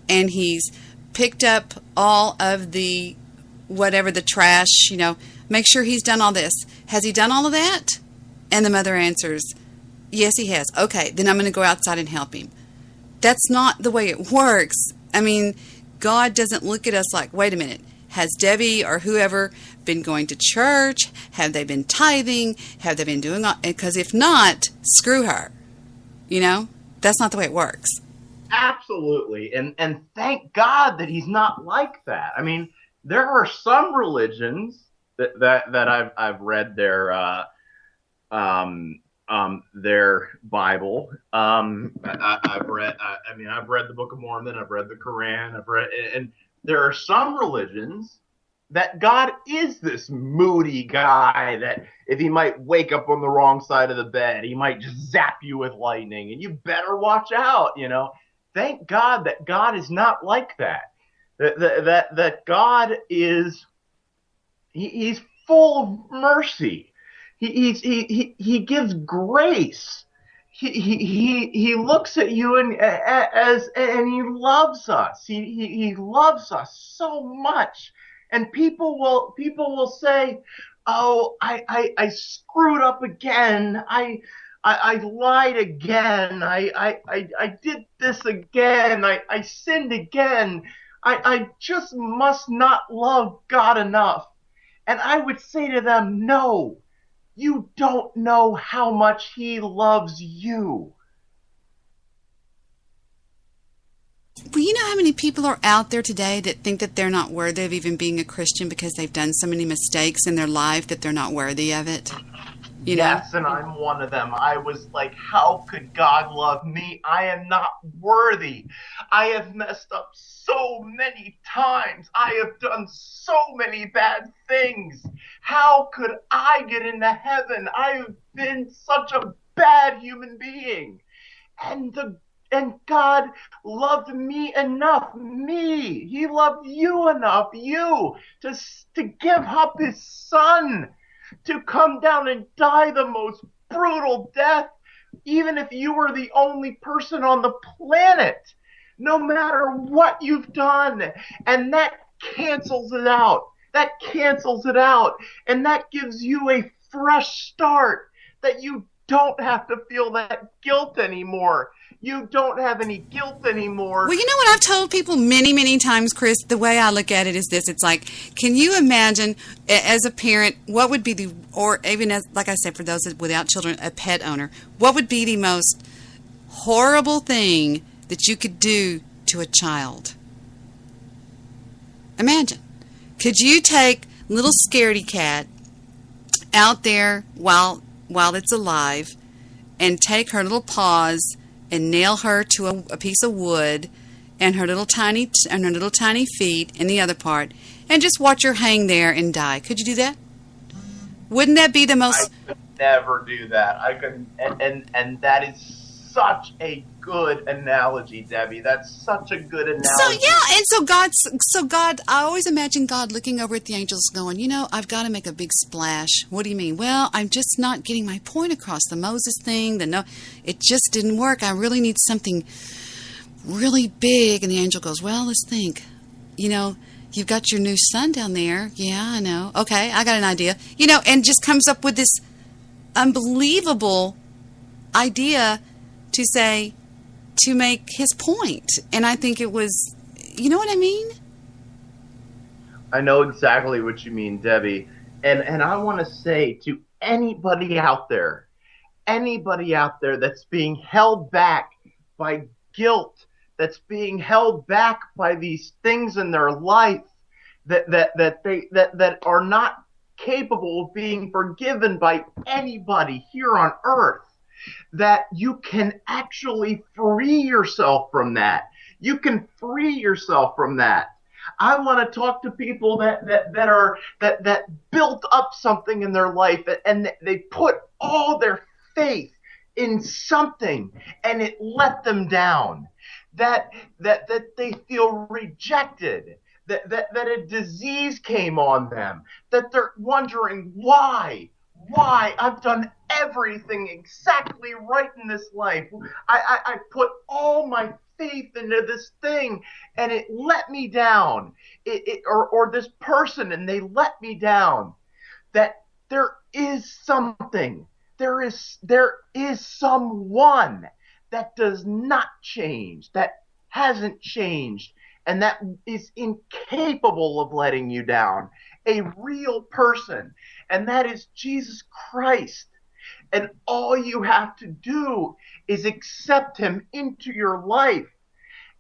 and he's picked up all of the whatever, the trash, make sure he's done all this. Has he done all of that? And the mother answers, yes, he has. Okay, then I'm going to go outside and help him. That's not the way it works. I mean, God doesn't look at us like, wait a minute, has Debbie or whoever been going to church? Have they been tithing? Have they been doing all? Because if not, screw her. That's not the way it works. Absolutely. And thank God that he's not like that. I mean, there are some religions that I've read their Bible. I've read the Book of Mormon. I've read the Quran. And there are some religions that God is this moody guy that if he might wake up on the wrong side of the bed, he might just zap you with lightning, and you better watch out. Thank God that God is not like that. That God is, he's full of mercy. He gives grace. He looks at you and he loves us. He loves us so much. And people will say, "Oh, I screwed up again. I lied again. I did this again. I sinned again. I just must not love God enough." And I would say to them, no, you don't know how much he loves you. Well, you know how many people are out there today that think that they're not worthy of even being a Christian because they've done so many mistakes in their life that they're not worthy of it? Yes, and I'm one of them. I was like, how could God love me? I am not worthy. I have messed up so many times. I have done so many bad things. How could I get into heaven? I have been such a bad human being. And God loved me enough, He loved you enough, to give up his son, to come down and die the most brutal death, even if you were the only person on the planet, no matter what you've done. And that cancels it out. And that gives you a fresh start, that you don't have to feel that guilt anymore. You don't have any guilt anymore. Well, you know what I've told people many, many times, Chris? The way I look at it is this. It's like, can you imagine, as a parent, what would be or even as, like I said, for those without children, a pet owner, what would be the most horrible thing that you could do to a child? Imagine. Could you take little scaredy cat out there while it's alive and take her little paws and nail her to a piece of wood and her little tiny feet in the other part and just watch her hang there and die? Could you do that? Wouldn't that be the most... I could never do that. I couldn't, and that is such a good analogy, Debbie. That's such a good analogy. So yeah, and so God, I always imagine God looking over at the angels going, I've got to make a big splash. What do you mean? Well, I'm just not getting my point across. The Moses thing, it just didn't work. I really need something really big. And the angel goes, well, let's think. You've got your new son down there. Yeah, I know. Okay, I got an idea. And just comes up with this unbelievable idea to make his point. And I think it was, you know what I mean? I know exactly what you mean, Debbie. And I want to say to anybody out there that's being held back by guilt that's being held back by these things in their life that are not capable of being forgiven by anybody here on earth, that you can actually free yourself from that. You can free yourself from that. I want to talk to people that built up something in their life and they put all their faith in something and it let them down. That they feel rejected. That a disease came on them. That they're wondering why. I've done everything exactly right in this life. I put all my faith into this thing and it let me down. Or this person and they let me down. That there is something. There is someone that does not change, that hasn't changed, and that is incapable of letting you down. A real person, and that is Jesus Christ. And all you have to do is accept him into your life,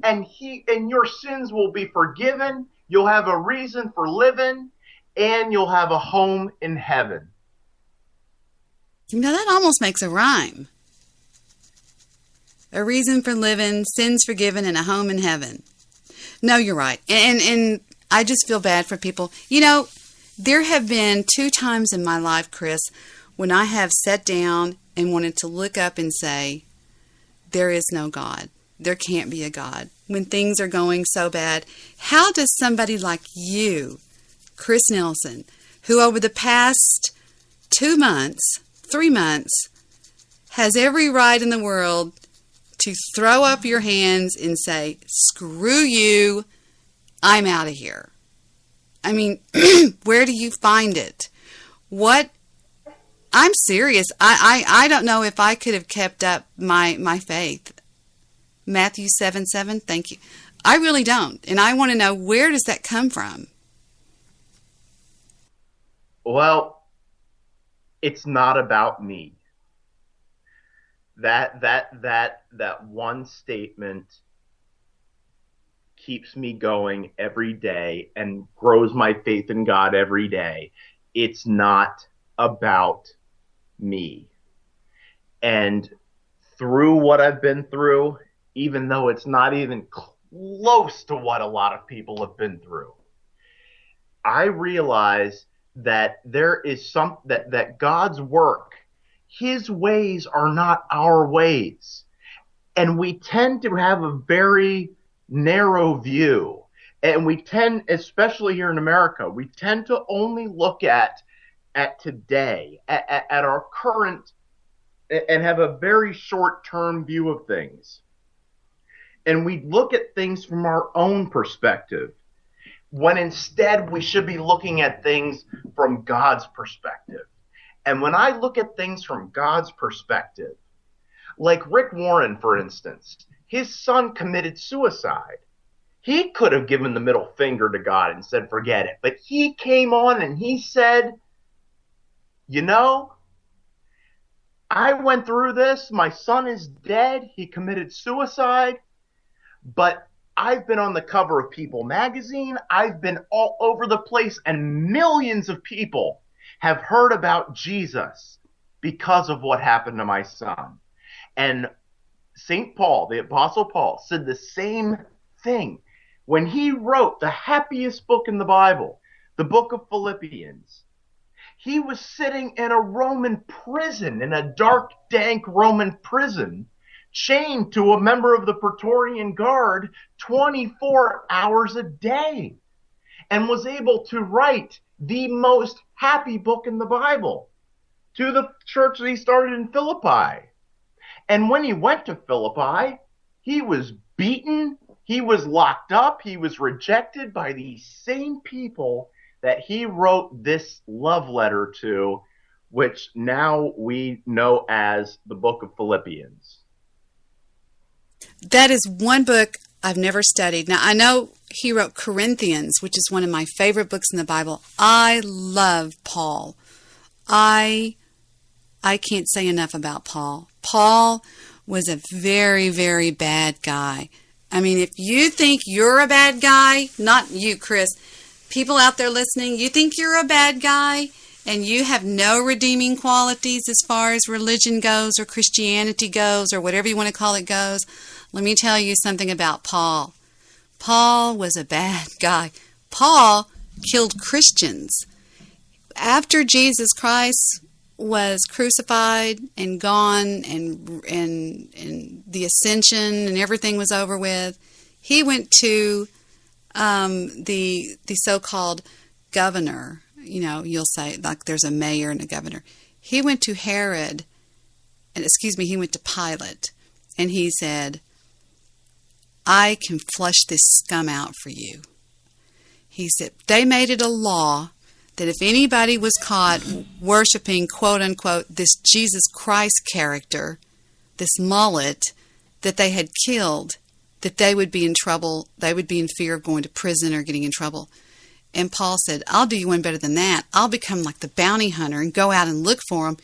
and your sins will be forgiven. You'll have a reason for living, and you'll have a home in heaven. Now that almost makes a rhyme. A reason for living, sins forgiven, and a home in heaven. No, you're right. And I just feel bad for people. You know, there have been 2 times in my life, Chris, when I have sat down and wanted to look up and say, there is no God. There can't be a God. When things are going so bad, how does somebody like you, Chris Nelson, who over the past 2 months, 3 months, has every right in the world to throw up your hands and say, screw you, I'm out of here. I mean, where do you find it? What? I'm serious. I don't know if I could have kept up my faith. Matthew 7:7, thank you. I really don't. And I want to know, where does that come from? Well, it's not about me. That one statement keeps me going every day and grows my faith in God every day. It's not about me. And through what I've been through, even though it's not even close to what a lot of people have been through, I realize that there is that God's work, his ways are not our ways. And we tend to have a very narrow view. And we tend, especially here in America, we tend to only look at today, at our current, and have a very short-term view of things. And we look at things from our own perspective, when instead we should be looking at things from God's perspective. And when I look at things from God's perspective, like Rick Warren, for instance, his son committed suicide. He could have given the middle finger to God and said, forget it. But he came on and he said, you know, I went through this. My son is dead. He committed suicide. But I've been on the cover of People magazine. I've been all over the place, and millions of people have heard about Jesus because of what happened to my son. And St. Paul, the Apostle Paul, said the same thing when he wrote the happiest book in the Bible, the book of Philippians. He was sitting in a Roman prison, in a dark, dank Roman prison, chained to a member of the Praetorian Guard 24 hours a day, and was able to write the most happy book in the Bible to the church that he started in Philippi. And when he went to Philippi, he was beaten, he was locked up, he was rejected by these same people that he wrote this love letter to, which now we know as the book of Philippians. That is one book I've never studied. Now, I know he wrote Corinthians, which is one of my favorite books in the Bible. I love Paul. I can't say enough about Paul. Paul was a very, very bad guy. I mean, if you think you're a bad guy, not you, Chris, people out there listening, you think you're a bad guy and you have no redeeming qualities as far as religion goes or Christianity goes or whatever you want to call it goes, let me tell you something about Paul. Paul was a bad guy. Paul killed Christians. After Jesus Christ was crucified and gone and the ascension and everything was over with, he went to the so-called governor. You know, you'll say, like, there's a mayor and a governor. He went to Herod, he went to Pilate, and he said, I can flush this scum out for you. He said, they made it a law that if anybody was caught worshiping, quote unquote, this Jesus Christ character, this mullet that they had killed, that they would be in trouble, they would be in fear of going to prison or getting in trouble. And Paul said, I'll do you one better than that. I'll become like the bounty hunter and go out and look for them.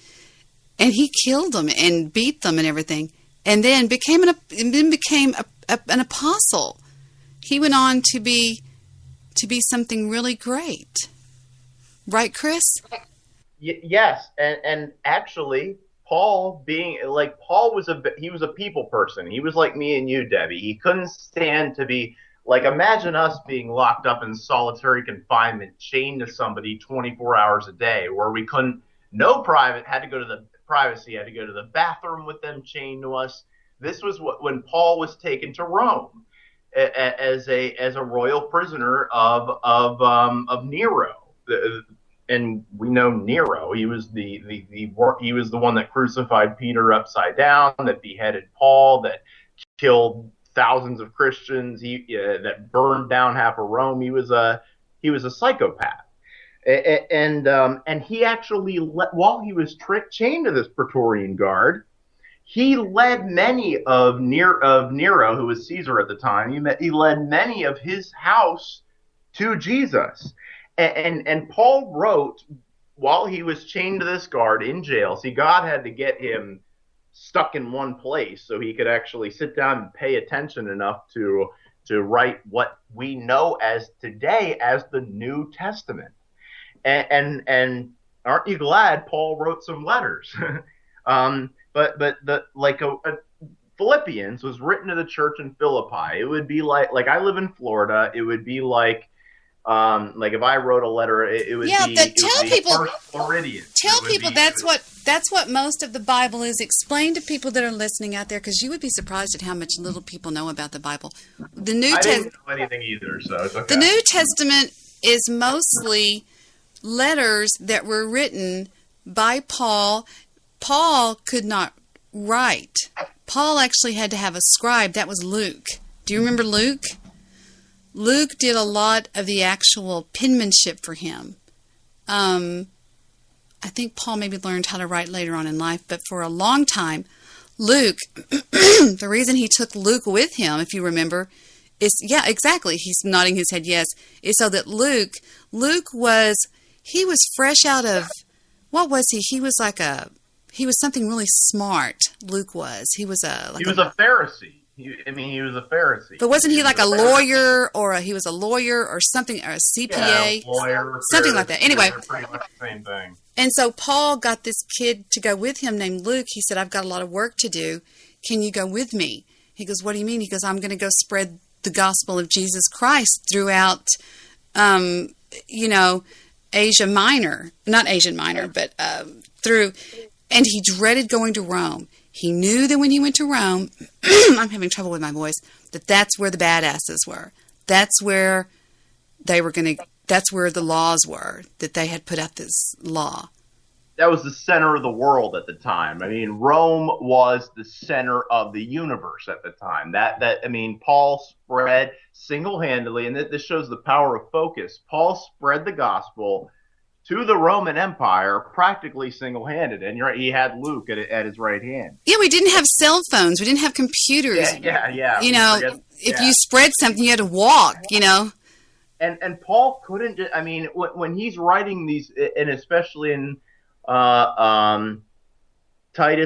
And he killed them and beat them and everything, and then became an apostle. He went on to be something really great. Right, Chris? Yes, and actually, Paul was a people person. He was like me and you, Debbie. He couldn't stand to be like, imagine us being locked up in solitary confinement, chained to somebody 24 hours a day, where we couldn't, had to go to the bathroom with them chained to us. This was when Paul was taken to Rome as a royal prisoner of Nero. And we know Nero. He was he was the one that crucified Peter upside down, that beheaded Paul, that killed thousands of Christians. That burned down half of Rome. He was a psychopath. And he actually, while he was chained to this Praetorian Guard, he led many of Nero, who was Caesar at the time. He led many of his house to Jesus. And Paul wrote, while he was chained to this guard in jail, see, God had to get him stuck in one place so he could actually sit down and pay attention enough to write what we know as today as the New Testament. And aren't you glad Paul wrote some letters? But Philippians was written to the church in Philippi. It would be like I live in Florida. It would be like if I wrote a letter, it would be tell people First Floridian. Tell people that's what most of the Bible is. Explain to people that are listening out there, because you would be surprised at how much little people know about the Bible. I didn't know anything either, so it's okay. The New Testament is mostly letters that were written by Paul. Paul could not write. Paul actually had to have a scribe. That was Luke. Do you remember Luke? Luke did a lot of the actual penmanship for him. I think Paul maybe learned how to write later on in life, but for a long time, Luke, the reason he took Luke with him, if you remember, is, yeah, exactly, he's nodding his head yes, is so that Luke was fresh out of, what was he? He was something really smart, Luke was. He was a Pharisee. He was a Pharisee. But wasn't he like a lawyer, or he was a lawyer or something, or a CPA? Yeah, lawyer, something like that. Anyway. Pretty much the same thing. And so Paul got this kid to go with him named Luke. He said, I've got a lot of work to do. Can you go with me? He goes, what do you mean? He goes, I'm going to go spread the gospel of Jesus Christ throughout, Asia Minor. Not Asian Minor, but through. And he dreaded going to Rome. He knew that when he went to Rome, I'm having trouble with my voice, that's where the badasses were. That's where that's where the laws were, that they had put out this law. That was the center of the world at the time. Rome was the center of the universe at the time. Paul spread single-handedly, and this shows the power of focus. Paul spread the gospel to the Roman Empire practically single-handed, and he had Luke at his right hand. Yeah, we didn't have cell phones. We didn't have computers. Yeah. If you spread something, you had to walk, And Paul couldn't, when he's writing these, and especially in Titus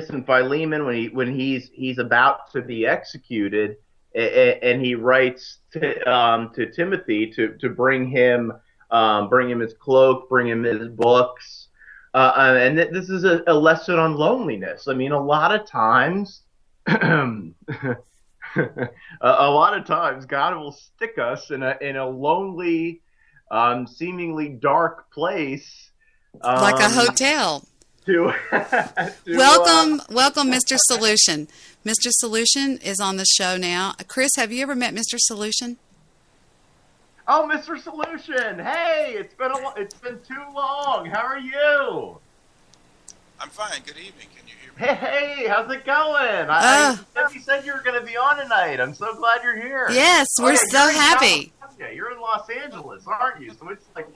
and Philemon, when he's about to be executed, and he writes to Timothy to bring him his cloak, bring him his books, and this is a lesson on loneliness. I mean, a lot of times, a lot of times, God will stick us in a lonely, seemingly dark place, like a hotel. Welcome, Mr. Solution. Mr. Solution is on the show now. Chris, have you ever met Mr. Solution? Oh, Mr. Solution! Hey, it's been too long. How are you? I'm fine. Good evening. Can you hear me? Hey, how's it going? You said you were going to be on tonight. I'm so glad you're here. Yes, we're so happy. You're in Los Angeles, aren't you? So it's like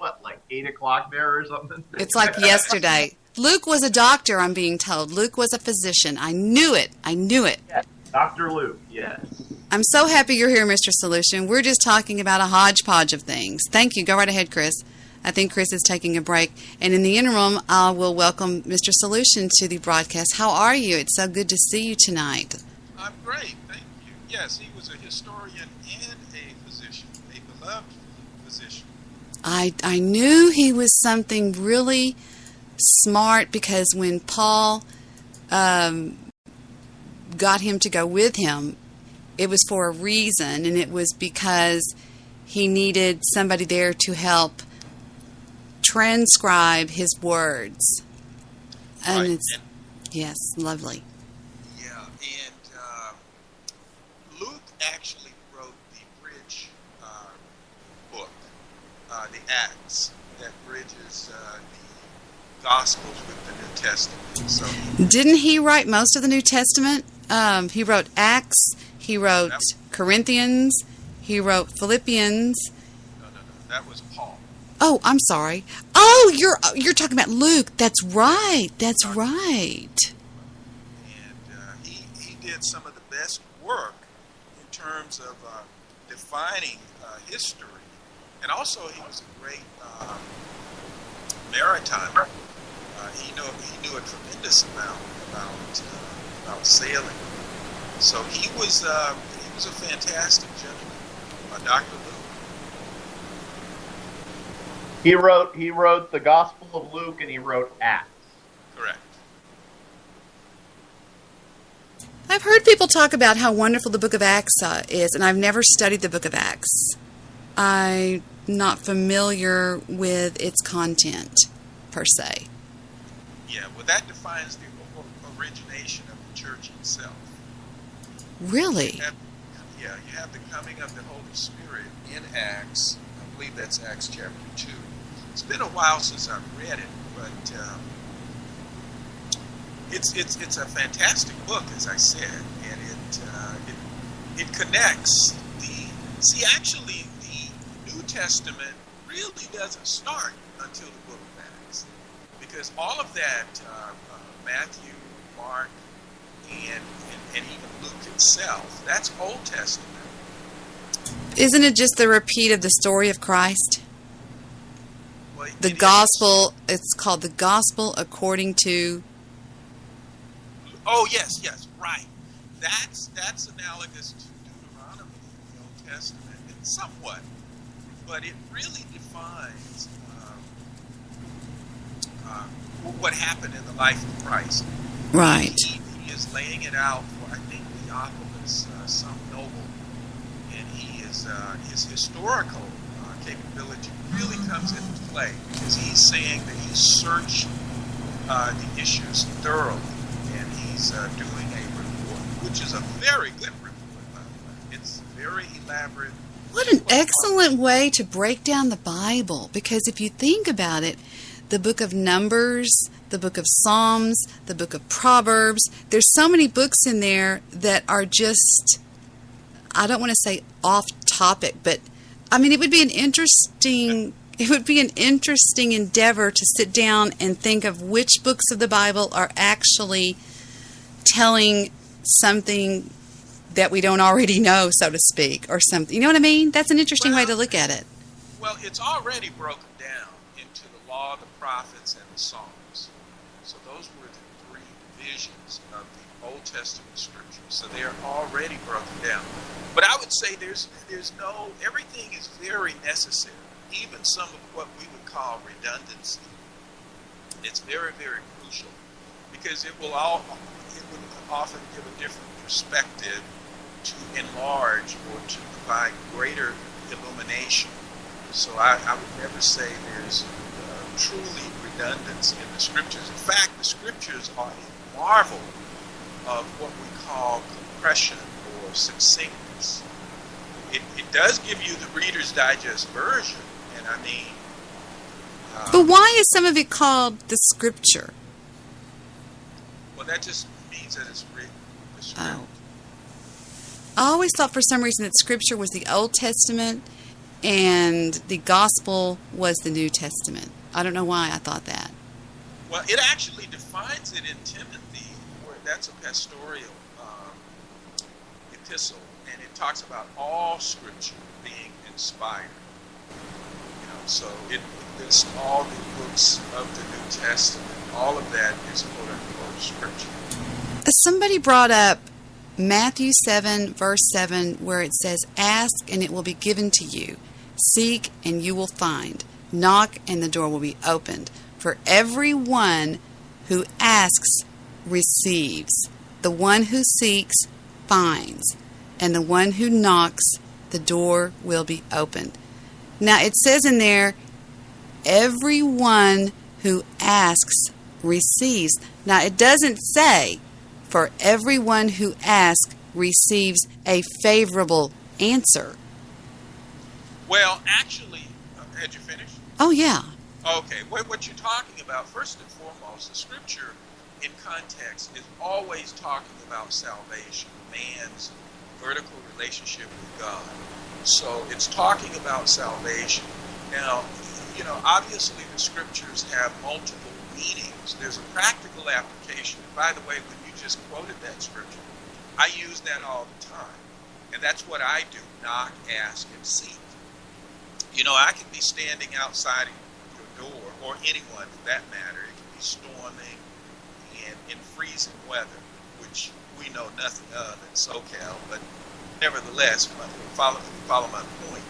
8 o'clock there or something? It's like yesterday. Luke was a doctor, I'm being told. Luke was a physician. I knew it. Yes, Dr. Luke, yes. I'm so happy you're here, Mr. Solution. We're just talking about a hodgepodge of things. Thank you. Go right ahead, Chris. I think Chris is taking a break. And in the interim, I will welcome Mr. Solution to the broadcast. How are you? It's so good to see you tonight. I'm great. Thank you. Yes, he was a historian and a physician, a beloved physician. I knew he was something really smart because when Paul got him to go with him, it was for a reason, and it was because he needed somebody there to help transcribe his words. And right. Yes, lovely. Yeah, and Luke actually wrote the bridge book, the Acts, that bridges the Gospels with the New Testament. So, didn't he write most of the New Testament? He wrote Acts, he wrote Corinthians, he wrote Philippians. No, that was Paul. Oh, I'm sorry. Oh, you're talking about Luke. That's right. That's right. And he did some of the best work in terms of defining history, and also he was a great maritimer. He knew a tremendous amount about sailing. So he was a fantastic gentleman, Dr. Luke. He wrote the Gospel of Luke, and he wrote Acts. Correct. I've heard people talk about how wonderful the book of Acts is, and I've never studied the book of Acts. I'm not familiar with its content, per se. Yeah, well, that defines the origination of the church itself. Really? You have the coming of the Holy Spirit in Acts. I believe that's Acts chapter 2. It's been a while since I've read it, but it's a fantastic book, as I said, and it connects actually the New Testament really doesn't start until the book of Acts, because all of that Matthew, Mark, and even Luke itself, that's Old Testament. Isn't it just the repeat of the story of Christ? Well, the gospel, it's called the Gospel according to... Oh, yes, right. That's analogous to Deuteronomy in the Old Testament, somewhat, but it really defines what happened in the life of Christ. Right. He is laying it out for, I think, Theophilus, some noble, and his historical capability really comes into play because he's saying that he searched the issues thoroughly, and he's doing a report, which is a very good report, by the way. It's very elaborate. What an excellent way to break down the Bible, because if you think about it, the book of Numbers, the book of Psalms, the book of Proverbs, there's so many books in there that are just, I don't want to say off topic, but I mean, it would be an interesting endeavor to sit down and think of which books of the Bible are actually telling something that we don't already know, so to speak, or something. You know what I mean? That's an interesting way to look at it. Well, it's already broken down into the law, the prophets, and the Psalms. So those were the three divisions of the Old Testament scriptures. So they are already broken down. But I would say everything is very necessary, even some of what we would call redundancy. It's very, very crucial because it would often give a different perspective to enlarge or to provide greater illumination. So I would never say there's truly redundancy in the scriptures. In fact, the scriptures are a marvel of what we call compression or succinctness. It does give you the Reader's Digest version, and I mean... but why is some of it called the scripture? Well, that just means that it's written. Oh. I always thought for some reason that scripture was the Old Testament and the gospel was the New Testament. I don't know why I thought that. Well, it actually defines it in Timothy, where that's a pastoral epistle, and it talks about all scripture being inspired. So it lists all the books of the New Testament. All of that is quote-unquote scripture. Somebody brought up Matthew 7, verse 7, where it says, "Ask, and it will be given to you. Seek, and you will find. Knock, and the door will be opened. For everyone who asks receives. The one who seeks finds. And the one who knocks, the door will be opened." Now, it says in there, everyone who asks receives. Now, it doesn't say, for everyone who asks receives a favorable answer. Well, actually, had you finished? Oh, yeah. Okay, what you're talking about, first and foremost, the scripture in context is always talking about salvation, man's vertical relationship with God. So it's talking about salvation. Now, obviously the scriptures have multiple meanings. There's a practical application. And by the way, when you just quoted that scripture, I use that all the time. And that's what I do, knock, ask, and seek. I can be standing outside your door, or anyone for that matter. It can be storming and in freezing weather, which we know nothing of in SoCal, but nevertheless, follow my point.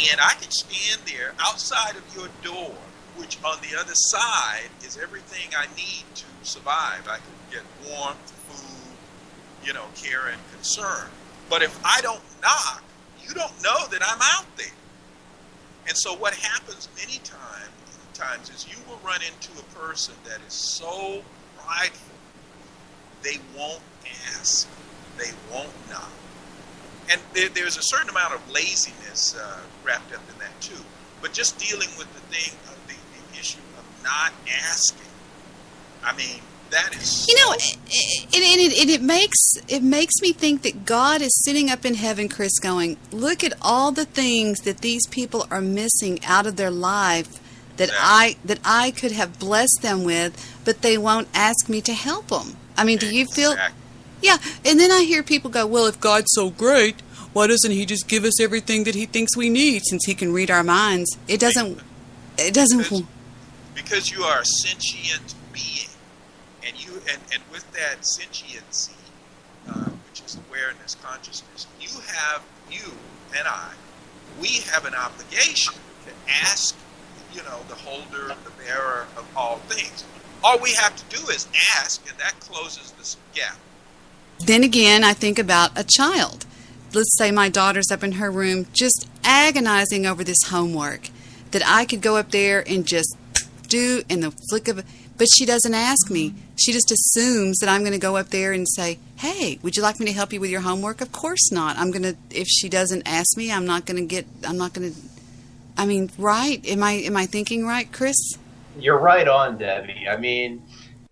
And I can stand there outside of your door, which on the other side is everything I need to survive. I can get warmth, food, care and concern. But if I don't knock, you don't know that I'm out there. And so what happens many times is you will run into a person that is so prideful, they won't ask, they won't knock. And there's a certain amount of laziness wrapped up in that too. But just dealing with the thing of the issue of not asking, I mean, that is it makes me think that God is sitting up in heaven, Chris, going, look at all the things that these people are missing out of their life that I could have blessed them with, but they won't ask me to help them. I mean, do you feel? Yeah, and then I hear people go, well, if God's so great, why doesn't he just give us everything that he thinks we need since he can read our minds? It doesn't. Because you are a sentient being, and with that sentiency, which is awareness, consciousness, you and I, we have an obligation to ask, the holder, the bearer of all things. All we have to do is ask, and that closes this gap. Then again, I think about a child. Let's say my daughter's up in her room just agonizing over this homework that I could go up there and just do in the flick of a... But she doesn't ask me. She just assumes that I'm going to go up there and say, hey, would you like me to help you with your homework? Of course not. If she doesn't ask me, I mean, right? Am I thinking right, Chris? You're right on, Debbie. I mean,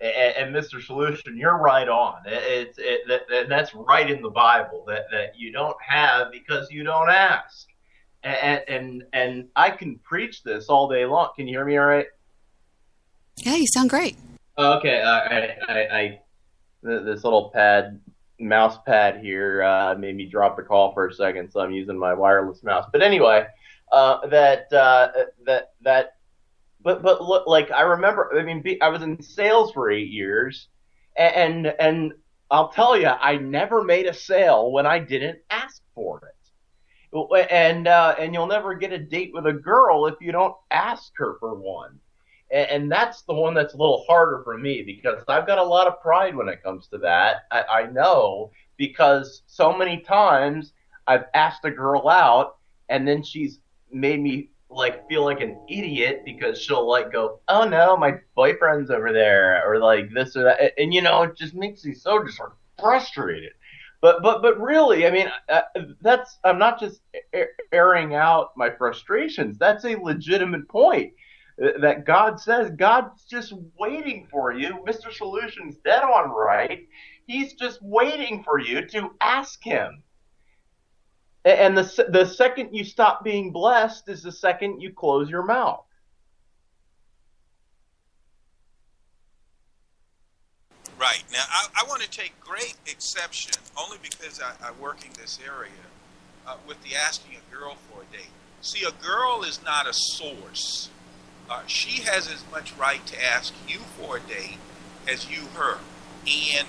and Mr. Solution, you're right on. And that's right in the Bible, that you don't have because you don't ask. And I can preach this all day long. Can you hear me all right? Yeah, you sound great. Okay, I this little mouse pad here made me drop the call for a second, so I'm using my wireless mouse. But anyway, but look, like I remember, I mean, I was in sales for 8 years, And I'll tell you, I never made a sale when I didn't ask for it. And you'll never get a date with a girl if you don't ask her for one. And that's the one that's a little harder for me, because I've got a lot of pride when it comes to that. I know, because so many times I've asked a girl out and then she's made me like feel like an idiot, because she'll like go, oh no, my boyfriend's over there, or like this or that. And it just makes me so just sort of frustrated. But really, I mean, I'm not just airing out my frustrations. That's a legitimate point. That God says God's just waiting for you. Mr. Solution's dead on right. He's just waiting for you to ask him. And the second you stop being blessed is the second you close your mouth. Right. Now, I want to take great exception, only because I work in this area, with the asking a girl for a date. See, a girl is not a source. She has as much right to ask you for a date as you her. And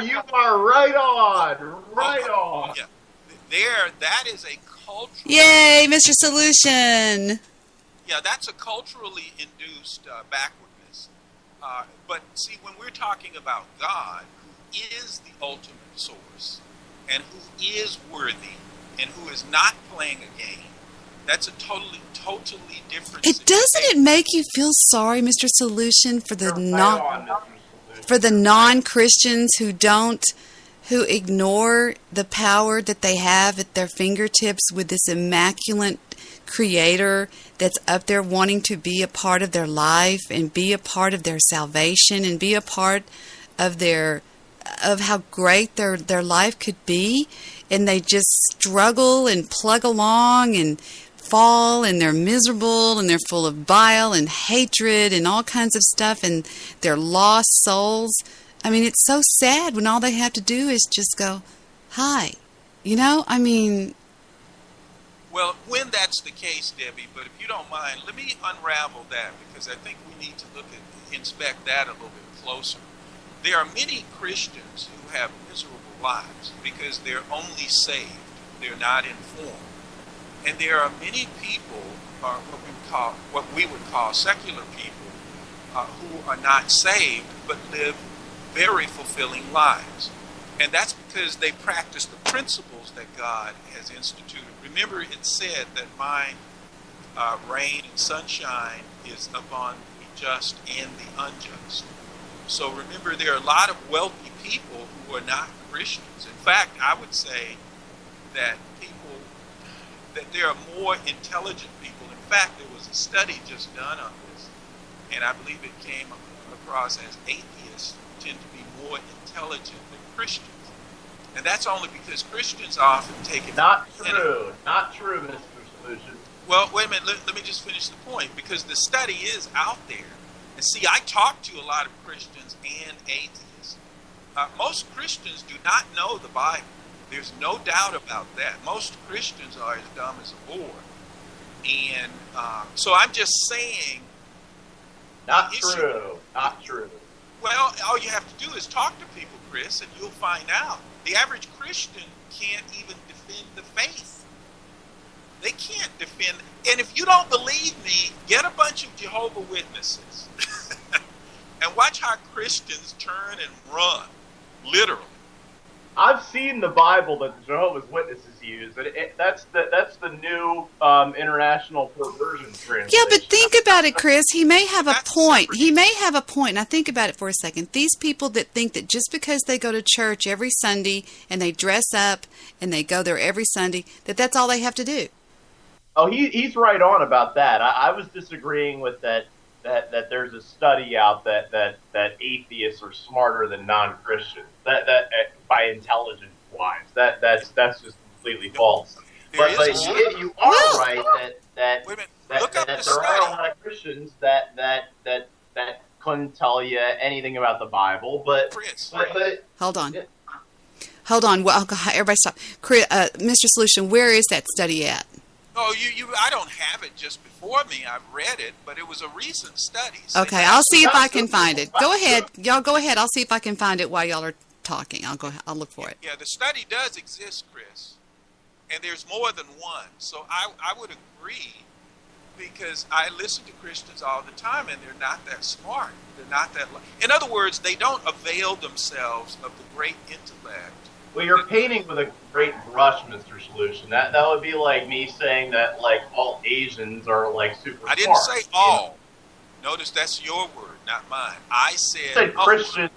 you are right on. Right on. Yeah. That is a cultural... Yay, Mr. Solution! Yeah, that's a culturally induced backwardness. But see, when we're talking about God, who is the ultimate source, and who is worthy, and who is not playing a game, that's a totally different situation. Doesn't it make you feel sorry, Mr. Solution, for the non-Christians who ignore the power that they have at their fingertips with this immaculate creator that's up there wanting to be a part of their life and be a part of their salvation and be a part of how great their life could be, and they just struggle and plug along and fall, and they're miserable, and they're full of bile and hatred and all kinds of stuff, and they're lost souls. I mean, it's so sad when all they have to do is just go, hi. I mean... Well, when that's the case, Debbie, but if you don't mind, let me unravel that, because I think we need to inspect that a little bit closer. There are many Christians who have miserable lives because they're only saved. They're not informed. And there are many people, what we would call secular people, who are not saved but live very fulfilling lives. And that's because they practice the principles that God has instituted. Remember, it said that my rain and sunshine is upon the just and the unjust. So remember, there are a lot of wealthy people who are not Christians. In fact, I would say that there are more intelligent people. In fact, there was a study just done on this, and I believe it came across as atheists tend to be more intelligent than Christians. And that's only because Christians often take it... Not true, Mr. Solution. Well, wait a minute, let me just finish the point, because the study is out there. And see, I talk to a lot of Christians and atheists. Most Christians do not know the Bible. There's no doubt about that. Most Christians are as dumb as a board. And so I'm just saying... Not true. Well, all you have to do is talk to people, Chris, and you'll find out. The average Christian can't even defend the faith. They can't defend... And if you don't believe me, get a bunch of Jehovah's Witnesses and watch how Christians turn and run, literally. I've seen the Bible that the Jehovah's Witnesses use. That's the new international perversion translation. Yeah, but think about it, Chris. He may have a point. Now think about it for a second. These people that think that just because they go to church every Sunday and they dress up and they go there every Sunday, that's all they have to do. Oh, he's right on about that. I was disagreeing with that there's a study out that atheists are smarter than non-Christians. That by intelligence wise, that's just completely false. But you are right that there are a lot of Christians that couldn't tell you anything about the Bible. But hold on. Well, everybody stop. Mr. Solution, where is that study at? Oh, I don't have it just before me. I've read it, but it was a recent study. Okay, I'll see if I can find it. Go ahead. Y'all go ahead. I'll see if I can find it while y'all are talking. I'll look for it. Yeah, the study does exist, Chris. And there's more than one. So I would agree, because I listen to Christians all the time, and they're not that smart. They're not that... In other words, they don't avail themselves of the great intellect. Well, you're painting with a great brush, Mr. Solution. That would be like me saying that, like, all Asians are, like, super smart. I didn't say all. Notice that's your word, not mine. I said Christians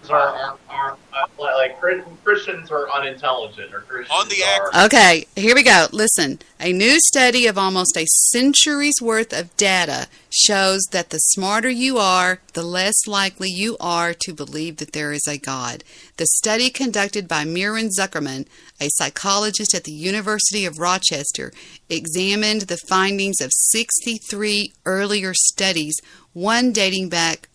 Christians are unintelligent, or Christians on the are... Okay, here we go. Listen, a new study of almost a century's worth of data shows that the smarter you are, the less likely you are to believe that there is a God. The study conducted by Mirren Zuckerman, a psychologist at the University of Rochester, examined the findings of 63 earlier studies, one dating back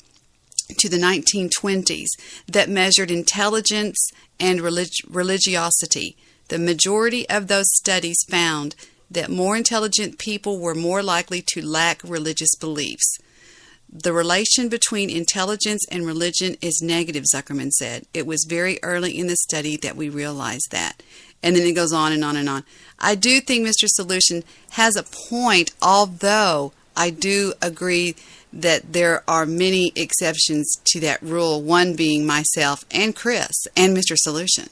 to the 1920s, that measured intelligence and religiosity. The majority of those studies found that more intelligent people were more likely to lack religious beliefs. The relation between intelligence and religion is negative, Zuckerman said. It was very early in the study that we realized that. And then it goes on and on and on. I do think Mr. Solution has a point, although I do agree that there are many exceptions to that rule, one being myself and Chris and Mr. Solution.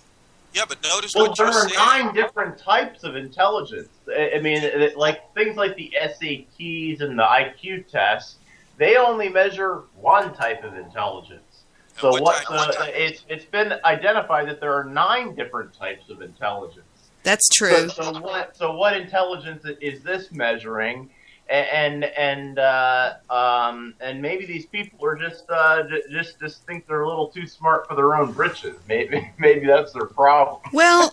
Yeah, but notice well, what you're saying. There are 9 different types of intelligence. I mean, like things like the SATs and the IQ tests, they only measure one type of intelligence. So it's been identified that there are 9 different types of intelligence. That's true. So what intelligence is this measuring? And maybe these people are just think they're a little too smart for their own britches. Maybe that's their problem. Well,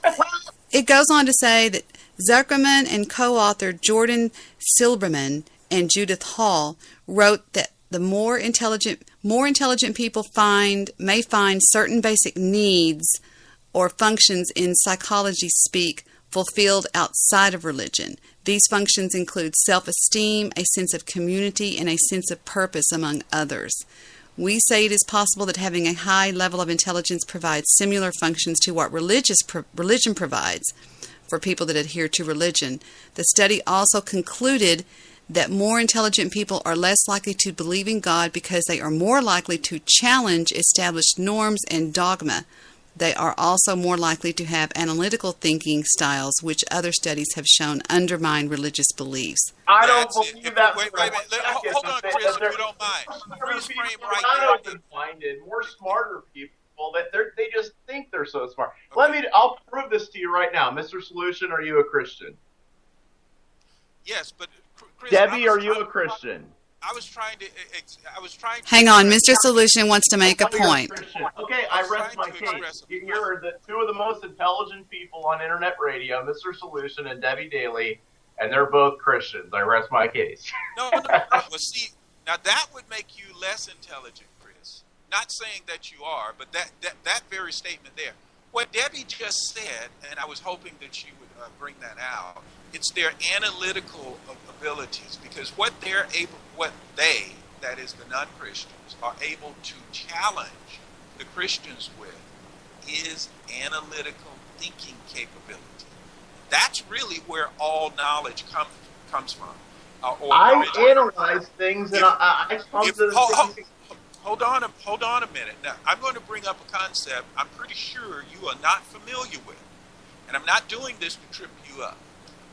it goes on to say that Zuckerman and co-author Jordan Silberman and Judith Hall wrote that the more intelligent people may find certain basic needs or functions in psychology speak fulfilled outside of religion. These functions include self-esteem, a sense of community, and a sense of purpose, among others. We say it is possible that having a high level of intelligence provides similar functions to what religion provides for people that adhere to religion. The study also concluded that more intelligent people are less likely to believe in God because they are more likely to challenge established norms and dogma. They are also more likely to have analytical thinking styles, which other studies have shown undermine religious beliefs. I don't believe that. Wait a minute. Hold on, Chris, if you don't mind. Freeze frame right there. Open-minded, more smarter people that they just think they're so smart. Okay. I'll prove this to you right now, Mr. Solution. Are you a Christian? Yes, but Chris, Debbie, are you a Christian? I was trying to. Hang on, Mr. Solution wants to make a point. Okay, I rest my case. You're the 2 of the most intelligent people on internet radio, Mr. Solution and Debbie Daly, and they're both Christians. I rest my case. No. Well, see, now that would make you less intelligent, Chris. Not saying that you are, but that very statement there. What Debbie just said, and I was hoping that you would bring that out, it's their analytical abilities, because what they, that is the non-Christians, are able to challenge the Christians with is analytical thinking capability. That's really where all knowledge comes from. I analyze things, and I come to the things. Hold on a minute. Now, I'm going to bring up a concept I'm pretty sure you are not familiar with. And I'm not doing this to trip you up.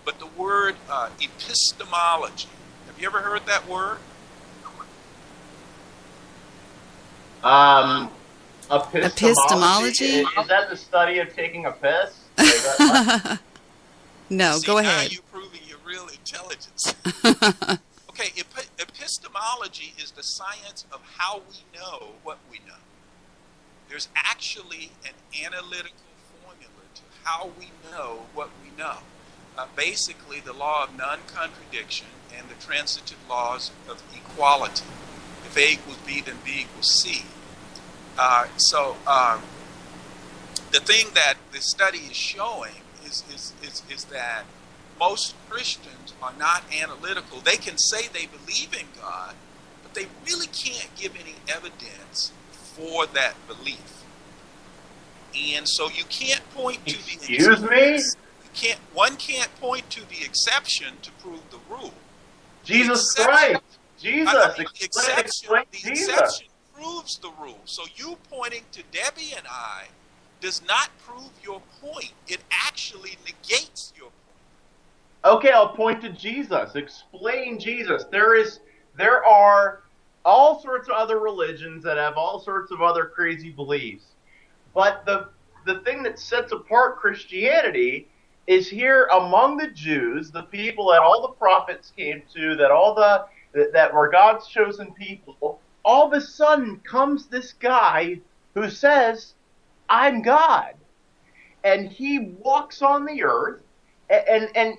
But the word epistemology. Have you ever heard that word? Epistemology? Is that the study of taking a piss? No, go ahead. Now you're proving your real intelligence. Okay, epistemology is the science of how we know what we know. There's actually an analytical formula to how we know what we know. Basically, the law of non-contradiction and the transitive laws of equality. If A equals B, then B equals C. So the thing that the study is showing is that most Christians are not analytical. They can say they believe in God, but they really can't give any evidence for that belief. And so you can't point to the Excuse me? One can't point to the exception to prove the rule. Jesus Christ. Jesus. The exception proves the rule. So you pointing to Debbie and I does not prove your point. It actually negates your point. Okay, I'll point to Jesus. Explain Jesus. There are all sorts of other religions that have all sorts of other crazy beliefs. But the thing that sets apart Christianity is here among the Jews, the people that all the prophets came to, that were God's chosen people. All of a sudden comes this guy who says, I'm God. And he walks on the earth, and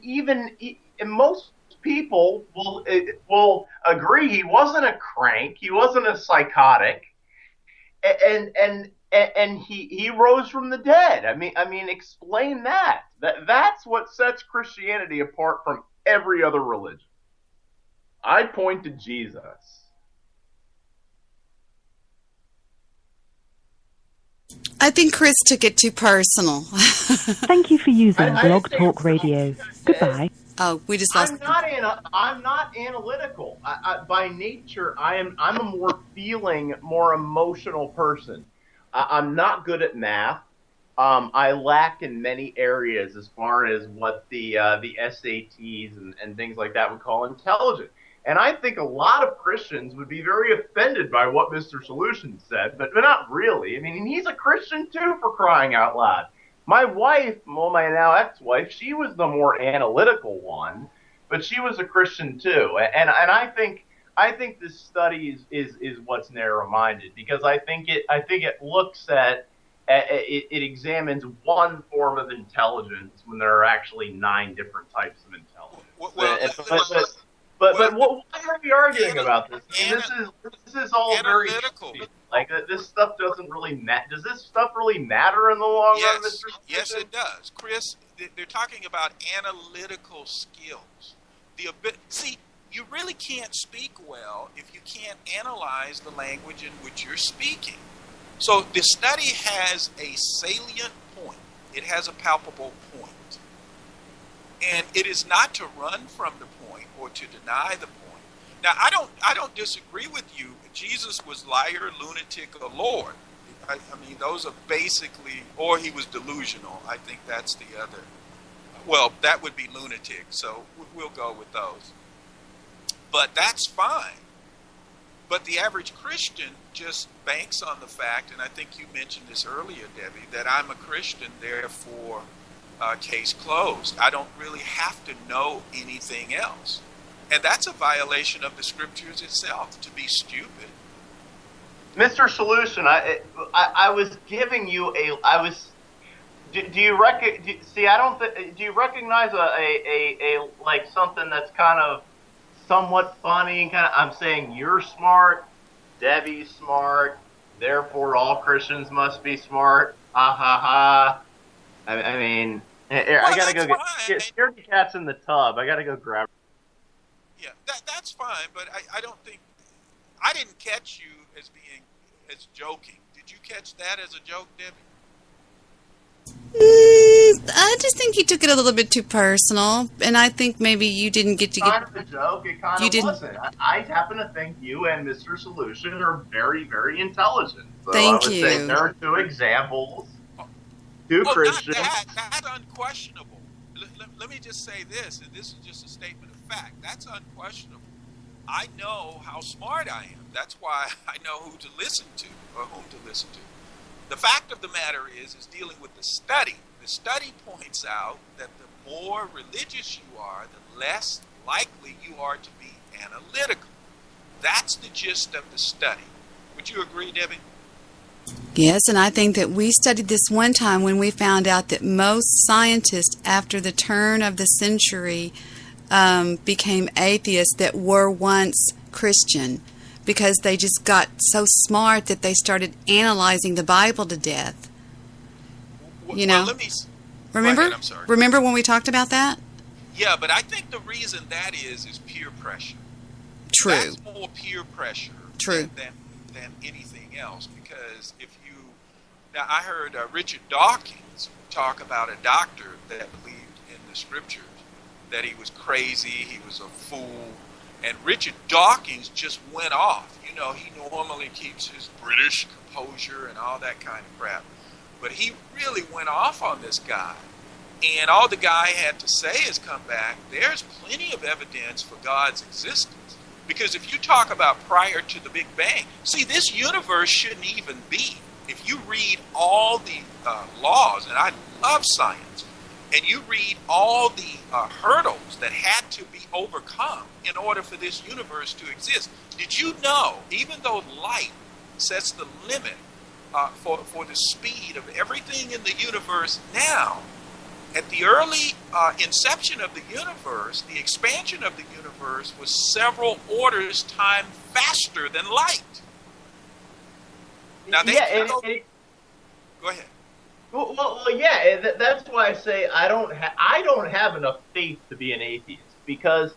most people will agree he wasn't a crank, he wasn't a psychotic, and he rose from the dead. I mean, explain that. That's what sets Christianity apart from every other religion. I point to Jesus. I think Chris took it too personal. Thank you for using Blog Talk Radio. Goodbye. Oh, we just lost. I'm not analytical. By nature, I'm a more feeling, more emotional person. I'm not good at math. I lack in many areas as far as what the SATs and things like that would call intelligent. And I think a lot of Christians would be very offended by what Mr. Solution said, but not really. I mean, he's a Christian too, for crying out loud. My wife, well, my now ex-wife, she was the more analytical one, but she was a Christian too. And I think this study is what's narrow-minded, because I think it looks at it examines one form of intelligence when there are actually 9 different types of intelligence. But why are we arguing about this? I mean, this is all analytical. Like, this stuff doesn't really matter. Does this stuff really matter in the long run, Mr. Yes, it does. Chris, they're talking about analytical skills. See, you really can't speak well if you can't analyze the language in which you're speaking. So the study has a salient point. It has a palpable point. And it is not to run from the point or to deny the point. Now, I don't disagree with you. Jesus was liar, lunatic, or Lord. I mean, those are basically, or he was delusional. I think that's the other. Well, that would be lunatic, so we'll go with those. But that's fine. But the average Christian just banks on the fact, and I think you mentioned this earlier, Debbie, that I'm a Christian, therefore case closed. I don't really have to know anything else. And that's a violation of the scriptures itself, to be stupid. Mr. Solution, I was giving you do you recognize a like something that's kind of somewhat funny and kind of, I'm saying you're smart, Debbie's smart, therefore all Christians must be smart. Ha ha ha. I mean, I gotta go get scaredy cat's in the tub. I gotta go grab her. Yeah, that's fine, but I don't think, I didn't catch you as joking. Did you catch that as a joke, Debbie? I just think you took it a little bit too personal, and I think maybe you didn't get to get. Kind of a joke. It kind of wasn't. I happen to think you and Mr. Solution are very, very intelligent. So Thank I would you. say there are 2 examples. 2 Christians. That's unquestionable. Let me just say this, and this is just a statement of fact. That's unquestionable. I know how smart I am. That's why I know who to listen to or whom to listen to. The fact of the matter is dealing with the study. The study points out that the more religious you are, the less likely you are to be analytical. That's the gist of the study. Would you agree, Debbie? Yes, and I think that we studied this one time when we found out that most scientists after the turn of the century became atheists that were once Christian, because they just got so smart that they started analyzing the Bible to death. You know? Well, let me... Remember? Go ahead, I'm sorry. Remember when we talked about that? Yeah, but I think the reason that is peer pressure. True. That's more peer pressure True. than anything else. Because now I heard Richard Dawkins talk about a doctor that believed in the scriptures, that he was crazy, he was a fool, and Richard Dawkins just went off. You know, he normally keeps his British composure and all that kind of crap, but he really went off on this guy. And all the guy had to say is come back, there's plenty of evidence for God's existence. Because if you talk about prior to the Big Bang, see, this universe shouldn't even be. If you read all the laws, and I love science, and you read all the hurdles that had to be overcome in order for this universe to exist, did you know, even though light sets the limit for the speed of everything in the universe now, at the early inception of the universe, the expansion of the universe was several orders time faster than light. Now go ahead. Well, yeah. That's why I say I don't have enough faith to be an atheist, because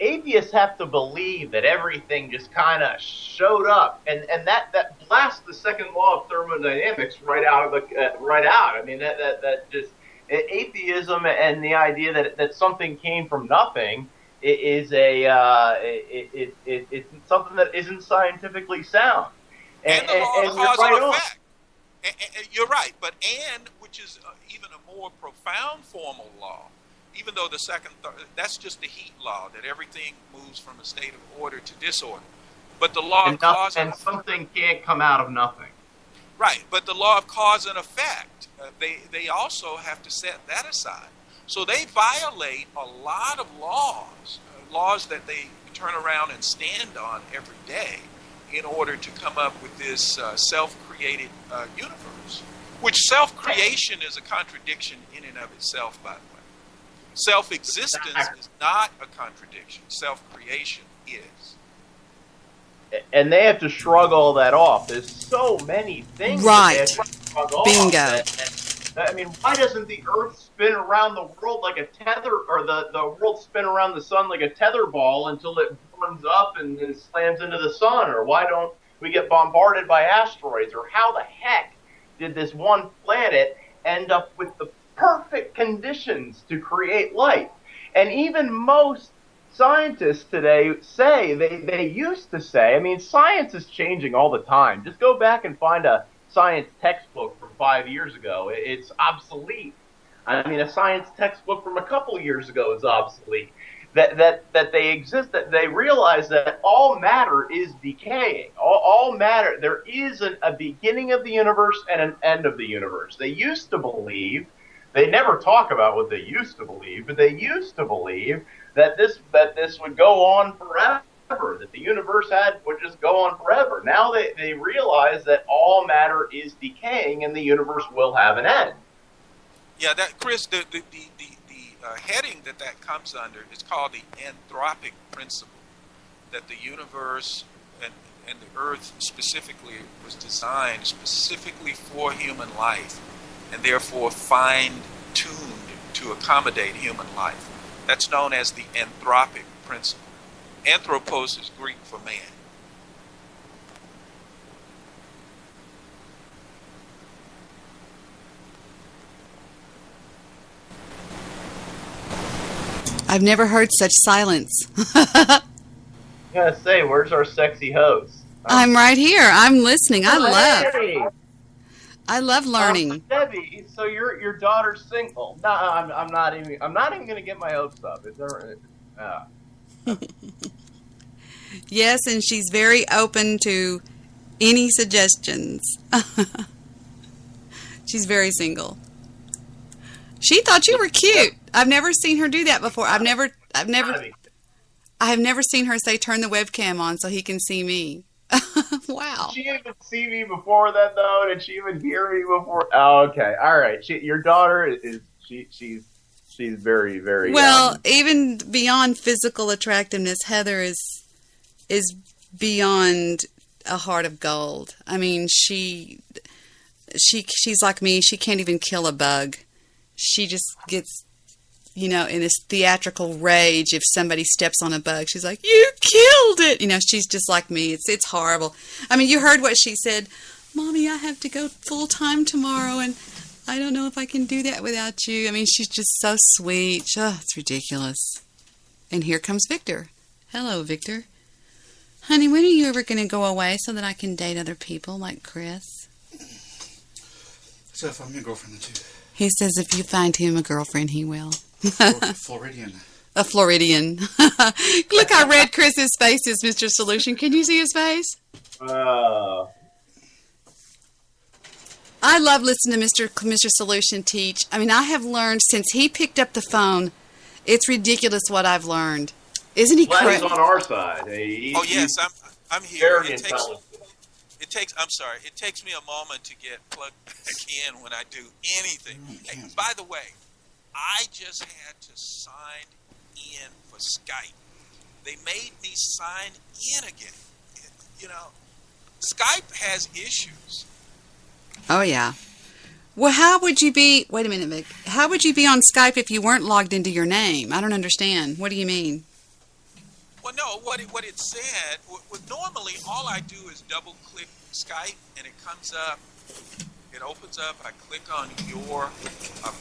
atheists have to believe that everything just kind of showed up, and that blasts the second law of thermodynamics right out. I mean that just. Atheism and the idea that something came from nothing is it's something that isn't scientifically sound. And the law of cause and effect. And you're right, but which is even a more profound formal law, even though that's just the heat law, that everything moves from a state of order to disorder. But the law of cause and something can't come out of nothing. Right, but the law of cause and effect, they also have to set that aside. So they violate a lot of laws that they turn around and stand on every day in order to come up with this self-created universe, which self-creation is a contradiction in and of itself, by the way. Self-existence is not a contradiction. Self-creation is. And they have to shrug all that off. There's so many things. Right. Bingo. I mean, why doesn't the Earth spin around the world like a tether, or the world spin around the sun like a tether ball until it burns up and then slams into the sun? Or why don't we get bombarded by asteroids? Or how the heck did this one planet end up with the perfect conditions to create life? And even most scientists today say, they used to say, I mean, science is changing all the time. Just go back and find a science textbook from 5 years ago. It's obsolete. I mean, a science textbook from a couple years ago is obsolete. That they exist, that they realize that all matter is decaying. All matter, there is a beginning of the universe and an end of the universe. They used to believe, they never talk about what they used to believe, but they used to believe that this would go on forever, that the universe would just go on forever. Now they realize that all matter is decaying and the universe will have an end. Yeah, that Chris, the heading that comes under is called the anthropic principle, that the universe and the earth specifically was designed specifically for human life, and therefore fine-tuned to accommodate human life. That's known as the anthropic principle. Anthropos is Greek for man. I've never heard such silence. I gotta say, where's our sexy host? I'm right here. I'm listening. I love learning. Debbie, so your daughter's single? No, I'm not even gonna get my hopes up. Is there? Yes, and she's very open to any suggestions. She's very single. She thought you were cute. I've never seen her do that before. I have never seen her say, "Turn the webcam on so he can see me." Wow. Did she even see me before that, though? Did she even hear me before? Oh, okay. All right. Your daughter is she's very, very well. Even beyond physical attractiveness, Heather is beyond a heart of gold. I mean, she's like me. She can't even kill a bug. She just gets in this theatrical rage if somebody steps on a bug. She's like, "You killed it!" She's just like me. It's horrible. I mean, you heard what she said. "Mommy, I have to go full time tomorrow, and I don't know if I can do that without you." I mean, she's just so sweet. Oh, it's ridiculous. And here comes Victor. Hello, Victor. Honey, when are you ever going to go away so that I can date other people like Chris? So if I'm your girlfriend, too. He says if you find him a girlfriend, he will. Floridian. A Floridian. Look how red Chris's face is, Mr. Solution. Can you see his face? I love listening to Mr. Solution teach. I mean, I have learned since he picked up the phone, it's ridiculous what I've learned. Isn't he correct? He's on our side. Yes, I'm here. Very intelligent. It takes me a moment to get plugged back in when I do anything. Hey, by the way, I just had to sign in for Skype. They made me sign in again. Skype has issues. Oh, yeah. Well, how would you be... Wait a minute, Vic. How would you be on Skype if you weren't logged into your name? I don't understand. What do you mean? Well, no, what it said, normally all I do is double-click Skype, and it comes up, it opens up, I click on your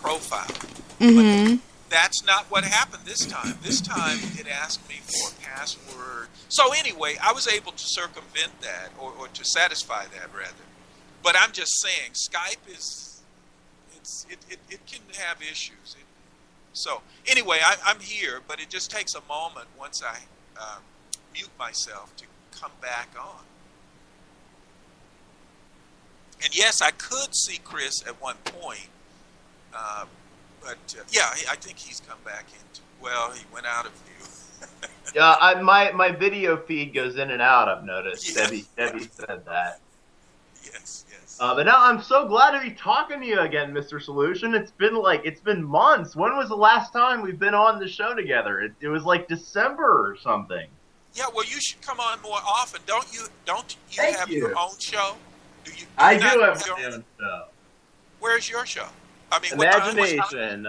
profile. Mm-hmm. But that's not what happened this time. This time, it asked me for a password. So anyway, I was able to circumvent that, or to satisfy that, rather. But I'm just saying, Skype it can have issues. So anyway, I'm here, but it just takes a moment once I mute myself to come back on. And yes, I could see Chris at one point, but I think he's come back into. Well, he went out of view. Yeah, my video feed goes in and out. I've noticed. Yeah. Debi said that. Yes. But now I'm so glad to be talking to you again, Mr. Solution. It's been months. When was the last time we've been on the show together? It was like December or something. Yeah, well, you should come on more often. Don't you have your own show? I do have my own show. Where's your show? I mean, Imagination.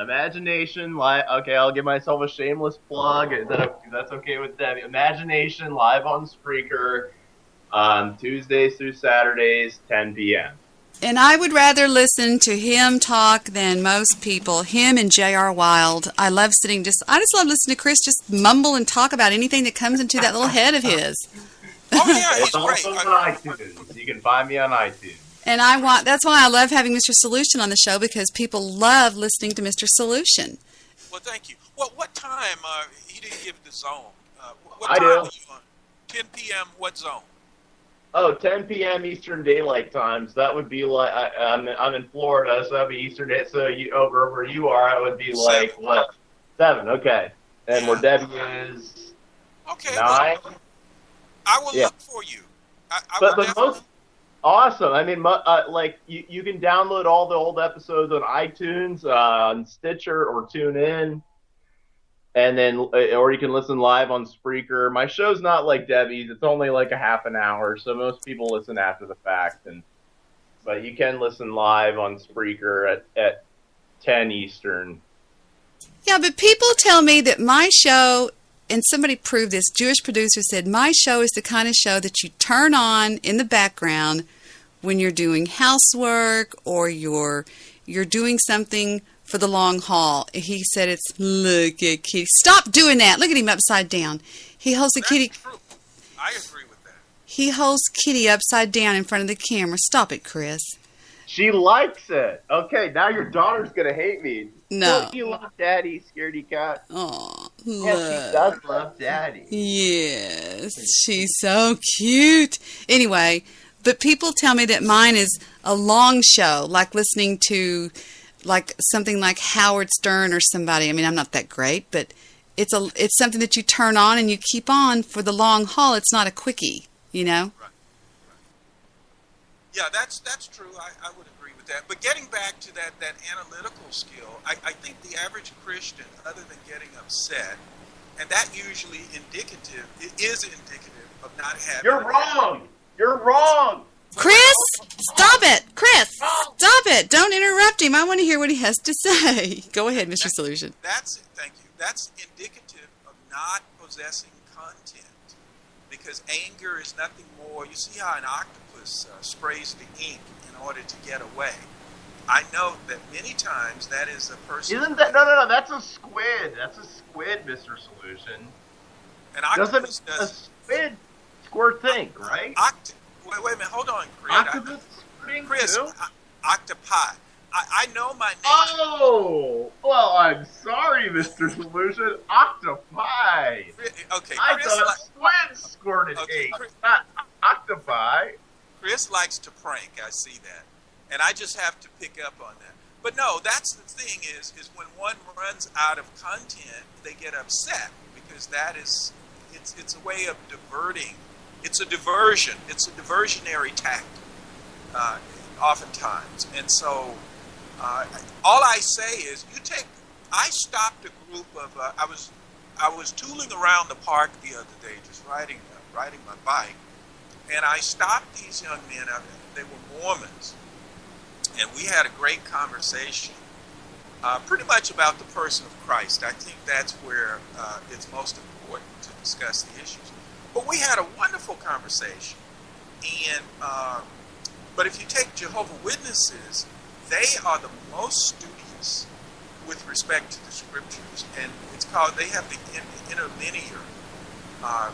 Okay, I'll give myself a shameless plug. That's okay with Debbie. Imagination live on Spreaker on Tuesdays through Saturdays, 10 p.m. And I would rather listen to him talk than most people. Him and J.R. Wild. I love I just love listening to Chris just mumble and talk about anything that comes into that little head of his. Oh yeah, it's also on iTunes. You can find me on iTunes. And that's why I love having Mr. Solution on the show, because people love listening to Mr. Solution. Well, thank you. What time? He didn't give the zone. What I time do. are you on? 10 p.m. What zone? Oh, 10 p.m. Eastern Daylight Time. So that would be like I'm in Florida, so that'd be Eastern Day. So over where you are, it would be like 7? Okay. And where Debbie is 9. Well, I will look for you. But the most awesome. I mean, you can download all the old episodes on iTunes, on Stitcher, or TuneIn. And then, or you can listen live on Spreaker. My show's not like Debbie's; it's only like a half an hour, so most people listen after the fact. But you can listen live on Spreaker at 10 Eastern. Yeah, but people tell me that my show, and somebody proved this. Jewish producer said my show is the kind of show that you turn on in the background when you're doing housework or you're doing something for the long haul. He said it's, look at Kitty. Stop doing that. Look at him upside down. He holds the kitty. True. I agree with that. He holds Kitty upside down in front of the camera. Stop it, Chris. She likes it. Okay, now your daughter's going to hate me. No. Don't you love Daddy, Scaredy Cat? Oh, yeah, she does love Daddy. Yes, she's so cute. Anyway, but people tell me that mine is a long show, like listening to something like Howard Stern or somebody. I mean, I'm not that great, but it's something that you turn on and you keep on for the long haul. It's not a quickie, you know? Right. Yeah, that's true. I would agree with that. But getting back to that analytical skill, I think the average Christian, other than getting upset, and that usually is indicative of not having... You're wrong! You're wrong! Chris, stop it. Chris, stop it. Don't interrupt him. I want to hear what he has to say. Go ahead, Mr. Solution. Thank you. That's indicative of not possessing content, because anger is nothing more. You see how an octopus sprays the ink in order to get away. I know that many times that is a person. Isn't that no? That's a squid. That's a squid, Mr. Solution. An octopus Doesn't a squid squirt think, right? Wait a minute. Hold on, Chris. Octopus squirting Chris, too? Octopi. I know my name. Oh, well, I'm sorry, Mr. Solution. Octopi. Okay, I thought squids squirted ink, not octopi. Chris likes to prank. I see that, and I just have to pick up on that. But no, that's the thing is when one runs out of content, they get upset because that is it's a way of diverting. It's a diversion. It's a diversionary tactic, oftentimes. And so, all I say is, I stopped a group of. I was tooling around the park the other day, just riding my bike, and I stopped these young men. They were Mormons, and we had a great conversation, pretty much about the person of Christ. I think that's where it's most important to discuss the issues. But we had a wonderful conversation, and but if you take Jehovah's Witnesses, they are the most studious with respect to the scriptures, and it's called. They have the interlinear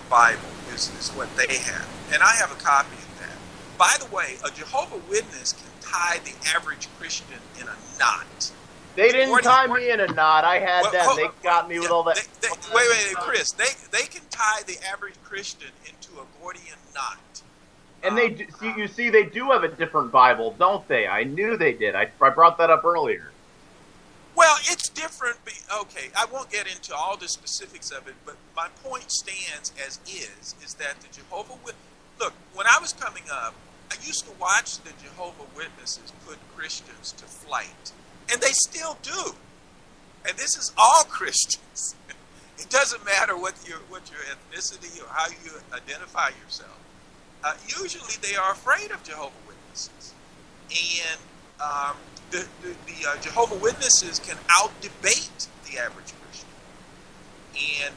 Bible is what they have, and I have a copy of that. By the way, a Jehovah's Witness can tie the average Christian in a knot. They didn't tie me in a knot. I had them. They got me with all that. Wait, Chris. They can tie the average Christian into a Gordian knot. And they do, you see, they do have a different Bible, don't they? I knew they did. I brought that up earlier. Well, it's different. Okay, I won't get into all the specifics of it, but my point stands as is that the Jehovah's Witnesses. Look, when I was coming up, I used to watch the Jehovah's Witnesses put Christians to flight. And they still do. And this is all Christians. It doesn't matter what your ethnicity or how you identify yourself. Usually they are afraid of Jehovah's Witnesses. And the Jehovah's Witnesses can out-debate the average Christian. And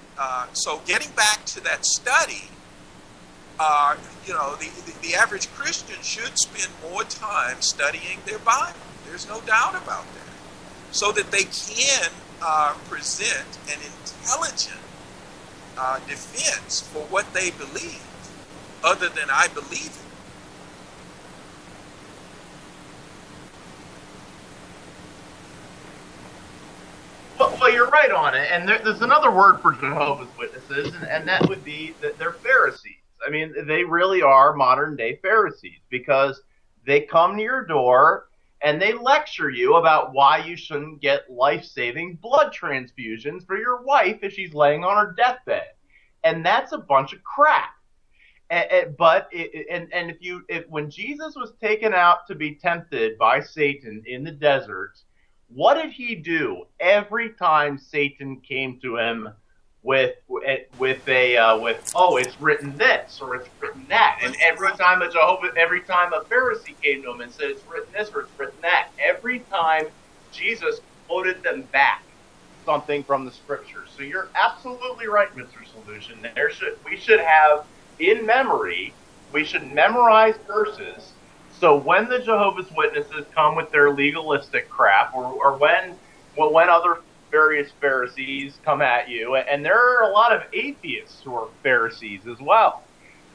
so getting back to that study, the average Christian should spend more time studying their Bible. There's no doubt about that. So that they can present an intelligent defense for what they believe, other than I believe it. Well, you're right on it. And there's another word for Jehovah's Witnesses, and that would be that they're Pharisees. I mean, they really are modern-day Pharisees, because they come to your door and they lecture you about why you shouldn't get life-saving blood transfusions for your wife if she's laying on her deathbed. And that's a bunch of crap. When Jesus was taken out to be tempted by Satan in the desert, what did he do every time Satan came to him with it's written this or it's written that, and every time a Pharisee came to him and said it's written this or it's written that, every time Jesus quoted them back something from the scriptures. So you're absolutely right, Mr. Solution. We should have in memory. We should memorize verses. So when the Jehovah's Witnesses come with their legalistic crap, or when other various Pharisees come at you, and there are a lot of atheists who are Pharisees as well,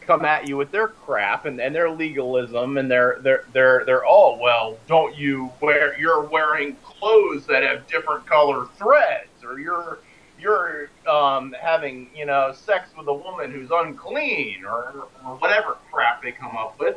come at you with their crap and their legalism, and they're all, well, don't you you're wearing clothes that have different color threads, or you're having sex with a woman who's unclean, or whatever crap they come up with.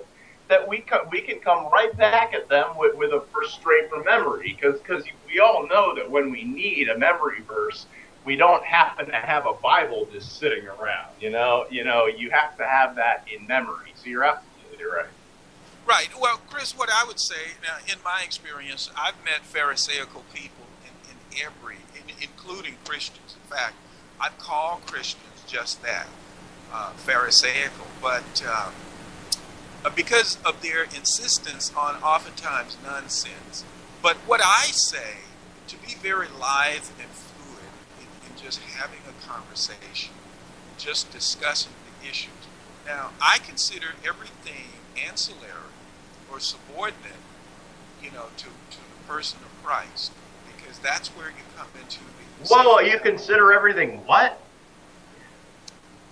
That we can come right back at them with a verse straight from memory, because we all know that when we need a memory verse, we don't happen to have a Bible just sitting around. You have to have that in memory. So you're absolutely right. Right. Well, Chris, what I would say, now, in my experience, I've met Pharisaical people including Christians. In fact, I call Christians just that, Pharisaical. But because of their insistence on oftentimes nonsense. But what I say, to be very lithe and fluid in just having a conversation, just discussing the issues. Now, I consider everything ancillary or subordinate, to the person of Christ, because that's where you come into the... Whoa, you consider everything what?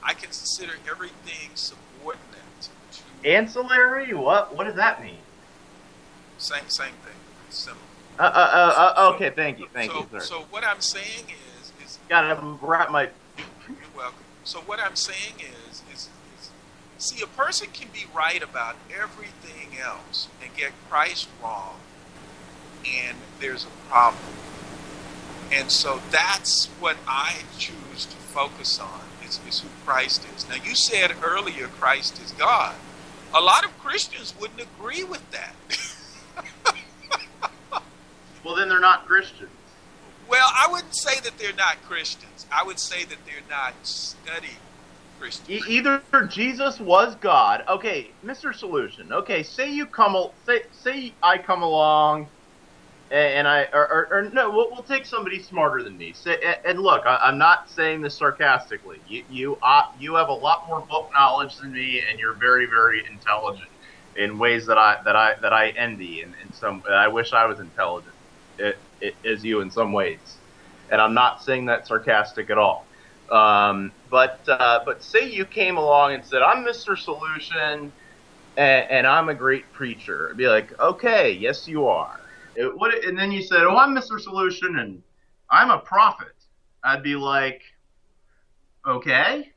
I consider everything subordinate to... Ancillary? What does that mean? Same thing. Similar. Okay, thank you, sir. So what I'm saying is gotta wrap my... You're welcome. So what I'm saying is see, a person can be right about everything else and get Christ wrong, and there's a problem. And so that's what I choose to focus on, is who Christ is. Now, you said earlier Christ is God. A lot of Christians wouldn't agree with that. Well, then they're not Christians. Well, I wouldn't say that they're not Christians. I would say that they're not studying Christians. Either Jesus was God. Okay, Mr. Solution. Okay, say I come along, and no, we'll take somebody smarter than me. And look, I'm not saying this sarcastically. You have a lot more book knowledge than me, and you're very, very intelligent in ways that I envy, and I wish I was intelligent as you in some ways. And I'm not saying that sarcastic at all. But say you came along and said, I'm Mr. Solution, and I'm a great preacher. I'd be like, okay, yes you are. And then you said, oh, I'm Mr. Solution, and I'm a prophet. I'd be like, okay,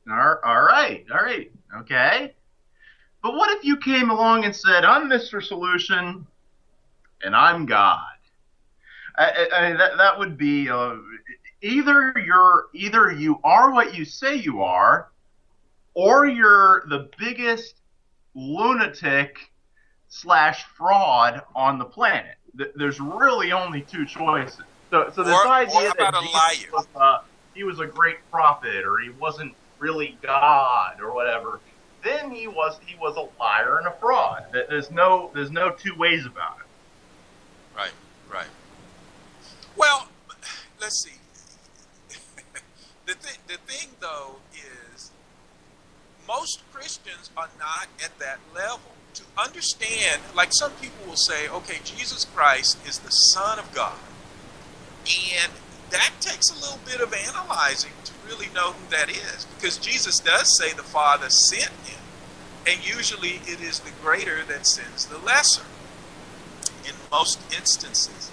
all right, okay. But what if you came along and said, I'm Mr. Solution, and I'm God? I mean, that would be either you are what you say you are, or you're the biggest lunatic / fraud on the planet. There's really only two choices. So this idea that Jesus he was a great prophet, or he wasn't really God, or whatever, then he was a liar and a fraud. There's no two ways about it. Right. Well, let's see. The thing, though, is most Christians are not at that level. To understand, like some people will say, okay, Jesus Christ is the Son of God. And that takes a little bit of analyzing to really know who that is. Because Jesus does say the Father sent him. And usually it is the greater that sends the lesser in most instances.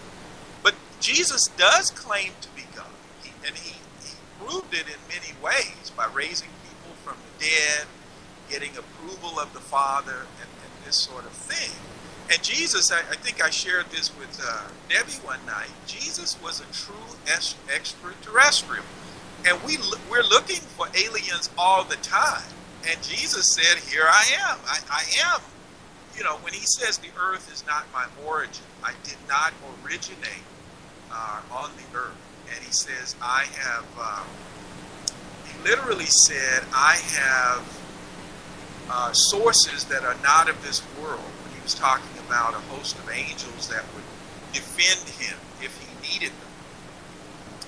But Jesus does claim to be God. He proved it in many ways by raising people from the dead, getting approval of the Father, and this sort of thing. And Jesus, I think I shared this with Debi one night, Jesus was a true extraterrestrial. And we're looking for aliens all the time. And Jesus said, here I am. I am. When he says the earth is not my origin, I did not originate on the earth. And he says, I have, he literally said, I have sources that are not of this world. When he was talking about a host of angels that would defend him if he needed them.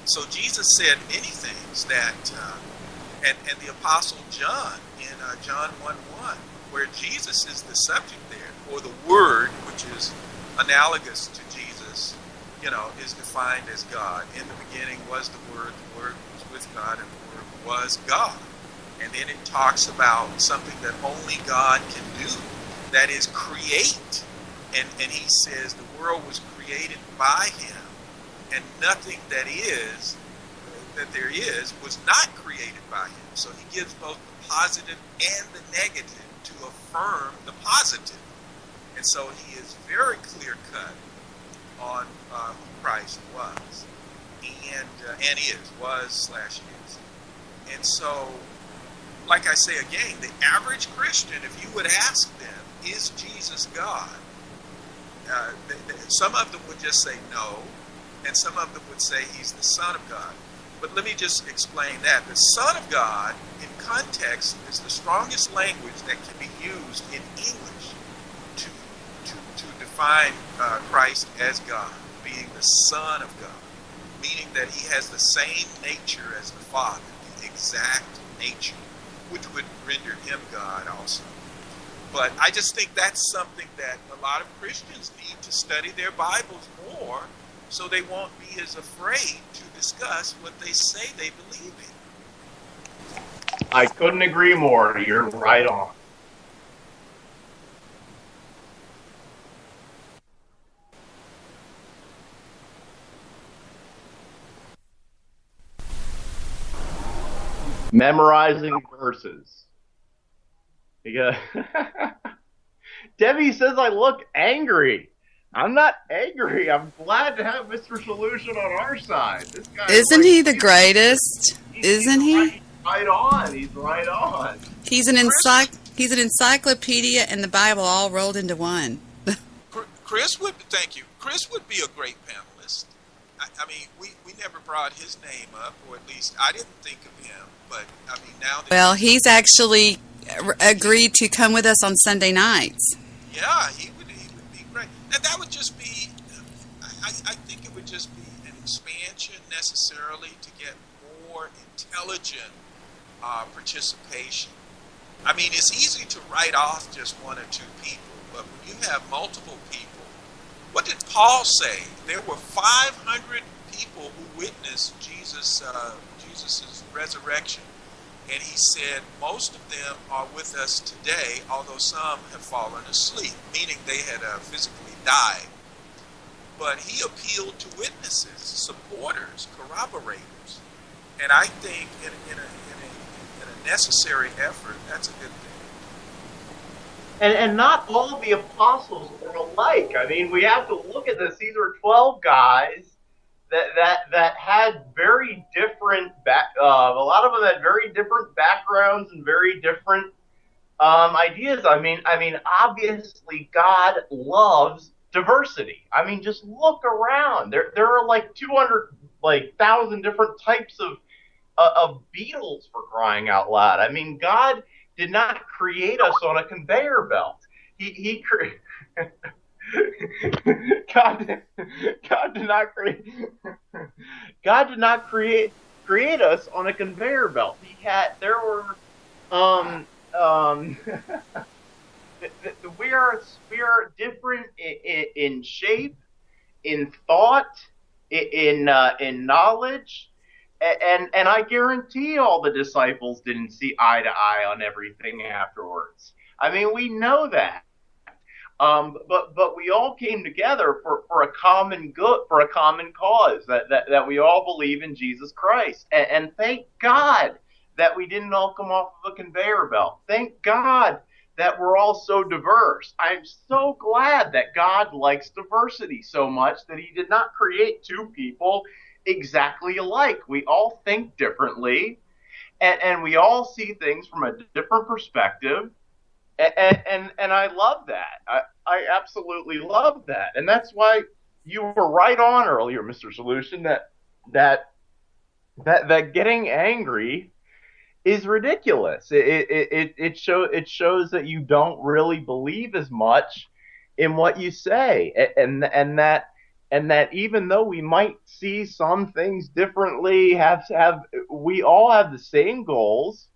So Jesus said many things that, and the Apostle John in John 1:1, where Jesus is the subject there, or the Word, which is analogous to Jesus, is defined as God. In the beginning was the Word was with God, and the Word was God. And then it talks about something that only God can do, that is create. And he says the world was created by him, and nothing that there is was not created by him. So he gives both the positive and the negative to affirm the positive. And so he is very clear-cut on who Christ was, and was/is. And so, like I say again, the average Christian, if you would ask them, is Jesus God? Some of them would just say no, and some of them would say he's the Son of God. But let me just explain that. The Son of God, in context, is the strongest language that can be used in English to define Christ as God, being the Son of God, meaning that he has the same nature as the Father, the exact nature, which would render him God also. But I just think that's something that a lot of Christians need to study their Bibles more, so they won't be as afraid to discuss what they say they believe in. I couldn't agree more. You're right on. Memorizing verses. Debbie says I look angry. I'm not angry. I'm glad to have Mr. Solution on our side. This guy Isn't he the greatest? Isn't he? Right on. He's right on. He's an encyclopedia and the Bible all rolled into one. Chris would, thank you. Chris would be a great panelist. I mean, we never brought his name up, or at least I didn't think of him. But I mean, now that well, he's actually agreed to come with us on Sunday nights. Yeah, he would be great. And that would just be, I think it would just be an expansion necessarily to get more intelligent participation. I mean, it's easy to write off just one or two people, but when you have multiple people, what did Paul say? There were 500 people who witnessed Jesus' resurrection. And he said, most of them are with us today, although some have fallen asleep, meaning they had physically died. But he appealed to witnesses, supporters, corroborators. And I think in a necessary effort, that's a good thing. And not all of the apostles were alike. I mean, we have to look at this. These were 12 guys that had very different a lot of them had very different backgrounds and very different ideas. I mean, obviously God loves diversity. I mean, just look around. There are like 200,000 different types of beetles, for crying out loud. I mean, God did not create us on a conveyor belt. God did not create us on a conveyor belt. We are different in shape, in thought, in knowledge, and I guarantee all the disciples didn't see eye to eye on everything afterwards. I mean, we know that. But we all came together for a common good, for a common cause, that we all believe in Jesus Christ. And thank God that we didn't all come off of a conveyor belt. Thank God that we're all so diverse. I'm so glad that God likes diversity so much that he did not create two people exactly alike. We all think differently, and we all see things from a different perspective. And I love that. I absolutely love that. And that's why you were right on earlier, Mr. Solution, that getting angry is ridiculous. It shows that you don't really believe as much in what you say, and that even though we might see some things differently, we all have the same goals.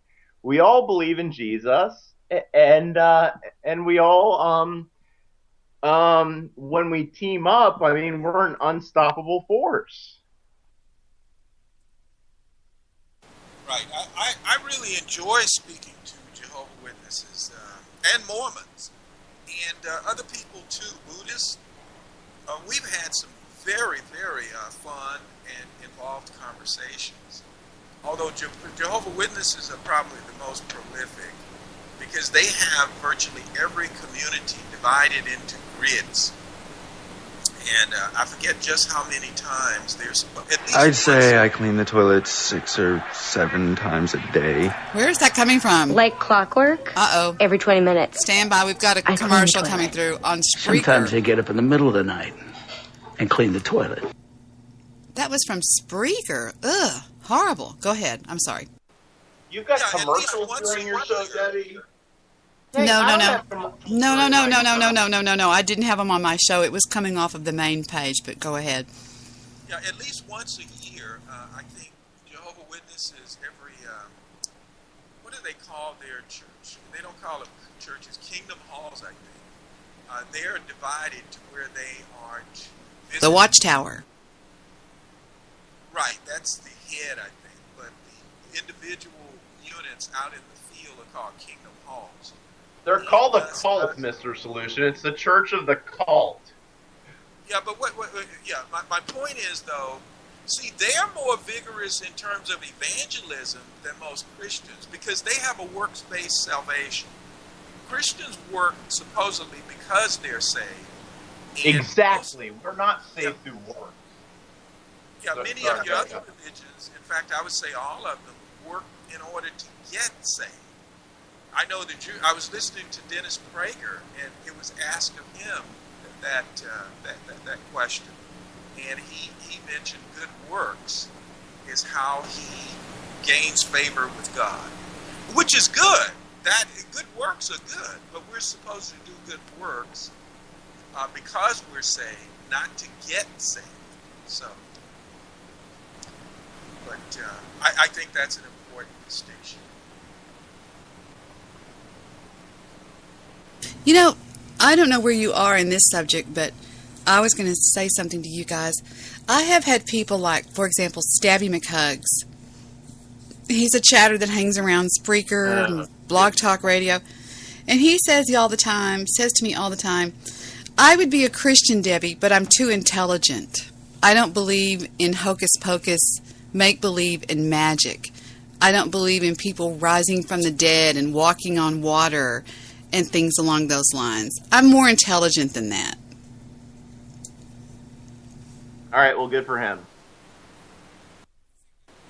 We all believe in Jesus. And we all, when we team up, I mean, we're an unstoppable force. Right. I really enjoy speaking to Jehovah's Witnesses and Mormons and other people too, Buddhists. We've had some very, very fun and involved conversations. Although Jehovah's Witnesses are probably the most prolific, because they have virtually every community divided into grids. And I forget just how many times there's at least I'd say I clean the toilets 6 or 7 times a day. Where is that coming from? Like clockwork? Uh-oh. Every 20 minutes. Stand by. We've got a commercial coming through on Spreaker. Sometimes they get up in the middle of the night and clean the toilet. That was from Spreaker. Ugh. Horrible. Go ahead. I'm sorry. You've got commercials during your show, Debbie. No. I didn't have them on my show. It was coming off of the main page, but go ahead. Yeah, at least once a year, I think Jehovah's Witnesses, every, what do they call their church? They don't call them churches, Kingdom Halls, I think. They're divided to where they are The Watchtower. Right, that's the head, I think. But the individual units out in the field are called Kingdom Halls. They're called a cult, Mr. Solution. It's the Church of the Cult. Yeah, but my point is, though, see, they're more vigorous in terms of evangelism than most Christians because they have a works-based salvation. Christians work supposedly because they're saved. Exactly. We're not saved through works. Yeah, many of your other religions, in fact, I would say all of them, work in order to get saved. I know that I was listening to Dennis Prager, and it was asked of him that question, and he mentioned good works is how he gains favor with God, which is good. That good works are good, but we're supposed to do good works because we're saved, not to get saved. So, but I think that's an important distinction. You know, I don't know where you are in this subject, but I was going to say something to you guys. I have had people like, for example, Stabby McHugs. He's a chatter that hangs around Spreaker and Blog Talk Radio. And he says to me all the time, I would be a Christian, Debbie, but I'm too intelligent. I don't believe in hocus pocus, make-believe, and magic. I don't believe in people rising from the dead and walking on water and things along those lines. I'm more intelligent than that. All right, well, good for him.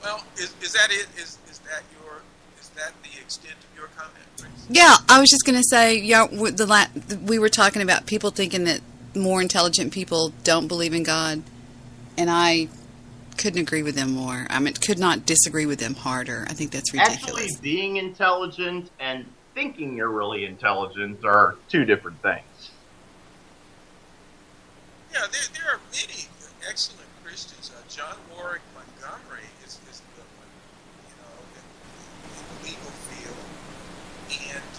Well, is that it? Is that the extent of your comment, Chris? Yeah, I was just going to say, we were talking about people thinking that more intelligent people don't believe in God, and I couldn't agree with them more. I mean, could not disagree with them harder. I think that's ridiculous. Actually, being intelligent and thinking you're really intelligent are two different things. Yeah, there are many excellent Christians. John Warwick Montgomery is a good one, in the legal field. And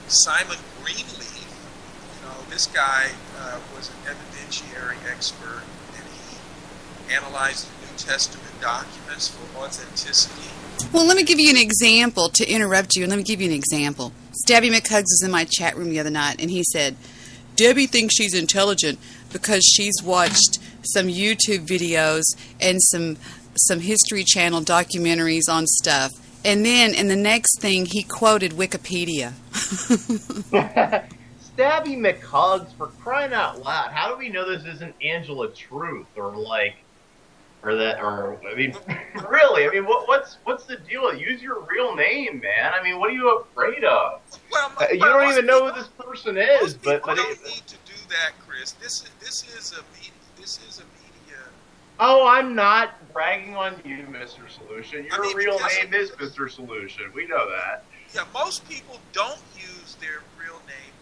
Simon Greenleaf, this guy was an evidentiary expert, and he analyzed the New Testament documents for authenticity. Well, let me give you an example to interrupt you, and let me give you an example. Stabby McHugs was in my chat room the other night, and he said, Debbie thinks she's intelligent because she's watched some YouTube videos and some History Channel documentaries on stuff. And then, in the next thing, he quoted Wikipedia. Stabby McHugs, for crying out loud, how do we know this isn't Angela Truth really? What's the deal? Use your real name, man. what are you afraid of? Well, you don't even know who this person is, but don't need to do that, Chris. This is a media. Oh, I'm not bragging on you, Mr. Solution. Your real name is Mr. Solution. We know that. Yeah, most people don't use their real name.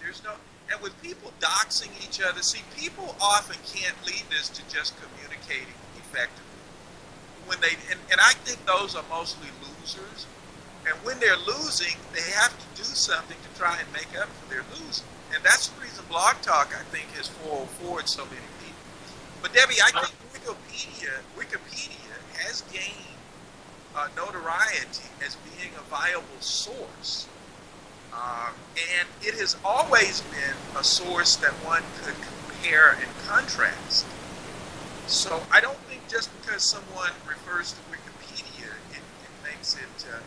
And with people doxing each other, see, people often can't lead this to just communicating effectively. And I think those are mostly losers. And when they're losing, they have to do something to try and make up for their losing. And that's the reason Blog Talk, I think, has forward so many people. But Debbie, I think Wikipedia has gained notoriety as being a viable source. And it has always been a source that one could compare and contrast. So I don't think just because someone refers to Wikipedia, it makes it,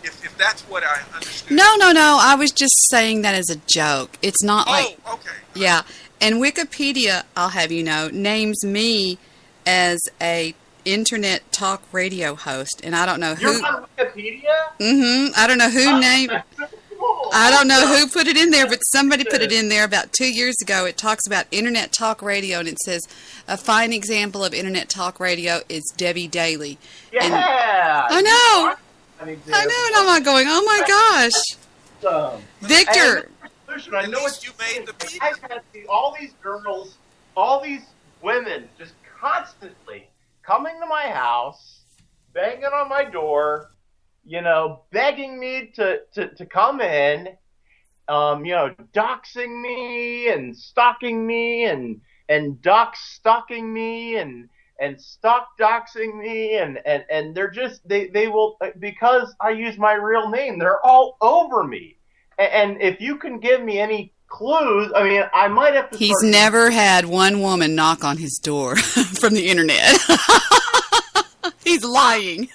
if that's what I understood. No. I was just saying that as a joke. It's not like... Oh, okay. Yeah. And Wikipedia, I'll have you know, names me as a internet talk radio host. And I don't know who... You're on Wikipedia? Mm-hmm. I don't know who named... I don't know who put it in there, but somebody put it in there about 2 years ago. It talks about Internet Talk Radio, and it says, a fine example of Internet Talk Radio is Debi Daly. Yeah! And I know! I know, and I'm not going, oh my gosh! Victor! Listen, I know what you made. I've had all these girls, all these women just constantly coming to my house, banging on my door, begging me to come in, doxing me and stalking me and stalking me and stalk doxing me and they're just they will, because I use my real name, they're all over me. And if you can give me any clues, I mean, I might have to. He's never had one woman knock on his door from the internet. He's lying.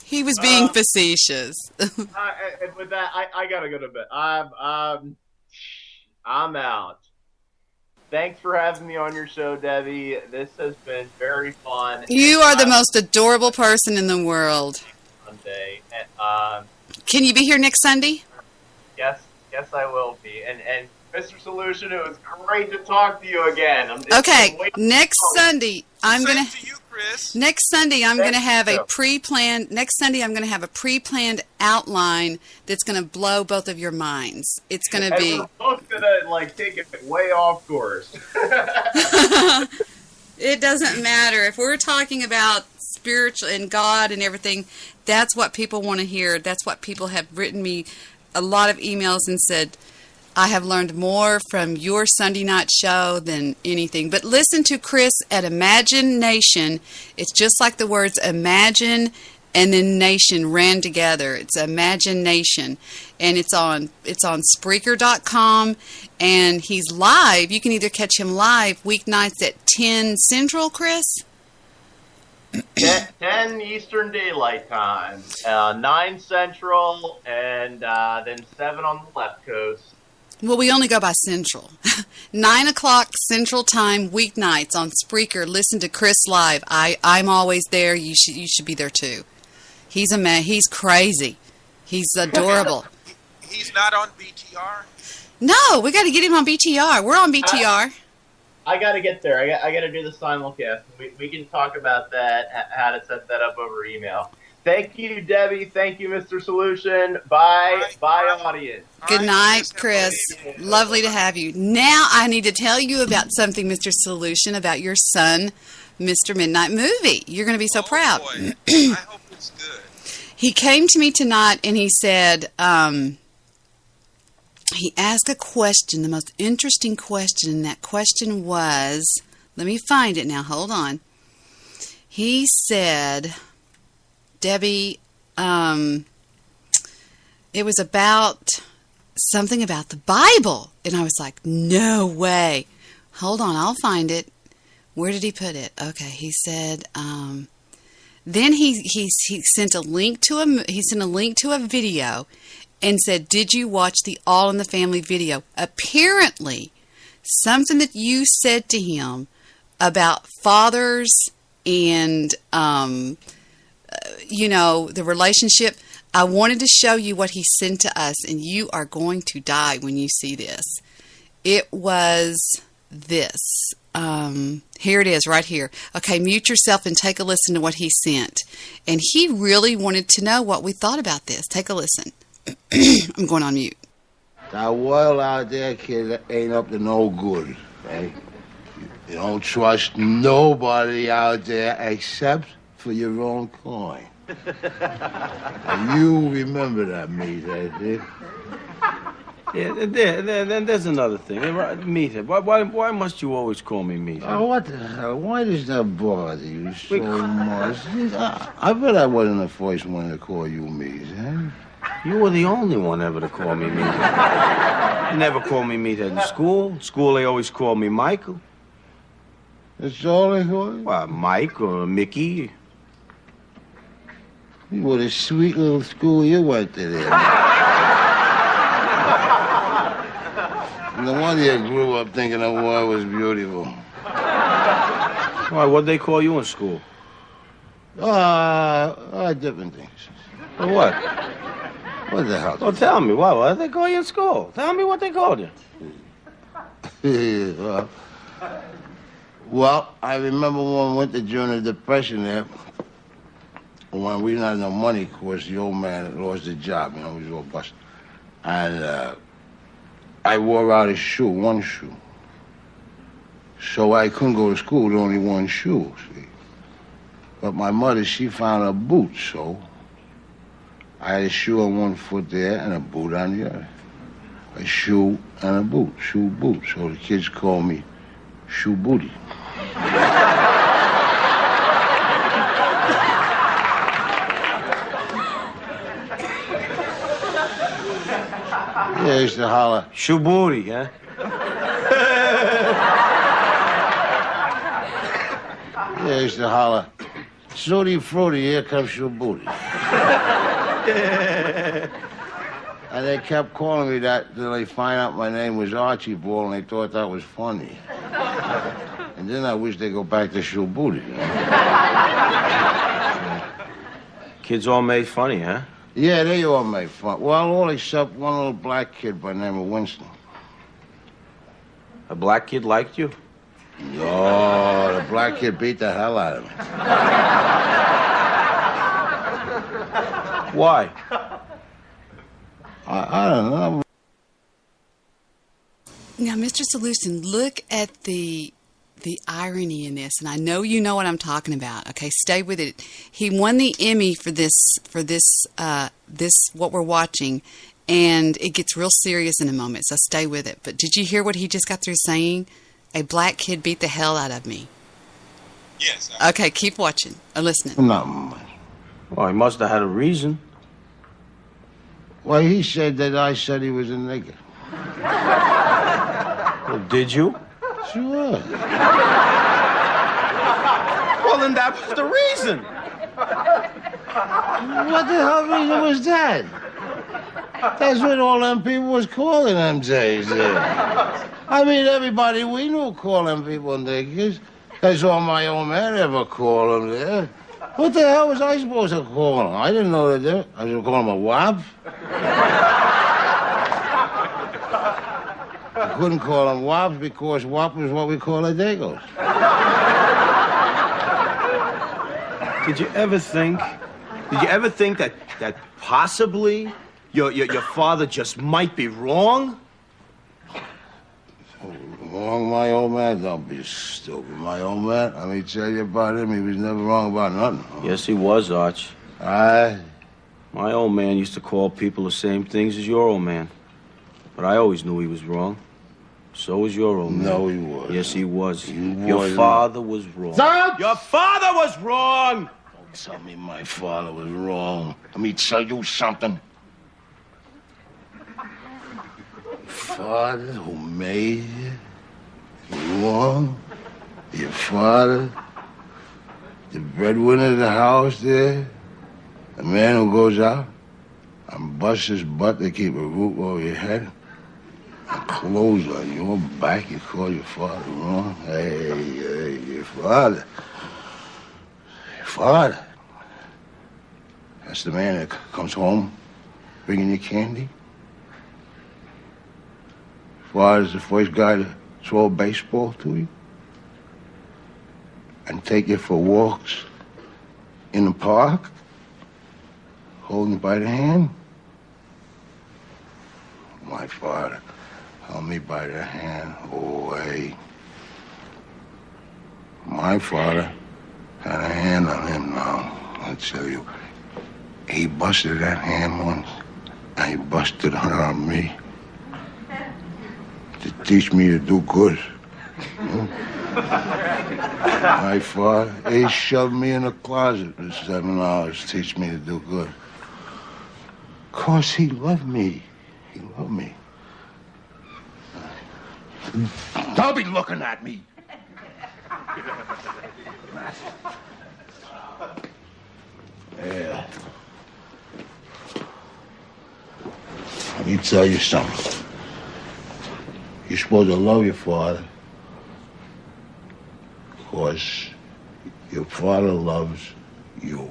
He was being facetious. With that, I gotta go to bed. I'm out. Thanks for having me on your show, Debbie. This has been very fun. You are the most adorable person in the world. Sunday. Can you be here next Sunday? Yes, I will be. And Mr. Solution, it was great to talk to you again. Okay, next Sunday I'm gonna. To you, Chris. Next Sunday I'm gonna have a pre-planned. Next Sunday I'm gonna have a pre-planned outline that's gonna blow both of your minds. It's gonna be. We're both gonna take it way off course. It doesn't matter if we're talking about spiritual and God and everything. That's what people want to hear. That's what people have written me a lot of emails and said, I have learned more from your Sunday night show than anything. But listen to Chris at Imagine Nation. It's just like the words imagine and then nation ran together. It's Imagine Nation. And it's on Spreaker.com. And he's live. You can either catch him live weeknights at 10 Central, Chris? 10 Eastern Daylight Time, 9 Central, and then 7 on the left coast. Well, we only go by Central. 9 o'clock Central Time, weeknights on Spreaker. Listen to Chris live. I'm always there. You should be there too. He's a man. He's crazy. He's adorable. He's not on BTR? No, we got to get him on BTR. We're on BTR. I got to get there. I got to do the simulcast. We can talk about that, how to set that up over email. Thank you, Debbie. Thank you, Mr. Solution. Bye, audience. Good night, Chris. Lovely to have you. Now I need to tell you about something, Mr. Solution, about your son, Mr. Midnight Movie. You're going to be so proud. Boy. I hope it's good. He came to me tonight and he said, he asked a question, the most interesting question, and that question was, let me find it now, hold on. He said, Debbie, it was about something about the Bible. And I was like, no way. Hold on, I'll find it. Where did he put it? Okay, he said, then he sent a link to a video and said, did you watch the All in the Family video? Apparently, something that you said to him about fathers and, the relationship, I wanted to show you what he sent to us, and you are going to die when you see this. It was this. Here it is, right here. Okay, mute yourself and take a listen to what he sent. And he really wanted to know what we thought about this. Take a listen. I'm going on mute. That world out there, kid, ain't up to no good, right? You don't trust nobody out there except for your own coin. You remember that, mate, I think. Yeah, then there's another thing. Meathead. Why must you always call me Meathead? Oh, what the hell? Why does that bother you so much? I bet I wasn't the first one to call you Meathead. You were the only one ever to call me Meathead. You never called me Meathead in school. In school, they always called me Michael. That's all they called you? Well, Mike or Mickey. What a sweet little school you went to there. No wonder you grew up thinking the war was beautiful. Why, what'd they call you in school? Different things. For what? What the hell? Well, tell me. What did they call you in school? Tell me what they called you. Well, I remember one winter during the Depression there, when we didn't have no money, of course, the old man lost his job, he was all busted. And I wore out his shoe, one shoe. So I couldn't go to school with only one shoe, see. But my mother, she found a boot, so I had a shoe on one foot there and a boot on the other. A shoe and a boot, shoe, boot. So the kids call me Shoe Booty. Yeah, I used to holler. Shoe Booty, huh? Yeah, I used to holler. Snooty fruity, here comes Shoe Booty. And they kept calling me that till they find out my name was Archibald, and they thought that was funny. And then I wish they'd go back to Shoe Booty. Kids all made funny, huh? Yeah, they all made fun. Well, all except one little black kid by the name of Winston. A black kid liked you? No, the black kid beat the hell out of me. Why? I don't know. Now, Mr. Solution, look at the irony in this, and I know you know what I'm talking about. Okay, stay with it. He won the Emmy for this what we're watching, and it gets real serious in a moment. So stay with it. But did you hear what he just got through saying? A black kid beat the hell out of me. Yes. Okay, keep watching or listening. No. Well, he must have had a reason. Well, he said that I said he was a nigger. Well, did you? Sure. Well, then that was the reason. What the hell reason was that? That's what all them people was calling them days. I mean, everybody we knew called them people niggers. That's all my old man ever called them there. What the hell was I supposed to call them? I didn't know that. I was going to call them a wop. I couldn't call them wops because wop was what we call a dagos. Did you ever think that possibly your father just might be wrong? Wrong, my old man? Don't be stupid, my old man. Let me tell you about him. He was never wrong about nothing. Yes, he was, Arch. Aye. My old man used to call people the same things as your old man. But I always knew he was wrong. So was your old man. No, he wasn't. Yes, he was. Your Your father was wrong. Stop! Your father was wrong! Don't tell me my father was wrong. Let me tell you something. Father who made you wrong, your father, the breadwinner of the house there, the man who goes out and busts his butt to keep a roof over your head, and clothes on your back, you call your father wrong? Hey, your father. Your father. That's the man that comes home bringing you candy. Father's the first guy to throw a baseball to you and take you for walks in the park, holding you by the hand. My father held me by the hand. Oh, hey. My father had a hand on him now. I'll tell you. He busted that hand once, and he busted her on me. To teach me to do good. My father, he shoved me in a closet for 7 hours to teach me to do good. Of course, he loved me. He loved me. Don't be looking at me. Yeah. Let me tell you something. You're supposed to love your father. Of course, your father loves you.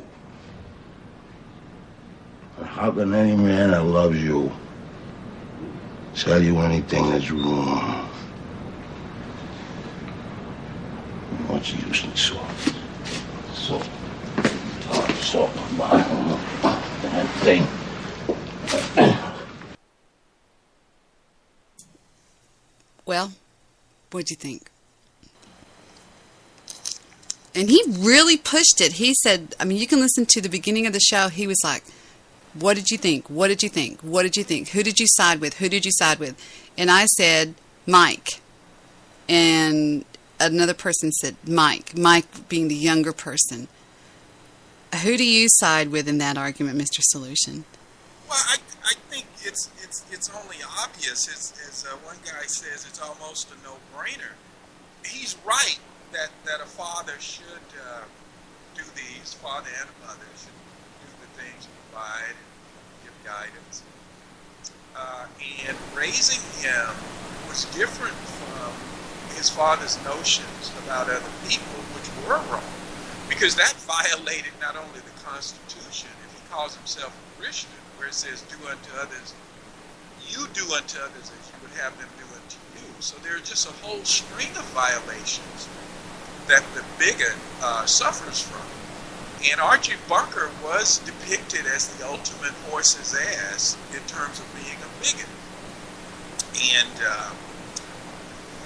And how can any man that loves you tell you anything that's wrong? What's the use in talking? So about that thing. Well, what'd you think? And he really pushed it. He said, I mean, you can listen to the beginning of the show. He was like, what did you think? What did you think? What did you think? Who did you side with? Who did you side with? And I said, Mike. And another person said, Mike. Mike being the younger person. Who do you side with in that argument, Mr. Solution? Well, I think it's only obvious. As one guy says, it's almost a no-brainer. He's right that a father should do these, father and a mother should do the things, provide, and give guidance. And raising him was different from his father's notions about other people, which were wrong, because that violated not only the Constitution, if he calls himself a Christian, where it says, do unto others, you do unto others as you would have them do unto you. So there are just a whole string of violations that the bigot suffers from. And Archie Bunker was depicted as the ultimate horse's ass in terms of being a bigot. And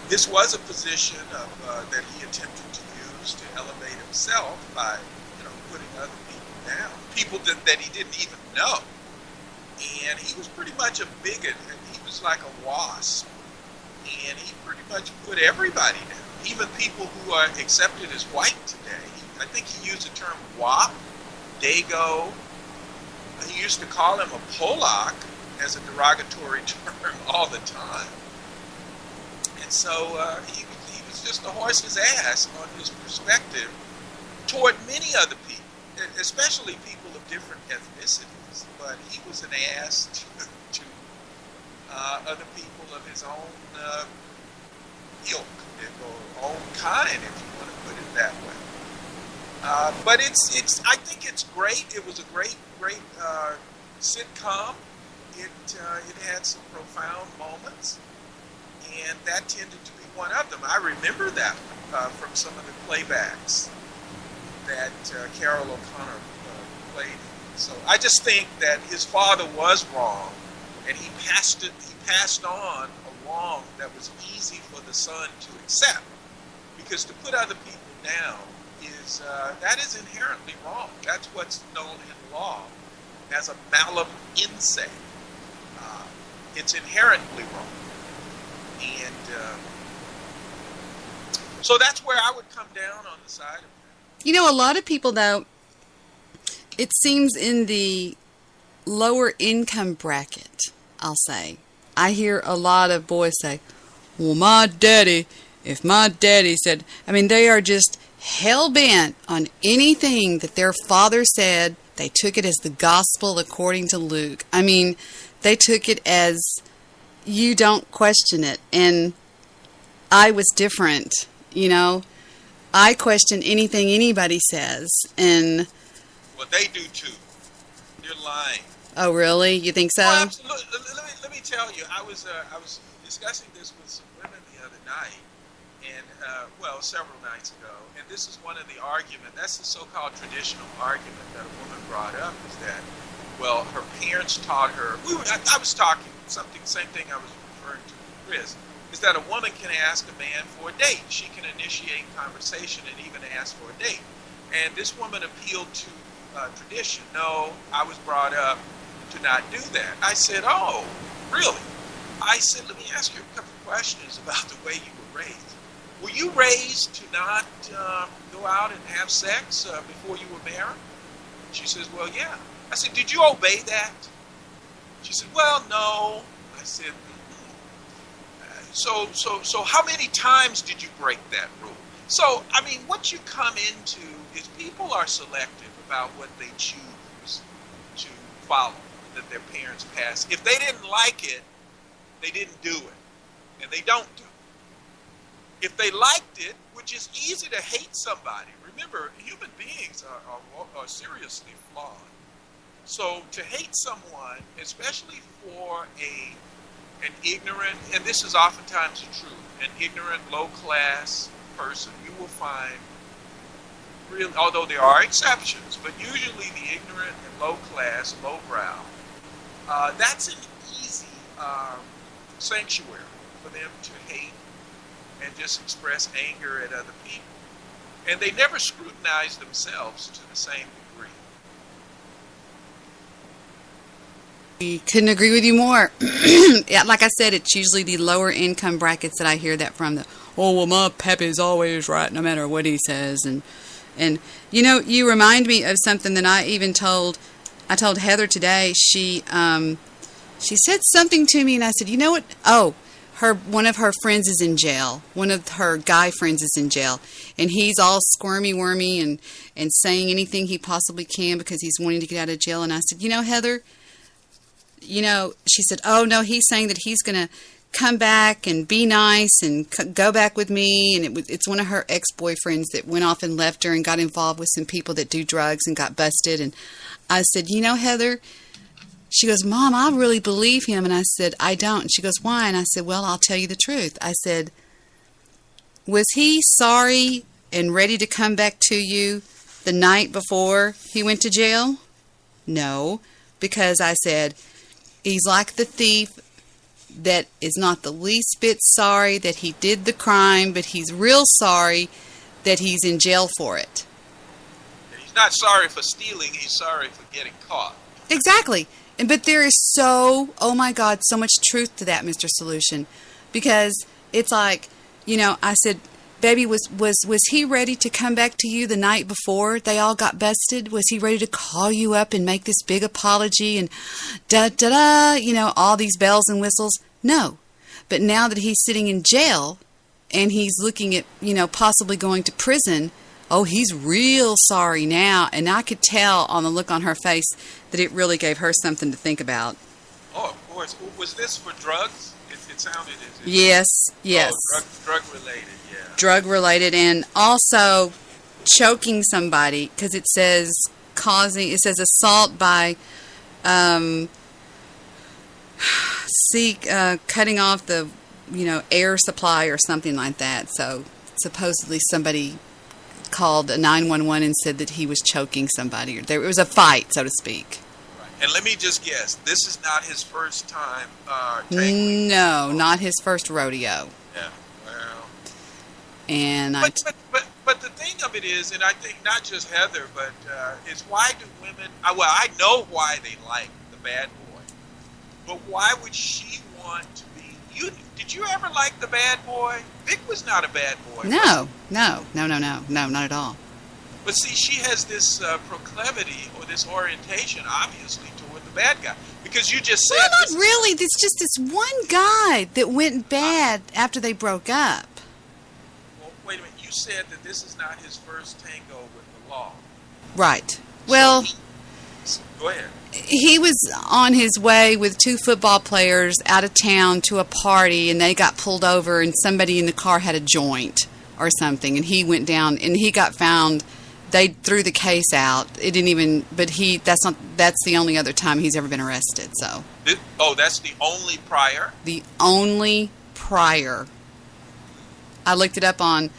this was a position that he attempted to use to elevate himself by, putting other people down, people that he didn't even know. And he was pretty much a bigot, and he was like a wasp. And he pretty much put everybody down, even people who are accepted as white today. I think he used the term wop, dago. He used to call him a Polak as a derogatory term all the time. And so he was just a horse's ass on his perspective toward many other people, especially people of different ethnicities. But he was an ass to other people of his own ilk, or own kind, if you want to put it that way. But I think it's great. It was a great sitcom. It had some profound moments, and that tended to be one of them. I remember that from some of the playbacks that Carol O'Connor played. So I just think that his father was wrong, and he passed on a wrong that was easy for the son to accept. Because to put other people down that is inherently wrong. That's what's known in law as a malum inse. It's inherently wrong. And so that's where I would come down on the side of that. A lot of people, though, it seems in the lower income bracket, I'll say, I hear a lot of boys say, well, if my daddy said, they are just hell-bent on anything that their father said. They took it as the gospel according to Luke. They took it as you don't question it. And I was different, I question anything anybody says. And well, they do too. You're lying. Oh, really? You think so? Well, absolutely. Let me tell you, I was discussing this with some women the other night, and several nights ago. And this is one of the arguments. That's the so-called traditional argument that a woman brought up, is that, well, her parents taught her. I was talking same thing I was referring to with Chris, is that a woman can ask a man for a date. She can initiate conversation and even ask for a date. And this woman appealed to tradition. No, I was brought up to not do that. I said, oh, really? I said, let me ask you a couple of questions about the way you were raised. Were you raised to not go out and have sex before you were married? She says, well, yeah. I said, did you obey that? She said, well, no. I said, so how many times did you break that rule? So, what you come into is people are selective about what they choose to follow, that their parents pass. If they didn't like it, they didn't do it, and they don't do it. If they liked it, which is easy to hate somebody. remember, human beings are seriously flawed. So to hate someone, especially for an ignorant, and this is oftentimes the truth, an ignorant, low-class person, you will find, really, although there are exceptions, but usually the ignorant and low-class, lowbrow, that's an easy sanctuary for them to hate and just express anger at other people. And they never scrutinize themselves to the same degree. Couldn't agree with you more. Yeah, like I said, it's usually the lower income brackets that I hear that from. My pappy's always right no matter what he says. And you remind me of something that I told Heather today. She said something to me and I said, you know what? Oh, one of her friends is in jail. One of her guy friends is in jail. And he's all squirmy-wormy and saying anything he possibly can because he's wanting to get out of jail. And I said, Heather, she said, oh, no, he's saying that he's going to come back and be nice and go back with me. And it's one of her ex-boyfriends that went off and left her and got involved with some people that do drugs and got busted. And I said, Heather, she goes, Mom, I really believe him. And I said, I don't. And she goes, why? And I said, well, I'll tell you the truth. I said, was he sorry and ready to come back to you the night before he went to jail? No, because I said, he's like the thief that is not the least bit sorry that he did the crime, but he's real sorry that he's in jail for it. He's not sorry for stealing, he's sorry for getting caught. Exactly. But there is so much truth to that, Mr. Solution. Because it's like, I said, baby, was he ready to come back to you the night before they all got busted? Was he ready to call you up and make this big apology and all these bells and whistles? No. But now that he's sitting in jail and he's looking at, possibly going to prison, oh, he's real sorry now. And I could tell on the look on her face that it really gave her something to think about. Oh, of course. Was this for drugs? It sounded as if... Yes. Oh, drug-related, yeah. Drug-related, and also choking somebody, because it says assault by cutting off the, air supply or something like that. So supposedly somebody called 911 and said that he was choking somebody, or there was a fight, so to speak. Right. And let me just guess, this is not his first time No, not his first rodeo. Yeah, well... And but the thing of it is, and I think not just Heather, but is why do women... I know why they like the bad boy, but why would she want to be... Did you ever like the bad boy? Vic was not a bad boy. No, not at all. But see, she has this proclivity or this orientation, obviously, toward the bad guy. Because you just said... Well, not really. It's just this one guy that went bad after they broke up. Well, wait a minute. You said that this is not his first tango with the law. Right. Well... Go ahead. He was on his way with two football players out of town to a party, and they got pulled over, and somebody in the car had a joint or something, and he went down, and he got found. They threw the case out. It didn't even, but that's the only other time he's ever been arrested, so. That's the only prior? The only prior. I looked it up on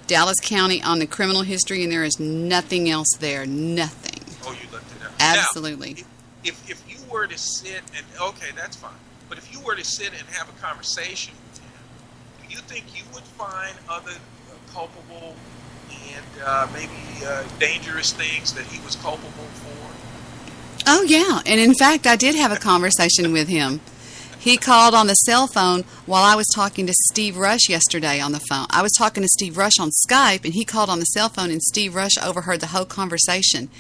Dallas County on the criminal history, and there is nothing else there. Nothing. Oh, you looked it up. Absolutely. Now, if you were to sit and, okay, that's fine. But if you were to sit and have a conversation with him, do you think you would find other culpable and maybe dangerous things that he was culpable for? Oh, yeah. And in fact, I did have a conversation with him. He called on the cell phone while I was talking to Steve Rush yesterday on the phone. I was talking to Steve Rush on Skype, and he called on the cell phone, and Steve Rush overheard the whole conversation.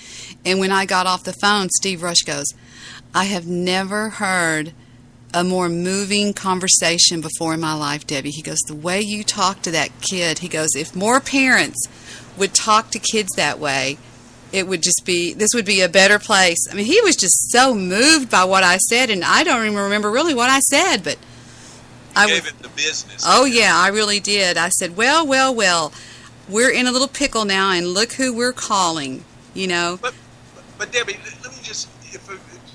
And when I got off the phone, Steve Rush goes, I have never heard a more moving conversation before in my life, Debbie. He goes, the way you talk to that kid, he goes, if more parents would talk to kids that way, it would just be, this would be a better place. I mean, he was just so moved by what I said, and I don't even remember really what I said, but I gave it the business. Oh, yeah, I really did. I said, well, we're in a little pickle now, and look who we're calling, you know. But Debbie, let me just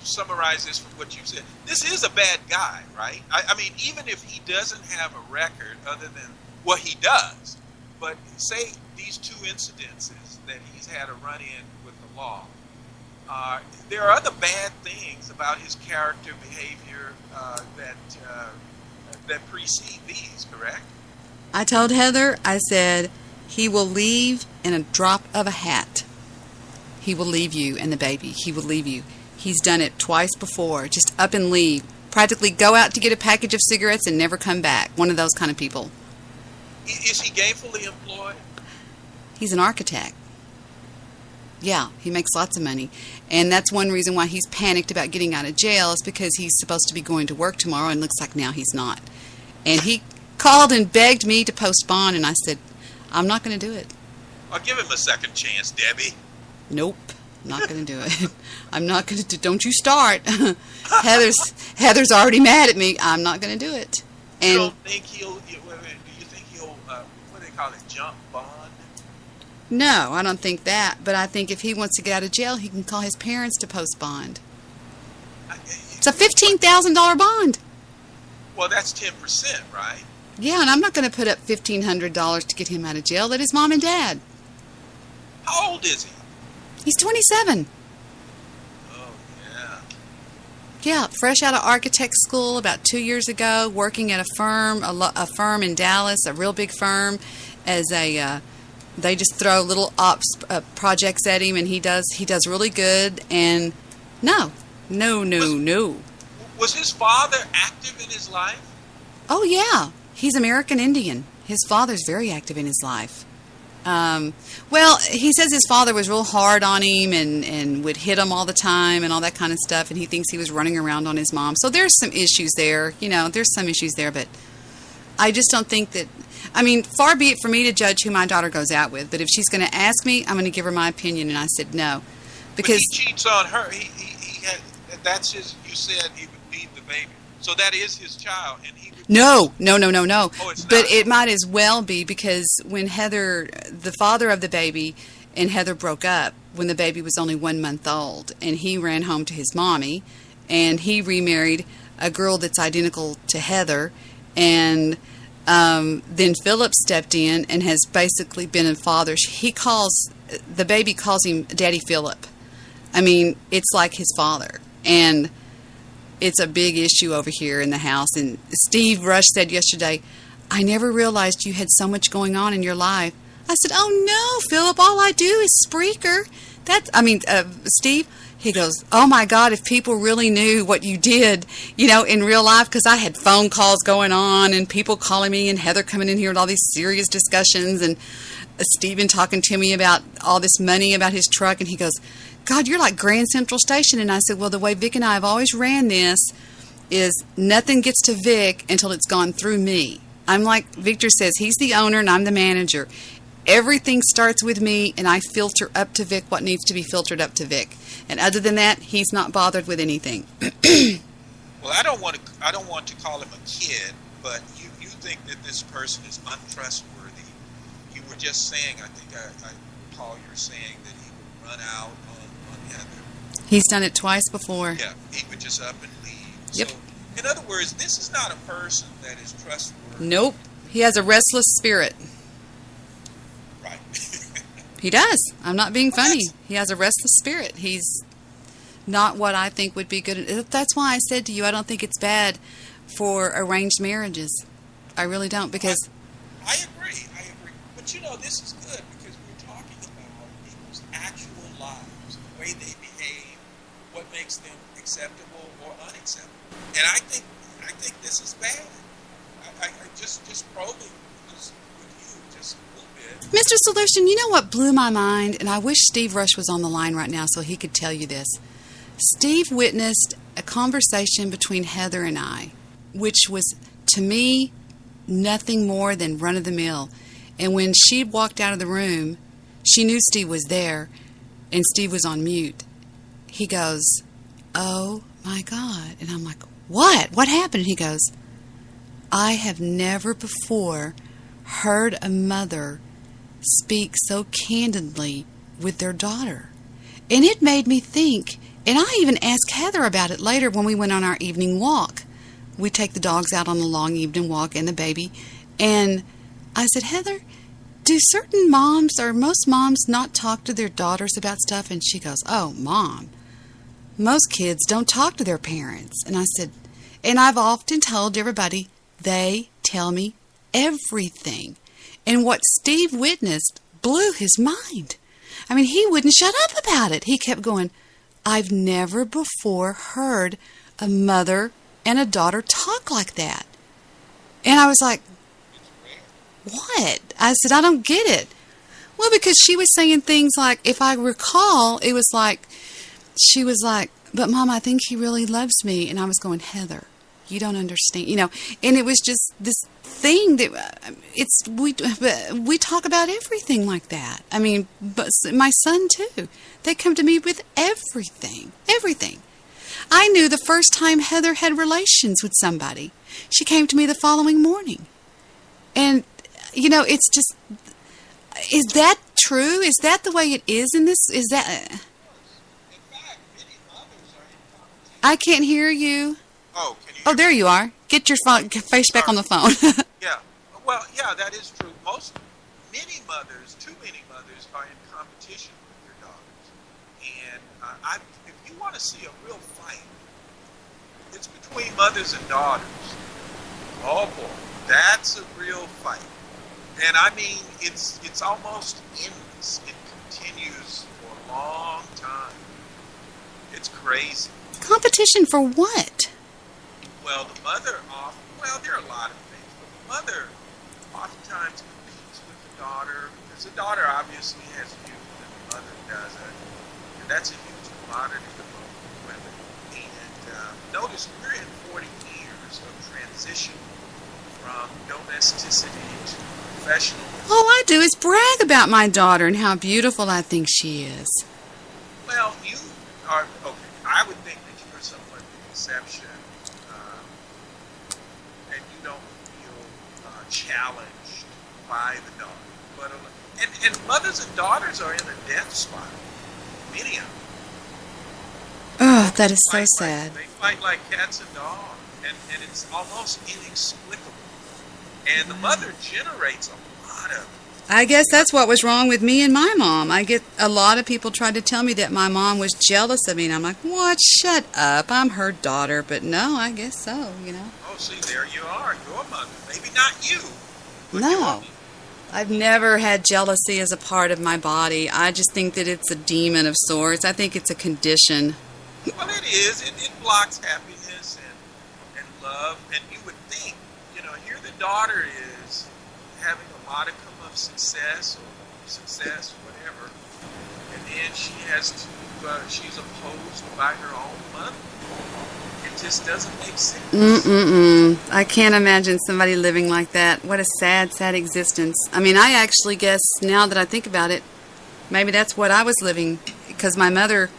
summarize this from what you said. This is a bad guy, right? I mean, even if he doesn't have a record other than what he does, but say these two incidences that he's had a run-in with the law, there are other bad things about his character behavior that precede these, correct? I told Heather, I said, he will leave in a drop of a hat. He will leave you and the baby. He will leave you. He's done it twice before. Just up and leave. Practically go out to get a package of cigarettes and never come back. One of those kind of people. Is he gainfully employed? He's an architect. Yeah, he makes lots of money. And that's one reason why he's panicked about getting out of jail, is because he's supposed to be going to work tomorrow, and looks like now he's not. And he called and begged me to post bond, and I said, I'm not going to do it. I'll give him a second chance, Debbie. Nope, not going to do it. I'm not going to. Don't you start. Heather's already mad at me. I'm not going to do it. And you don't think he'll? Do you think he'll? What do they call it? Jump bond? no, I don't think that. But I think if he wants to get out of jail, he can call his parents to post bond. It's a $15,000 bond. Well, that's 10%, right? Yeah, and I'm not going to put up $1,500 to get him out of jail. Let his mom and dad. How old is he? He's 27. Oh, yeah. Yeah, fresh out of architect school about 2 years ago, working at a firm, a firm in Dallas, a real big firm, as they just throw little ops projects at him, and he does really good. And no. Was his father active in his life? Oh yeah, he's American Indian. His father's very active in his life. Well, he says his father was real hard on him and would hit him all the time and all that kind of stuff, and he thinks he was running around on his mom. So there's some issues there, there's some issues there, but I just don't think that, far be it for me to judge who my daughter goes out with, but if she's going to ask me, I'm going to give her my opinion, and I said no. Because when he cheats on her, he that's his, you said he would leave the baby. So that is his child, and he would... No. Oh, it's but not. it might as well be, because when Heather, the father of the baby, and Heather broke up when the baby was only 1 month old, and he ran home to his mommy, and he remarried a girl that's identical to Heather, and then Philip stepped in and has basically been a father. The baby calls him Daddy Philip. It's like his father, and it's a big issue over here in the house. And Steve Rush said yesterday, I never realized you had so much going on in your life. I said, oh no, Philip, all I do is Spreaker. Steve, he goes, oh my God, if people really knew what you did, in real life, because I had phone calls going on and people calling me and Heather coming in here with all these serious discussions, and Stephen talking to me about all this money about his truck, and he goes, God, you're like Grand Central Station. And I said, well, the way Vic and I have always ran this is nothing gets to Vic until it's gone through me. I'm like Victor says, he's the owner and I'm the manager. Everything starts with me, and I filter up to Vic what needs to be filtered up to Vic. And other than that, he's not bothered with anything. Well, I don't want to call him a kid, but you think that this person is untrustworthy. You were just saying, I think I recall you're saying that he would run out on Heather. He's done it twice before. Yeah, he would just up and leave. Yep. So, in other words, this is not a person that is trustworthy. Nope. He has a restless spirit. Right. He does. I'm not being funny. He has a restless spirit. He's not what I think would be good. That's why I said to you, I don't think it's bad for arranged marriages. I really don't, because... I agree. But this is good, because we're talking about people's actual lives, the way they behave, what makes them acceptable or unacceptable. And I think this is bad. I just probing this with you just a little bit. Mr. Solution, you know what blew my mind? And I wish Steve Rush was on the line right now so he could tell you this. Steve witnessed a conversation between Heather and I, which was, to me, nothing more than run-of-the-mill. And when she walked out of the room, she knew Steve was there, and Steve was on mute. He goes, oh, my God. And I'm like, what? What happened? And he goes, I have never before heard a mother speak so candidly with their daughter. And it made me think, and I even asked Heather about it later when we went on our evening walk. We take the dogs out on the long evening walk and the baby. And I said, Heather, do certain moms or most moms not talk to their daughters about stuff? And she goes, oh, Mom, most kids don't talk to their parents. And I said, and I've often told everybody, they tell me everything. And what Steve witnessed blew his mind. I mean, he wouldn't shut up about it. He kept going, I've never before heard a mother and a daughter talk like that. And I was like, what? I said, I don't get it. Well, because she was saying things like, if I recall, it was like, she was like, but Mom, I think he really loves me. And I was going, Heather, you don't understand, you know. And it was just this thing that we talk about everything like that. I mean, but my son too. They come to me with everything. I knew the first time Heather had relations with somebody. She came to me the following morning. And, you know, it's just, is that true? Is that the way it is in this? Is that... I can't hear you. Oh, can you? Oh, there you are. Get your phone, face back on the phone. Yeah. Well, yeah, that is true. Many mothers, too many mothers, are in competition with their daughters. And if you want to see a real fight, it's between mothers and daughters. Oh boy, that's a real fight. And I mean, it's almost endless. It continues for a long time. It's crazy. Competition for what? Well, the mother there are a lot of things, but the mother oftentimes competes with the daughter because the daughter obviously has youth and the mother doesn't. And that's a huge commodity among women. And notice we're in 40 years of transition from domesticity to professionalism. All I do is brag about my daughter and how beautiful I think she is. Well, you are, okay, I would think that you're somewhat the exception, and you don't feel challenged by the daughter. But and mothers and daughters are in a death spiral, many of them. Oh, that is so sad. They fight like cats and dogs, and it's almost inexplicable. And the mother generates a lot of. I guess that's what was wrong with me and my mom. I get a lot of people tried to tell me that my mom was jealous of me, and I'm like, what? Shut up. I'm her daughter. But no, I guess so, you know. Oh, see, there you are, your mother. Maybe not you. But No. I've never had jealousy as a part of my body. I just think that it's a demon of sorts. I think it's a condition. Well, it is. It blocks happiness and love. And you would think, you know, here the daughter is having a modicum of success, whatever. And then she has to, she's opposed by her own mother. It just doesn't make sense. I can't imagine somebody living like that. What a sad, sad existence. I mean, I actually guess, now that I think about it, maybe that's what I was living, because my mother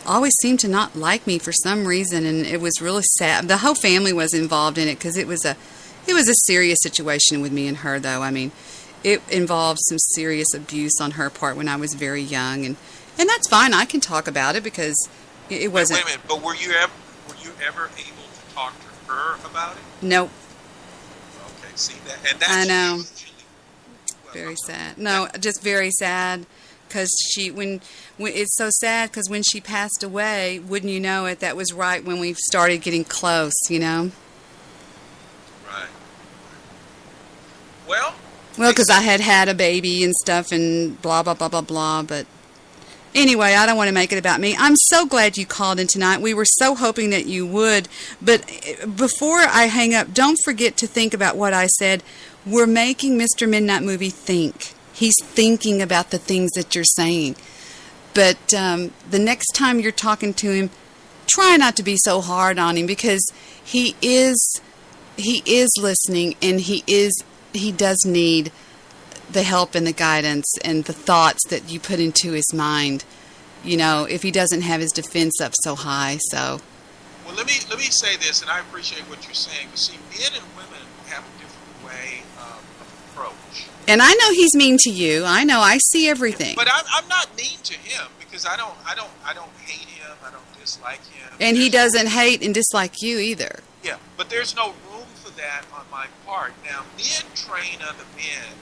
always seemed to not like me for some reason, and it was really sad. The whole family was involved in it, because it was a serious situation with me and her, though. I mean, it involved some serious abuse on her part when I was very young, and that's fine. I can talk about it because it wasn't. Wait a minute, but were you ever able to talk to her about it? Nope. Okay, see that, and that's I know. usually, Very sad. No, just very sad, because when it's so sad, because when she passed away, wouldn't you know it, that was right when we started getting close, you know. Right. Well, because I had a baby and stuff and blah, blah, blah, blah, blah. But anyway, I don't want to make it about me. I'm so glad you called in tonight. We were so hoping that you would. But before I hang up, don't forget to think about what I said. We're making Mr. Midnight Movie think. He's thinking about the things that you're saying. But the next time you're talking to him, try not to be so hard on him, because he is listening, and he does need the help and the guidance and the thoughts that you put into his mind, you know, if he doesn't have his defense up so high. So, well, let me say this, and I appreciate what you're saying. But see, men and women have a different way of approach. And I know he's mean to you. I know. I see everything. But I'm not mean to him because I don't hate him. I don't dislike him. And he doesn't hate and dislike you either. Yeah, but there's no room for that on my part. Now, men train other men.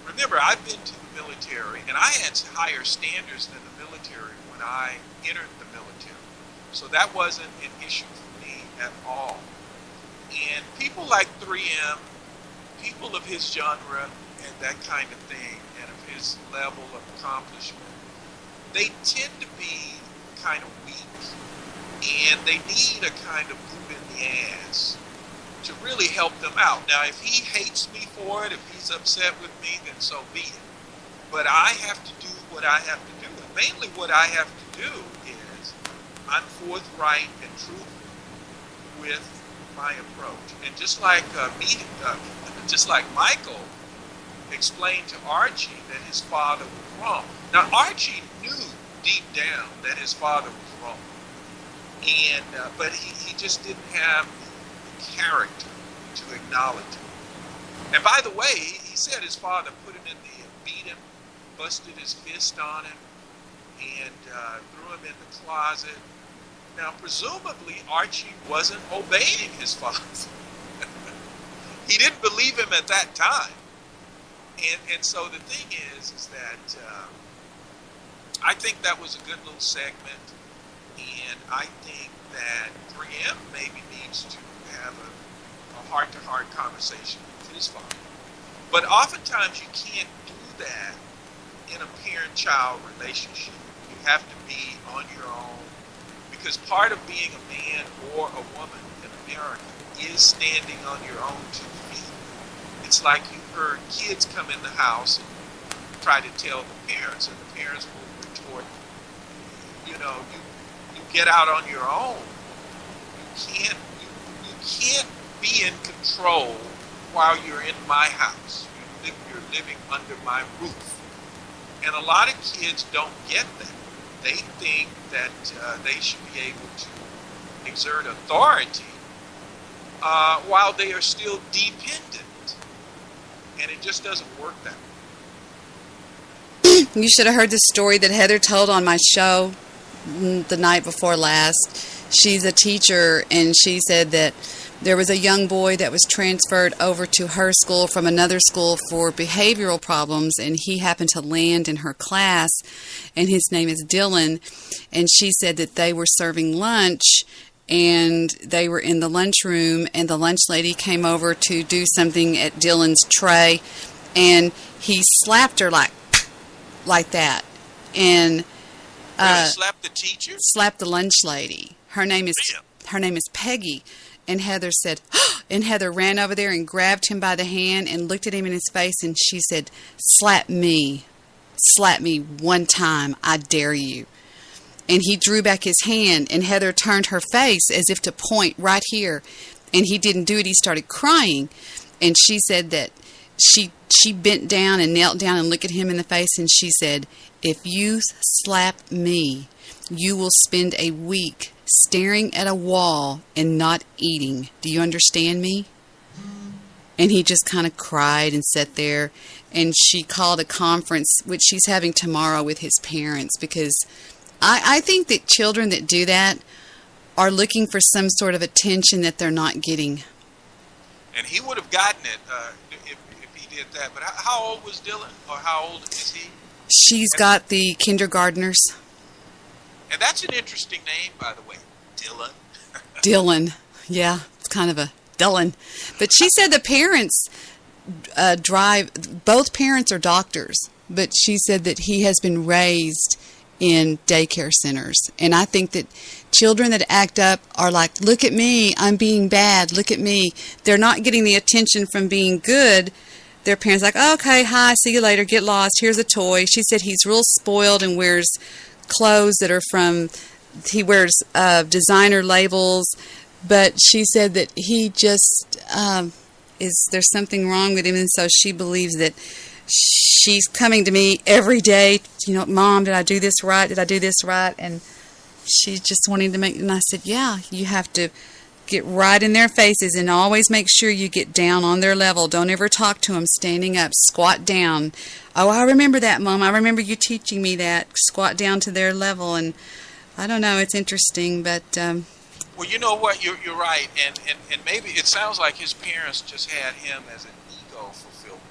Remember, I've been to the military, and I had higher standards than the military when I entered the military. So that wasn't an issue for me at all. And people like 3M, people of his genre and that kind of thing, and of his level of accomplishment, they tend to be kind of weak, and they need a kind of boot in the ass to really help them out. Now, if he hates me for it, if he's upset with me, then so be it. But I have to do what I have to do. And mainly what I have to do is I'm forthright and truthful with my approach. And just like just like Michael explained to Archie that his father was wrong. Now, Archie knew deep down that his father was wrong. And but he just didn't have the character to acknowledge it. And by the way, he said his father put him in the beat him, busted his fist on him, and threw him in the closet. Now, presumably, Archie wasn't obeying his father. He didn't believe him at that time. And so the thing is that I think that was a good little segment. And I think that 3M maybe needs to have a heart-to-heart conversation with his father. But oftentimes you can't do that in a parent-child relationship. You have to be on your own, because part of being a man or a woman in America is standing on your own 2 feet. It's like you heard kids come in the house and try to tell the parents, and the parents will retort, you get out on your own. You can't be in control while you're in my house. You're living under my roof. And a lot of kids don't get that. They think that they should be able to exert authority while they are still dependent. And it just doesn't work that way. You should have heard the story that Heather told on my show the night before last. She's a teacher, and she said that there was a young boy that was transferred over to her school from another school for behavioral problems, and he happened to land in her class, and his name is Dylan. And she said that they were serving lunch, and they were in the lunchroom, and the lunch lady came over to do something at Dylan's tray, and he slapped her like that. And really slapped the teacher? Slapped the lunch lady. Her name is Peggy. And Heather said, and Heather ran over there and grabbed him by the hand and looked at him in his face, and she said, slap me one time, I dare you. And he drew back his hand, and Heather turned her face as if to point right here, and he didn't do it. He started crying, and she said that she bent down and knelt down and looked at him in the face, and she said, if you slap me, you will spend a week staring at a wall and not eating. Do you understand me? And he just kind of cried and sat there, and she called a conference, which she's having tomorrow with his parents, because I think that children that do that are looking for some sort of attention that they're not getting. And he would have gotten it if he did that. But how old was Dylan, or how old is he? She's got the kindergartners. And that's an interesting name, by the way, Dylan. Dylan, yeah, it's kind of a Dylan. But she said the parents both parents are doctors, but she said that he has been raised in daycare centers. And I think that children that act up are like, look at me, I'm being bad, look at me. They're not getting the attention from being good. Their parents are like, okay, hi, see you later, get lost, here's a toy. She said he's real spoiled and wears clothes that are he wears designer labels, but she said that he just there's something wrong with him, and so she believes that she's coming to me every day, Mom, did I do this right? And she's just wanting to and I said, yeah, you have to Get right in their faces and always make sure you get down on their level. Don't ever talk to them standing up. Squat down. Oh, I remember that, Mom. I remember you teaching me that. Squat down to their level. And I don't know, it's interesting, but... Well, you know what? You're right. And maybe it sounds like his parents just had him as an ego fulfillment.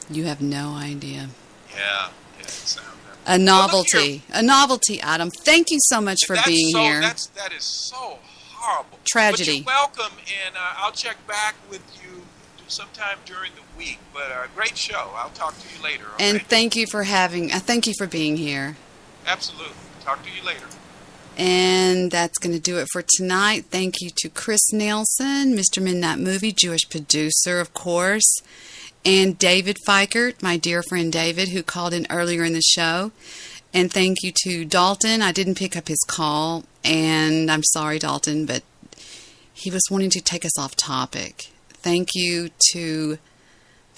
You have no idea. Yeah, it sounds a novelty. A novelty, Adam. Thank you so much for being here. That is so horrible. Tragedy. But you're welcome, and I'll check back with you sometime during the week. But great show. I'll talk to you later. Okay? And thank you for being here. Absolutely. Talk to you later. And that's going to do it for tonight. Thank you to Chris Nelson, Mr. Midnight Movie, Jewish producer, of course, and David Fikert, my dear friend David, who called in earlier in the show. And thank you to Dalton. I didn't pick up his call, and I'm sorry, Dalton, but he was wanting to take us off topic. Thank you to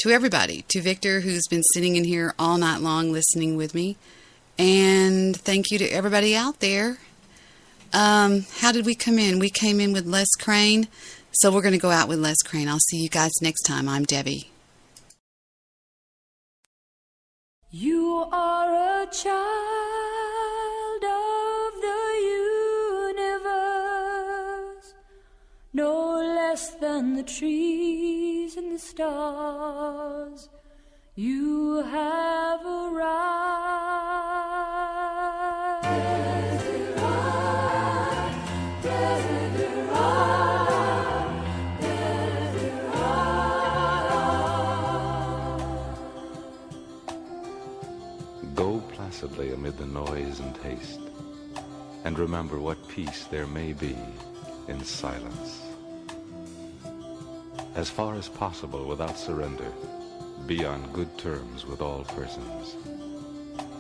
everybody, to Victor, who's been sitting in here all night long listening with me. And thank you to everybody out there. How did we come in? We came in with Les Crane, so we're going to go out with Les Crane. I'll see you guys next time. I'm Debbie. You are a child of the universe, no less than the trees and the stars. You have arrived. Go placidly amid the noise and haste, and remember what peace there may be in silence. As far as possible without surrender, be on good terms with all persons.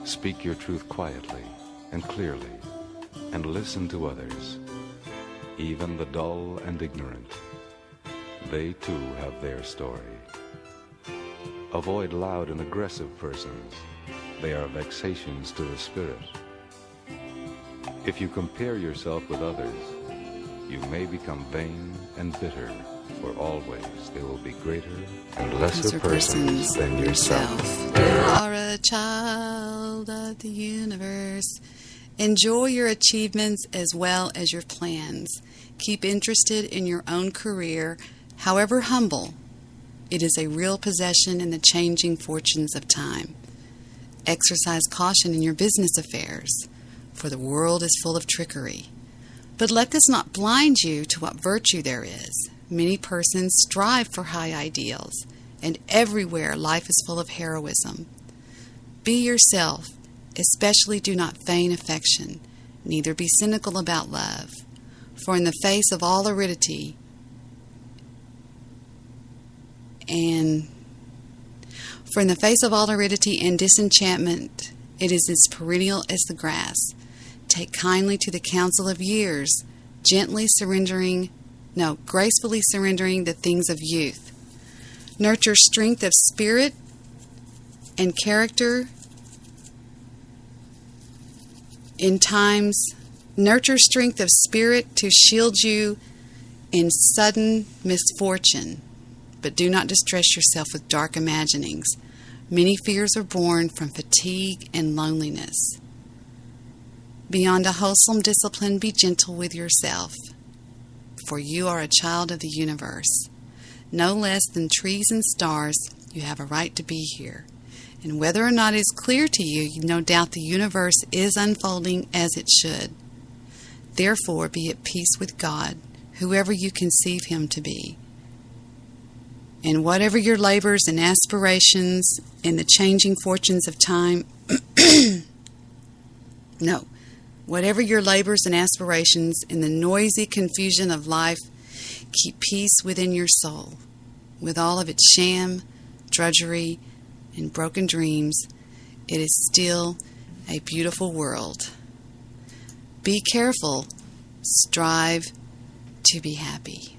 Speak your truth quietly and clearly, and listen to others, even the dull and ignorant. They too have their story. Avoid loud and aggressive persons. They are vexations to the spirit. If you compare yourself with others, you may become vain and bitter, for always there will be greater and lesser persons than yourself. You are a child of the universe. Enjoy your achievements as well as your plans. Keep interested in your own career, however humble. It is a real possession in the changing fortunes of time. Exercise caution in your business affairs, for the world is full of trickery. But let this not blind you to what virtue there is. Many persons strive for high ideals, and everywhere life is full of heroism. Be yourself, especially do not feign affection, neither be cynical about love. For in the face of all aridity and disenchantment, it is as perennial as the grass. Take kindly to the counsel of years, gracefully surrendering the things of youth. Nurture strength of spirit and character Nurture strength of spirit to shield you in sudden misfortune, but do not distress yourself with dark imaginings. Many fears are born from fatigue and loneliness. Beyond a wholesome discipline, be gentle with yourself, for you are a child of the universe. No less than trees and stars, you have a right to be here. And whether or not it is clear to you, no doubt the universe is unfolding as it should. Therefore, be at peace with God, whoever you conceive him to be. And whatever your labors and aspirations in the changing fortunes of time, whatever your labors and aspirations in the noisy confusion of life, keep peace within your soul. With all of its sham, drudgery, and broken dreams, it is still a beautiful world. Be careful. Strive to be happy.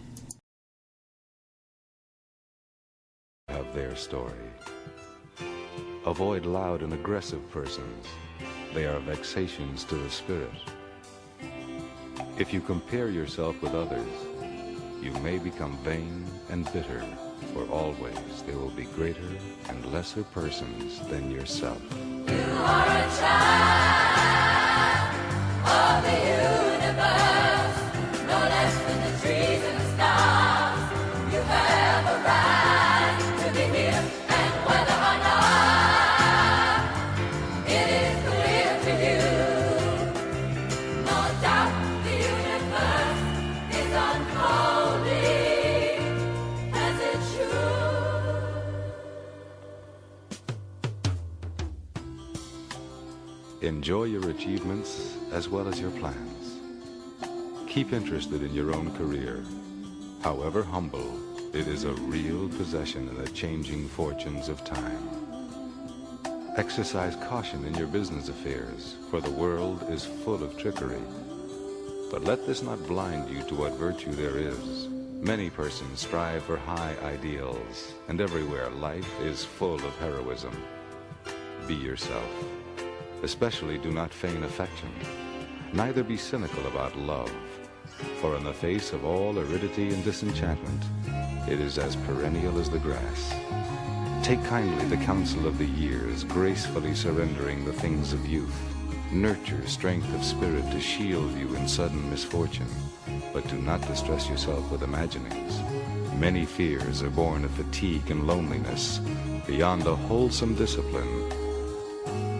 Have their story. Avoid loud and aggressive persons. They are vexations to the spirit. If you compare yourself with others, you may become vain and bitter, for always there will be greater and lesser persons than yourself. You are a child of the universe, no less than the trees and the stars. You have a right to be here, and whether or not it is clear to you, no doubt the universe is unfolding as it should. Enjoy your achievements as well as your plans. Keep interested in your own career. However humble, it is a real possession in the changing fortunes of time. Exercise caution in your business affairs, for the world is full of trickery. But let this not blind you to what virtue there is. Many persons strive for high ideals, and everywhere life is full of heroism. Be yourself. Especially do not feign affection. Neither be cynical about love, for in the face of all aridity and disenchantment, it is as perennial as the grass. Take kindly the counsel of the years, gracefully surrendering the things of youth. Nurture strength of spirit to shield you in sudden misfortune, but do not distress yourself with imaginings. Many fears are born of fatigue and loneliness. Beyond a wholesome discipline,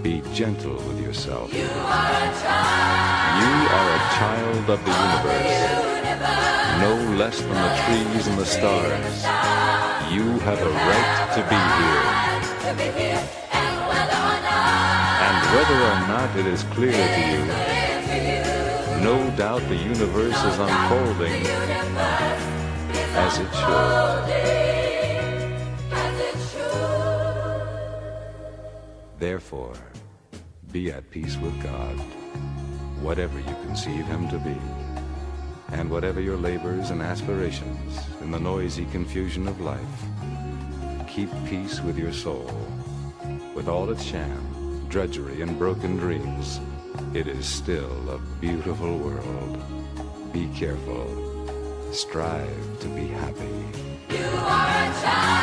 be gentle with yourself. You are a child. You are a child of the universe, no less than the trees and the stars. You have a right to be here. And whether or not it is clear to you, no doubt the universe is unfolding as it should. Therefore, be at peace with God, whatever you conceive him to be, and whatever your labors and aspirations in the noisy confusion of life. Keep peace with your soul. With all its sham, drudgery, and broken dreams, it is still a beautiful world. Be careful. Strive to be happy. You are a child.